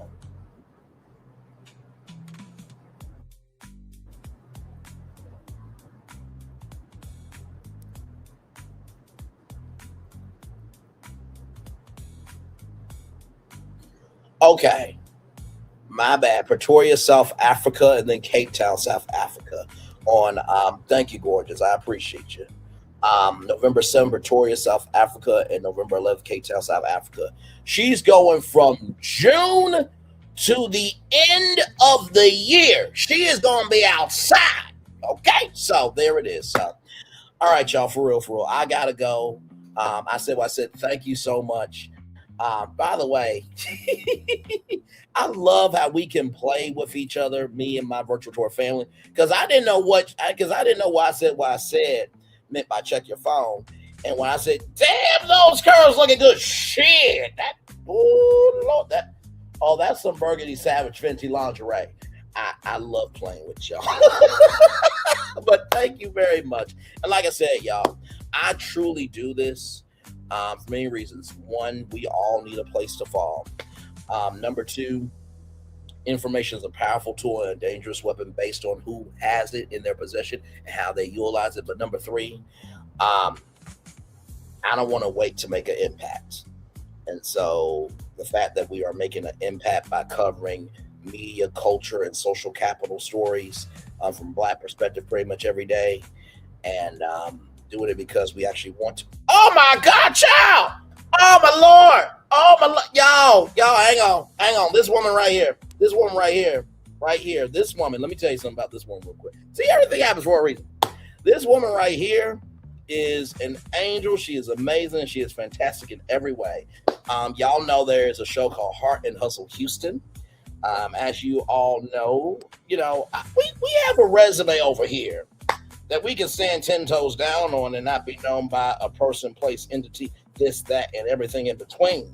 Okay. My bad. Pretoria, South Africa, and then Cape Town, South Africa. Thank you, gorgeous. I appreciate you. November 7th, Pretoria, South Africa, and November 11th, Cape Town, South Africa. She's going from June to the end of the year. She is going to be outside. Okay, so there it is. So, all right, y'all, for real. I gotta go. I said. Thank you so much. By the way, I love how we can play with each other, me and my virtual tour family, because I didn't know what I said meant by check your phone. And when I said, damn, those curls looking good, shit, that's some Burgundy Savage Fenty lingerie. I love playing with y'all. But thank you very much. And like I said, y'all, I truly do this for many reasons. One, we all need a place to fall. Number two, information is a powerful tool and a dangerous weapon based on who has it in their possession and how they utilize it. But number three, I don't want to wait to make an impact. And so the fact that we are making an impact by covering media, culture, and social capital stories from Black perspective pretty much every day, and doing it because we actually want to. Oh my God, child! Oh my Lord! Oh my y'all, hang on. This woman right here. This woman. Let me tell you something about this woman real quick. See, everything happens for a reason. This woman right here is an angel. She is amazing. She is fantastic in every way. Y'all know there is a show called Heart and Hustle Houston. As you all know, we have a resume over here that we can stand 10 toes down on and not be known by a person, place, entity, this, that, and everything in between.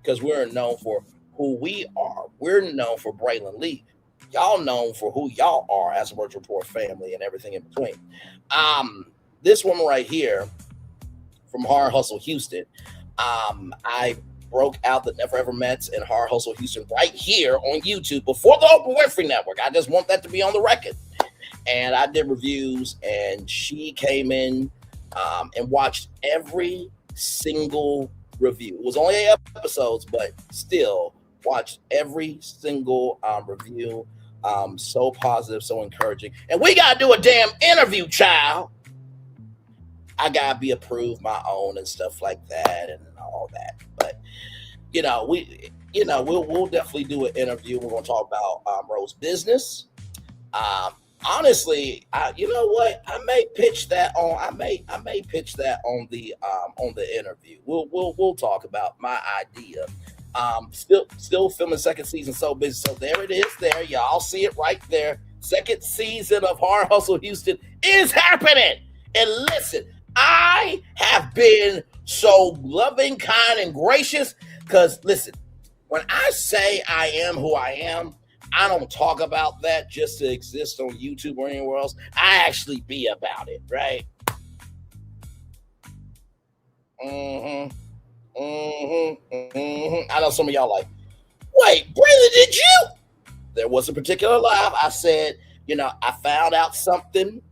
Because we're known for who we are. We're known for Braylon Lee. Y'all known for who y'all are as a virtual tour family and everything in between. This woman right here from Hard Hustle Houston, I broke out the Never Ever Mets and Hard Hustle Houston right here on YouTube before the Oprah Winfrey Network. I just want that to be on the record. And I did reviews, and she came in and watched every single review. It was only 8 episodes, but still watched every single review. So positive, so encouraging. And we got to do a damn interview, child. I got to be approved my own and stuff like that and all that. But, we'll definitely do an interview. We're going to talk about Rose business. Honestly, you know what? I may pitch that on. I may pitch that on the interview. We'll talk about my idea. Still filming second season. So busy. So there it is. There, y'all see it right there. Second season of Hard Hustle Houston is happening. And listen, I have been so loving, kind, and gracious. Because listen, when I say I am who I am, I don't talk about that just to exist on YouTube or anywhere else. I actually be about it, right? I know some of y'all like, wait, Braylon, did you? There was a particular live. I said, I found out something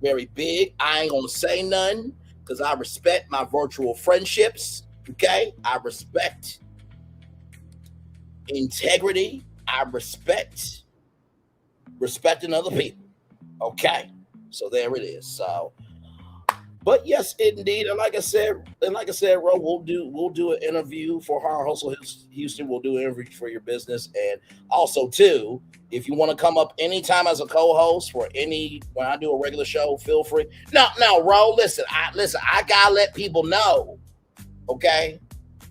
very big. I ain't gonna say nothing because I respect my virtual friendships. Okay, I respect integrity. I respecting other people. Okay, so there it is. So, but yes, indeed, and like I said, Ro, we'll do an interview for Hard Hustle Houston. We'll do an interview for your business, and also too, if you want to come up anytime as a co-host for when I do a regular show, feel free. No, Ro, listen, I gotta let people know. Okay,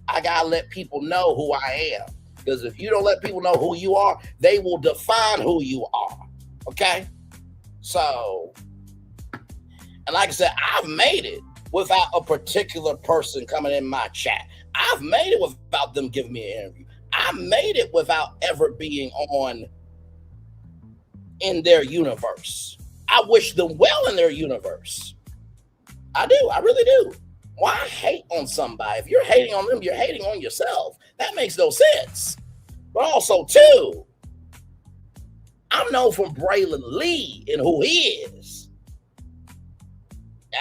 I gotta let people know who I am, because if you don't let people know who you are, they will define who you are. Okay, so. And like I said, I've made it without a particular person coming in my chat. I've made it without them giving me an interview. I made it without ever being in their universe. I wish them well in their universe. I do. I really do. Why hate on somebody? If you're hating on them, you're hating on yourself. That makes no sense. But also, too, I'm known from Braylon Lee and who he is.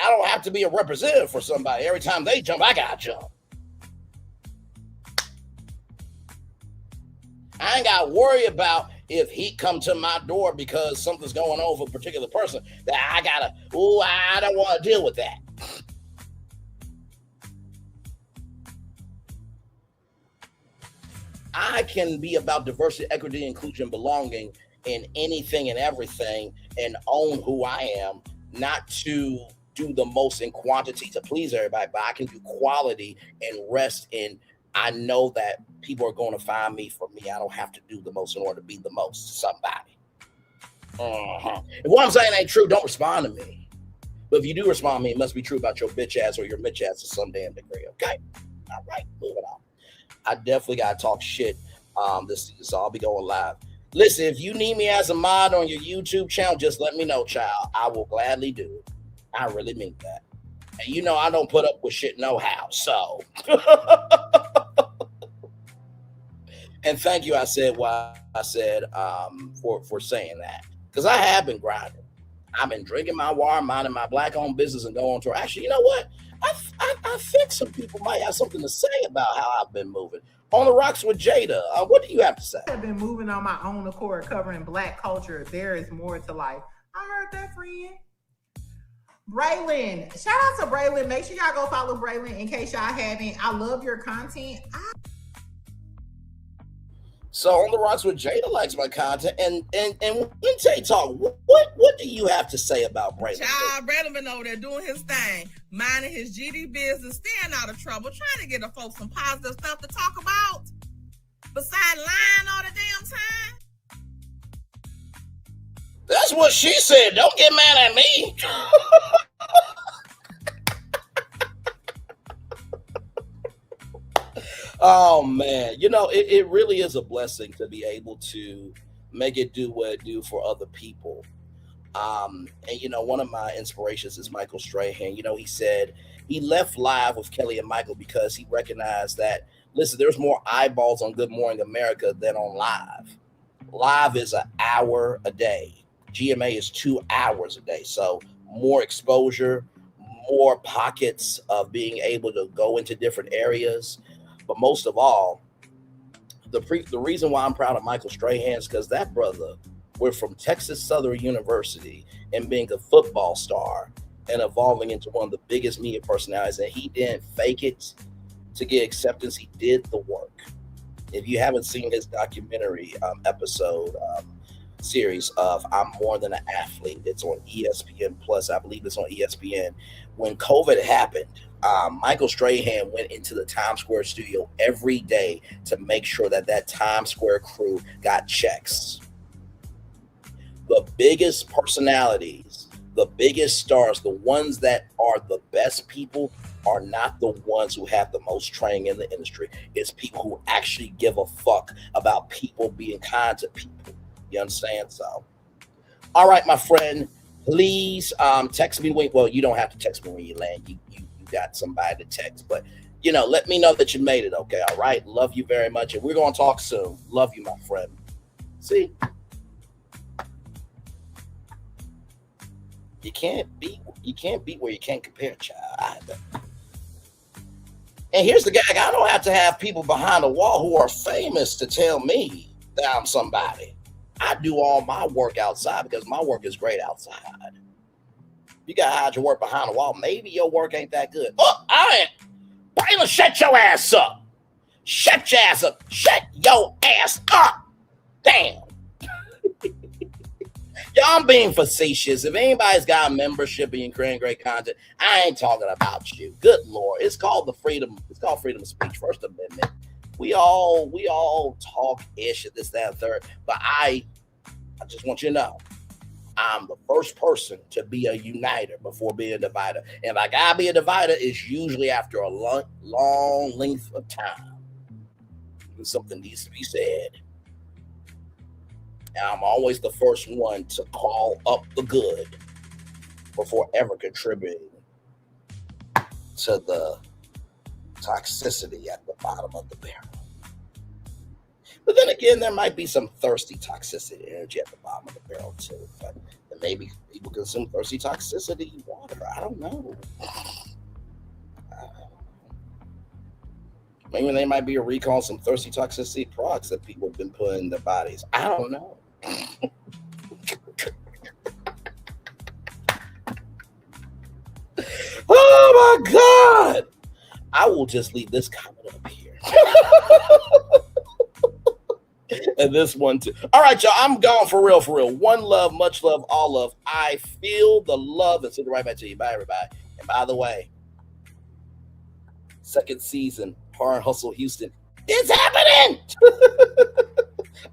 I don't have to be a representative for somebody. Every time they jump, I gotta jump. I ain't gotta worry about if he come to my door because something's going on with a particular person that I don't want to deal with that. I can be about diversity, equity, inclusion, belonging in anything and everything and own who I am, not to do the most in quantity to please everybody, but I can do quality and rest in. I know that people are going to find me for me. I don't have to do the most in order to be the most to somebody. If what I'm saying ain't true, don't respond to me. But if you do respond to me, it must be true about your bitch ass or your bitch ass to some damn degree. Okay. All right. Moving on. I definitely got to talk shit this season, so I'll be going live. Listen, if you need me as a mod on your YouTube channel, just let me know, child. I will gladly do it. I really mean that. And you know I don't put up with shit no how. So and thank you, I said for saying that. Because I have been grinding. I've been drinking my water, minding my black-owned business, and going to. Actually, you know what? I think some people might have something to say about how I've been moving. On the Rocks with Jada, what do you have to say? I've been moving on my own accord, covering Black culture. There is more to life. I heard that, friend. Braylon, shout out to Braylon. Make sure y'all go follow Braylon in case y'all haven't. I love your content. So on the Rocks with Jada likes my content, and when Tay talk, what do you have to say about Braylon? Child, Braylon been over there doing his thing, minding his GD business, staying out of trouble, trying to get the folks some positive stuff to talk about, besides lying all the damn time. That's what she said. Don't get mad at me. Oh man, you know it really is a blessing to be able to make it do what it do for other people. And you know, one of my inspirations is Michael Strahan. You know, he said he left Live with Kelly and Michael because he recognized that, listen, there's more eyeballs on Good Morning America than on Live. Live is an hour a day. GMA is 2 hours a day. So more exposure, more pockets of being able to go into different areas. But most of all, the reason why I'm proud of Michael Strahan is because that brother went from Texas Southern University and being a football star and evolving into one of the biggest media personalities. And he didn't fake it to get acceptance. He did the work. If you haven't seen his documentary series of I'm More Than an Athlete, it's on ESPN Plus. I believe it's on ESPN. When COVID happened, Michael Strahan went into the Times Square studio every day to make sure that Times Square crew got checks. The biggest personalities, the biggest stars, the ones that are the best people are not the ones who have the most training in the industry. It's people who actually give a fuck about people being kind to people. You understand? So, all right, my friend, please text me. Well, you don't have to text me when you land. You got somebody to text, but you know, let me know that you made it. Okay, all right. Love you very much, and we're gonna talk soon. Love you, my friend. See, you can't beat where you can't compare, child. And here's the gag. I don't have to have people behind the wall who are famous to tell me that I'm somebody. I do all my work outside because my work is great outside. You got to hide your work behind the wall. Maybe your work ain't that good. Oh, I ain't. Baylor, shut your ass up. Shut your ass up. Shut your ass up. Damn. Y'all, I'm being facetious. If anybody's got a membership and you're creating great content, I ain't talking about you. Good Lord. It's called freedom of speech, First Amendment. We all talk ish at this, that, and third. But I just want you to know, I'm the first person to be a uniter before being a divider. And if I gotta be a divider, it's usually after a long length of time. And something needs to be said. And I'm always the first one to call up the good before ever contributing to the toxicity at the bottom of the barrel. But then again, there might be some thirsty toxicity energy at the bottom of the barrel too. But maybe people consume thirsty toxicity water. I don't know. Maybe there might be a recall on some thirsty toxicity products that people have been putting in their bodies. I don't know. Oh my God! I will just leave this comment up here. And this one too. All right, y'all. I'm gone for real, for real. One love, much love, all love. I feel the love and send it right back to you. Bye, everybody. And by the way, second season, Hard Hustle Houston, it's happening.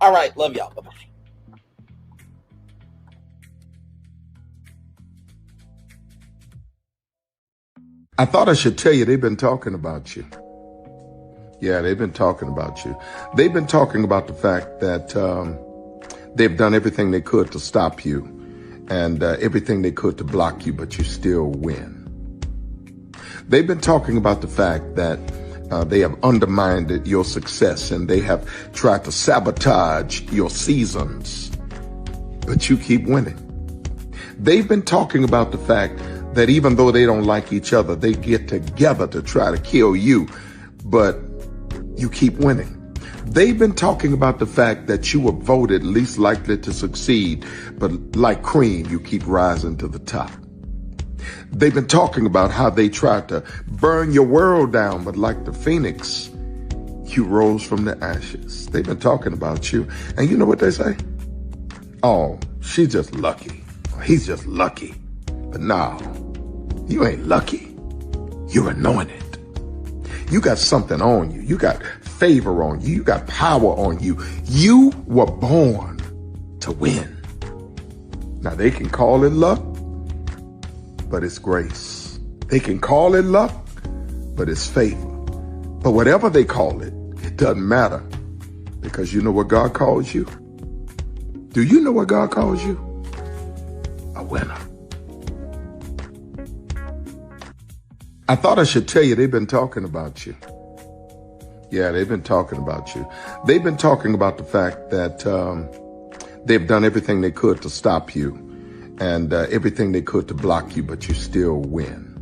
All right, love y'all. Bye-bye. I thought I should tell you they've been talking about you. Yeah, they've been talking about you. They've been talking about the fact that they've done everything they could to stop you and everything they could to block you, but you still win. They've been talking about the fact that they have undermined your success and they have tried to sabotage your seasons, but you keep winning. They've been talking about the fact that even though they don't like each other, they get together to try to kill you, but you keep winning. They've been talking about the fact that you were voted least likely to succeed, but like cream, you keep rising to the top. They've been talking about how they tried to burn your world down, but like the phoenix, you rose from the ashes. They've been talking about you, and you know what they say? Oh, she's just lucky. He's just lucky. But no, you ain't lucky. You're anointed. You got something on you. You got favor on you. You got power on you. You were born to win. Now they can call it luck, but it's grace. They can call it luck, but it's favor. But whatever they call it, it doesn't matter, because you know what God calls you? Do you know what God calls you? A winner. I thought I should tell you they've been talking about you. Yeah, they've been talking about you. They've been talking about the fact that they've done everything they could to stop you and everything they could to block you, but you still win.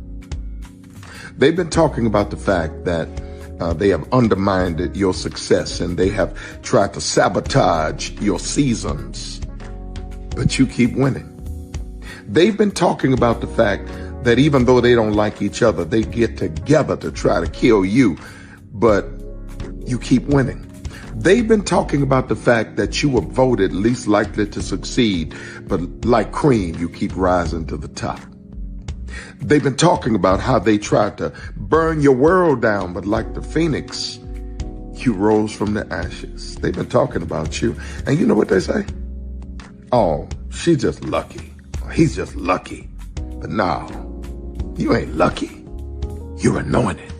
They've been talking about the fact that they have undermined your success and they have tried to sabotage your seasons, but you keep winning. They've been talking about the fact that even though they don't like each other, they get together to try to kill you, but you keep winning. They've been talking about the fact that you were voted least likely to succeed, but like cream, you keep rising to the top. They've been talking about how they tried to burn your world down, but like the phoenix, you rose from the ashes. They've been talking about you, and you know what they say? Oh, she's just lucky. He's just lucky. But no, you ain't lucky. You're anointed.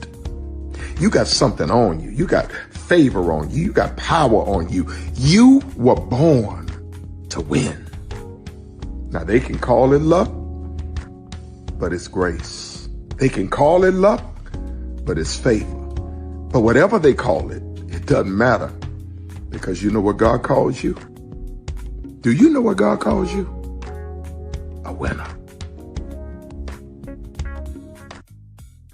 You got something on you. You got favor on you. You got power on you. You were born to win. Now they can call it luck, but it's grace. They can call it luck, but it's favor. But whatever they call it, it doesn't matter, because you know what God calls you? Do you know what God calls you? A winner.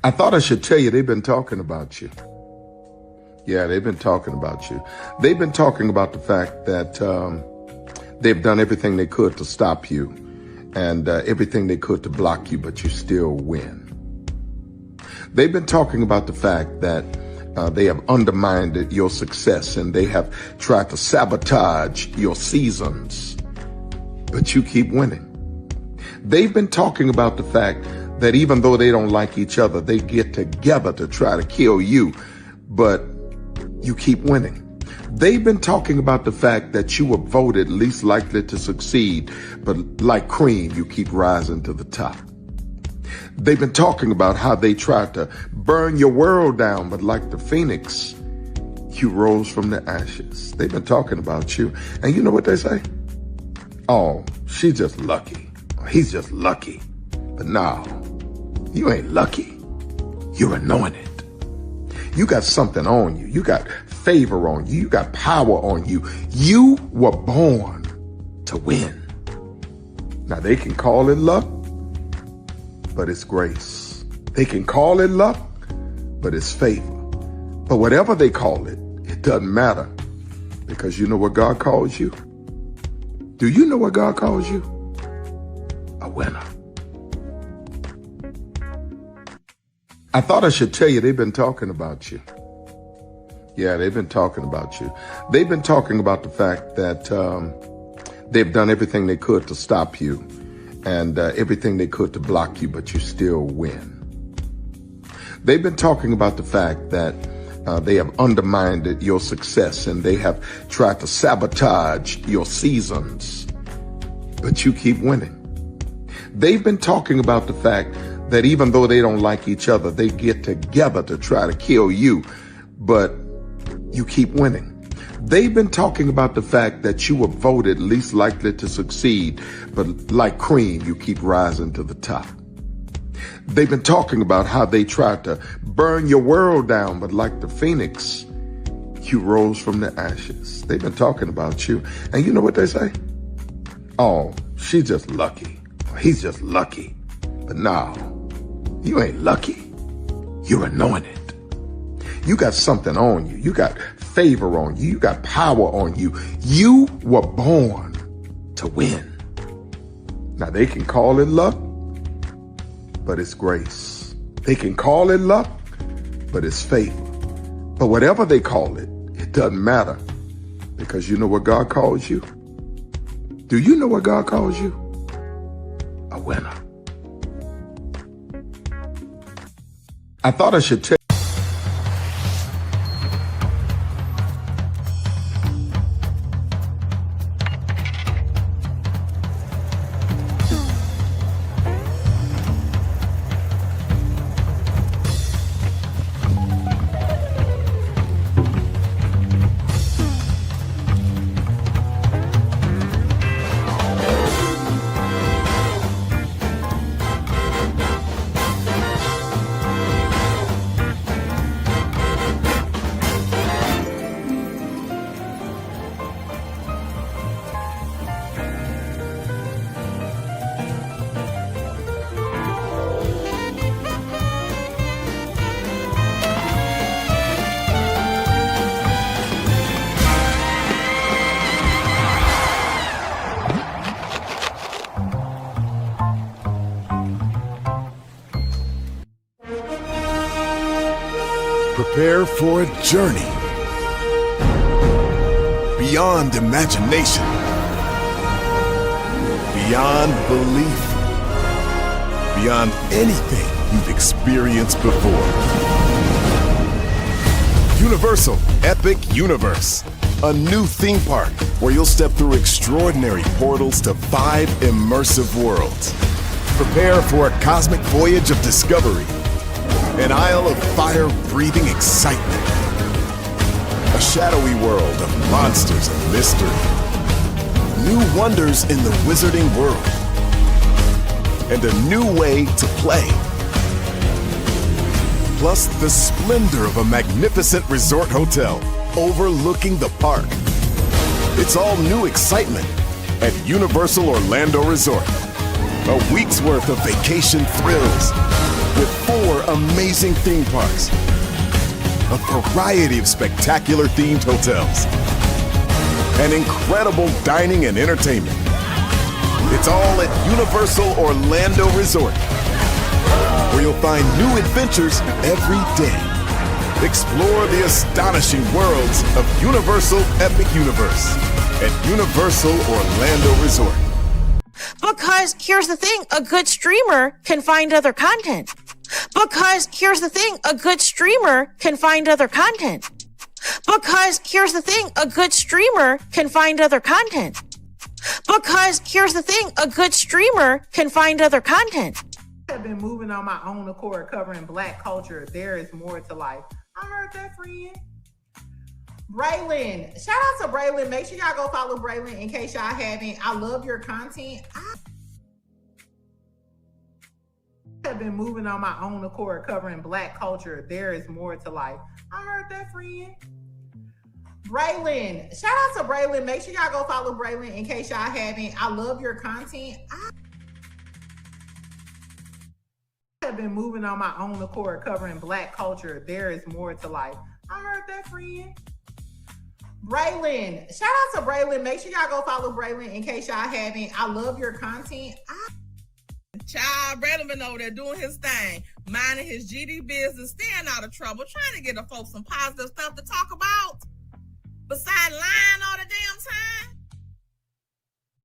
I thought I should tell you they've been talking about you. Yeah, they've been talking about you. They've been talking about the fact that they've done everything they could to stop you and everything they could to block you, but you still win. They've been talking about the fact that they have undermined your success and they have tried to sabotage your seasons, but you keep winning. They've been talking about the fact that even though they don't like each other, they get together to try to kill you, but you keep winning. They've been talking about the fact that you were voted least likely to succeed, but like cream, you keep rising to the top. They've been talking about how they tried to burn your world down, but like the phoenix, you rose from the ashes. They've been talking about you. And you know what they say? Oh, she's just lucky. He's just lucky. But no, you ain't lucky. You're anointed. You got something on you. You got favor on you. You got power on you. You were born to win. Now they can call it luck, but it's grace. They can call it luck, but it's favor. But whatever they call it, it doesn't matter, because you know what God calls you? Do you know what God calls you? A winner. I thought I should tell you they've been talking about you. Yeah, they've been talking about you. They've been talking about the fact that they've done everything they could to stop you and everything they could to block you, but you still win. They've been talking about the fact that they have undermined your success and they have tried to sabotage your seasons, but you keep winning. They've been talking about the fact that even though they don't like each other, they get together to try to kill you, but you keep winning. They've been talking about the fact that you were voted least likely to succeed, but like cream, you keep rising to the top. They've been talking about how they tried to burn your world down, but like the phoenix, you rose from the ashes. They've been talking about you. And you know what they say? Oh, she's just lucky. He's just lucky. But no, you ain't lucky. You're anointed. You got something on you. You got favor on you. You got power on you. You were born to win. Now they can call it luck, but it's grace. They can call it luck, but it's favor. But whatever they call it, it doesn't matter, because you know what God calls you? Do you know what God calls you? A winner. I thought I should tell Prepare for a journey beyond imagination, beyond belief, beyond anything you've experienced before. Universal Epic Universe, a new theme park where you'll step through extraordinary portals to 5 immersive worlds. Prepare for a cosmic voyage of discovery, an isle of fire-breathing excitement, a shadowy world of monsters and mystery, new wonders in the wizarding world, and a new way to play. Plus the splendor of a magnificent resort hotel overlooking the park. It's all new excitement at Universal Orlando Resort. A week's worth of vacation thrills, With 4 amazing theme parks, a variety of spectacular themed hotels, and incredible dining and entertainment. It's all at Universal Orlando Resort, where you'll find new adventures every day. Explore the astonishing worlds of Universal Epic Universe at Universal Orlando Resort. Because here's the thing, a good streamer can find other content. Because here's the thing, a good streamer can find other content. Because here's the thing, a good streamer can find other content. Because here's the thing, a good streamer can find other content. I have been moving on my own accord, covering Black culture. There is more to life. I heard that, friend. Braylon, shout out to Braylon. Make sure y'all go follow Braylon in case y'all haven't. I love your content. I have been moving on my own accord, covering Black culture. There is more to life. I heard that, friend. Braylon, shout out to Braylon. Make sure y'all go follow Braylon in case y'all haven't. I love your content. I have been moving on my own accord, covering Black culture. There is more to life. I heard that, friend. Braylon, shout out to Braylon. Make sure y'all go follow Braylon in case y'all haven't. I love your content. Child, Braylon been over there doing his thing, minding his GD business, staying out of trouble, trying to get the folks some positive stuff to talk about. Besides lying all the damn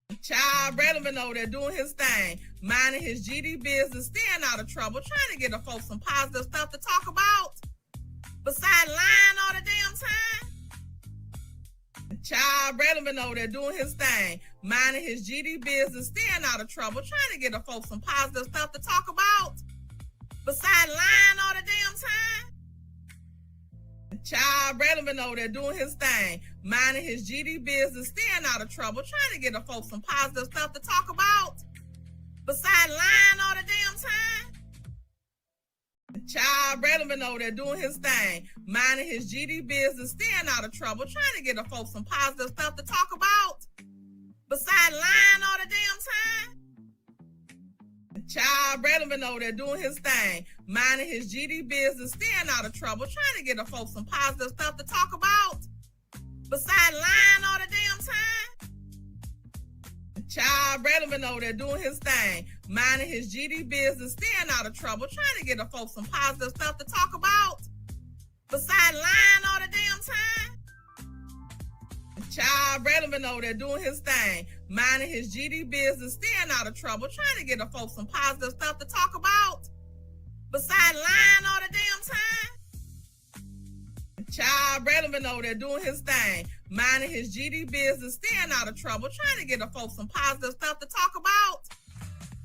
time. Child, Braylon been over there doing his thing, minding his GD business, staying out of trouble, trying to get the folks some positive stuff to talk about. Besides lying all the damn time. Child, Braylon been over there doing his thing, minding his GD business, staying out of trouble, trying to get the folks some positive stuff to talk about. Besides lying all the damn time. Child, Braylon been over there doing his thing, minding his GD business, staying out of trouble, trying to get the folks some positive stuff to talk about. Besides lying all the damn time. Child, Braylon been over there doing his thing, minding his GD business, staying out of trouble, trying to get the folks some positive stuff to talk about. Besides lying all the damn time. Child, Braylon been over there doing his thing, minding his GD business, staying out of trouble, trying to get the folks some positive stuff to talk about. Besides lying all the damn time. Child, Braylon been over there doing his thing, minding his GD business, staying out of trouble, trying to get the folks some positive stuff to talk about. Besides lying all the damn time. Child, Braylon been over there doing his thing, minding his GD business, staying out of trouble, trying to get the folks some positive stuff to talk about. Besides lying all the damn time. Child, Braylon been over there doing his thing, minding his GD business, staying out of trouble, trying to get the folks some positive stuff to talk about.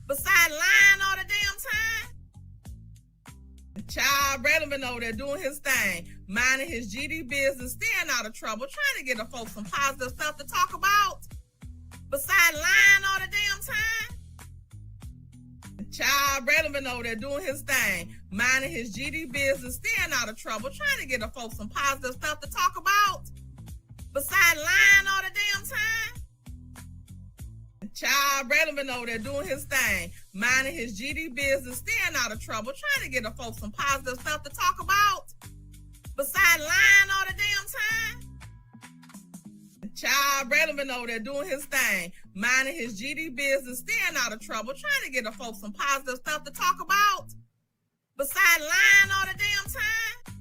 Besides lying all the damn time. Child, Braylon been over there doing his thing, minding his GD business, staying out of trouble, trying to get the folks some positive stuff to talk about. Besides lying all the damn time. Child, Braylon been over there doing his thing, minding his GD business, staying out of trouble, trying to get the folks some positive stuff to talk about. Besides lying all the damn time. Child, Braylon been over there doing his thing, minding his GD business, staying out of trouble, trying to get the folks some positive stuff to talk about. Besides lying all the damn time. Child, Braylon been over there doing his thing, minding his GD business, staying out of trouble, trying to get the folks some positive stuff to talk about. Besides lying all the damn time.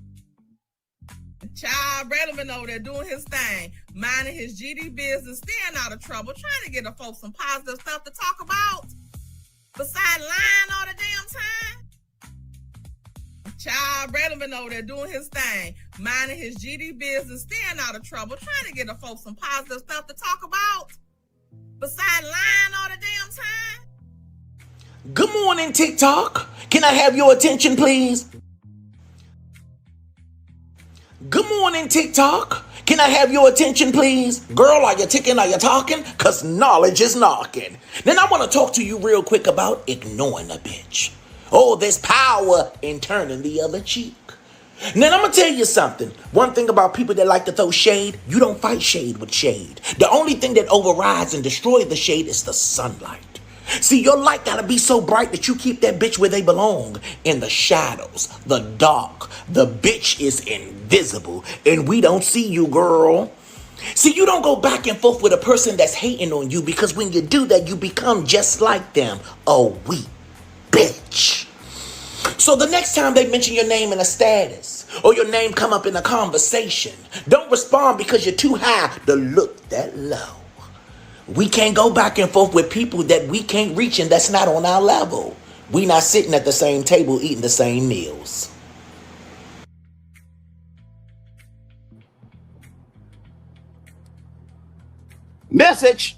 Child, Braylon been over there doing his thing, minding his GD business, staying out of trouble, trying to get the folks some positive stuff to talk about. Besides lying all the damn time. Child, Braylon been over there doing his thing, minding his GD business, staying out of trouble, trying to get the folks some positive stuff to talk about. Besides lying all the damn time. Good morning, TikTok. Can I have your attention, please? Good morning, TikTok. Can I have your attention, please? Girl, are you ticking? Are you talking? Because knowledge is knocking. Then I want to talk to you real quick about ignoring a bitch. Oh, there's power in turning the other cheek. Now, I'm going to tell you something. One thing about people that like to throw shade, you don't fight shade with shade. The only thing that overrides and destroys the shade is the sunlight. See, your light gotta be so bright that you keep that bitch where they belong. In the shadows, the dark. The bitch is invisible, and we don't see you, girl. See, you don't go back and forth with a person that's hating on you, because when you do that, you become just like them. A weak bitch. So the next time they mention your name in a status, or your name come up in a conversation, don't respond because you're too high to look that low. We can't go back and forth with people that we can't reach and that's not on our level. We not sitting at the same table eating the same meals. Message.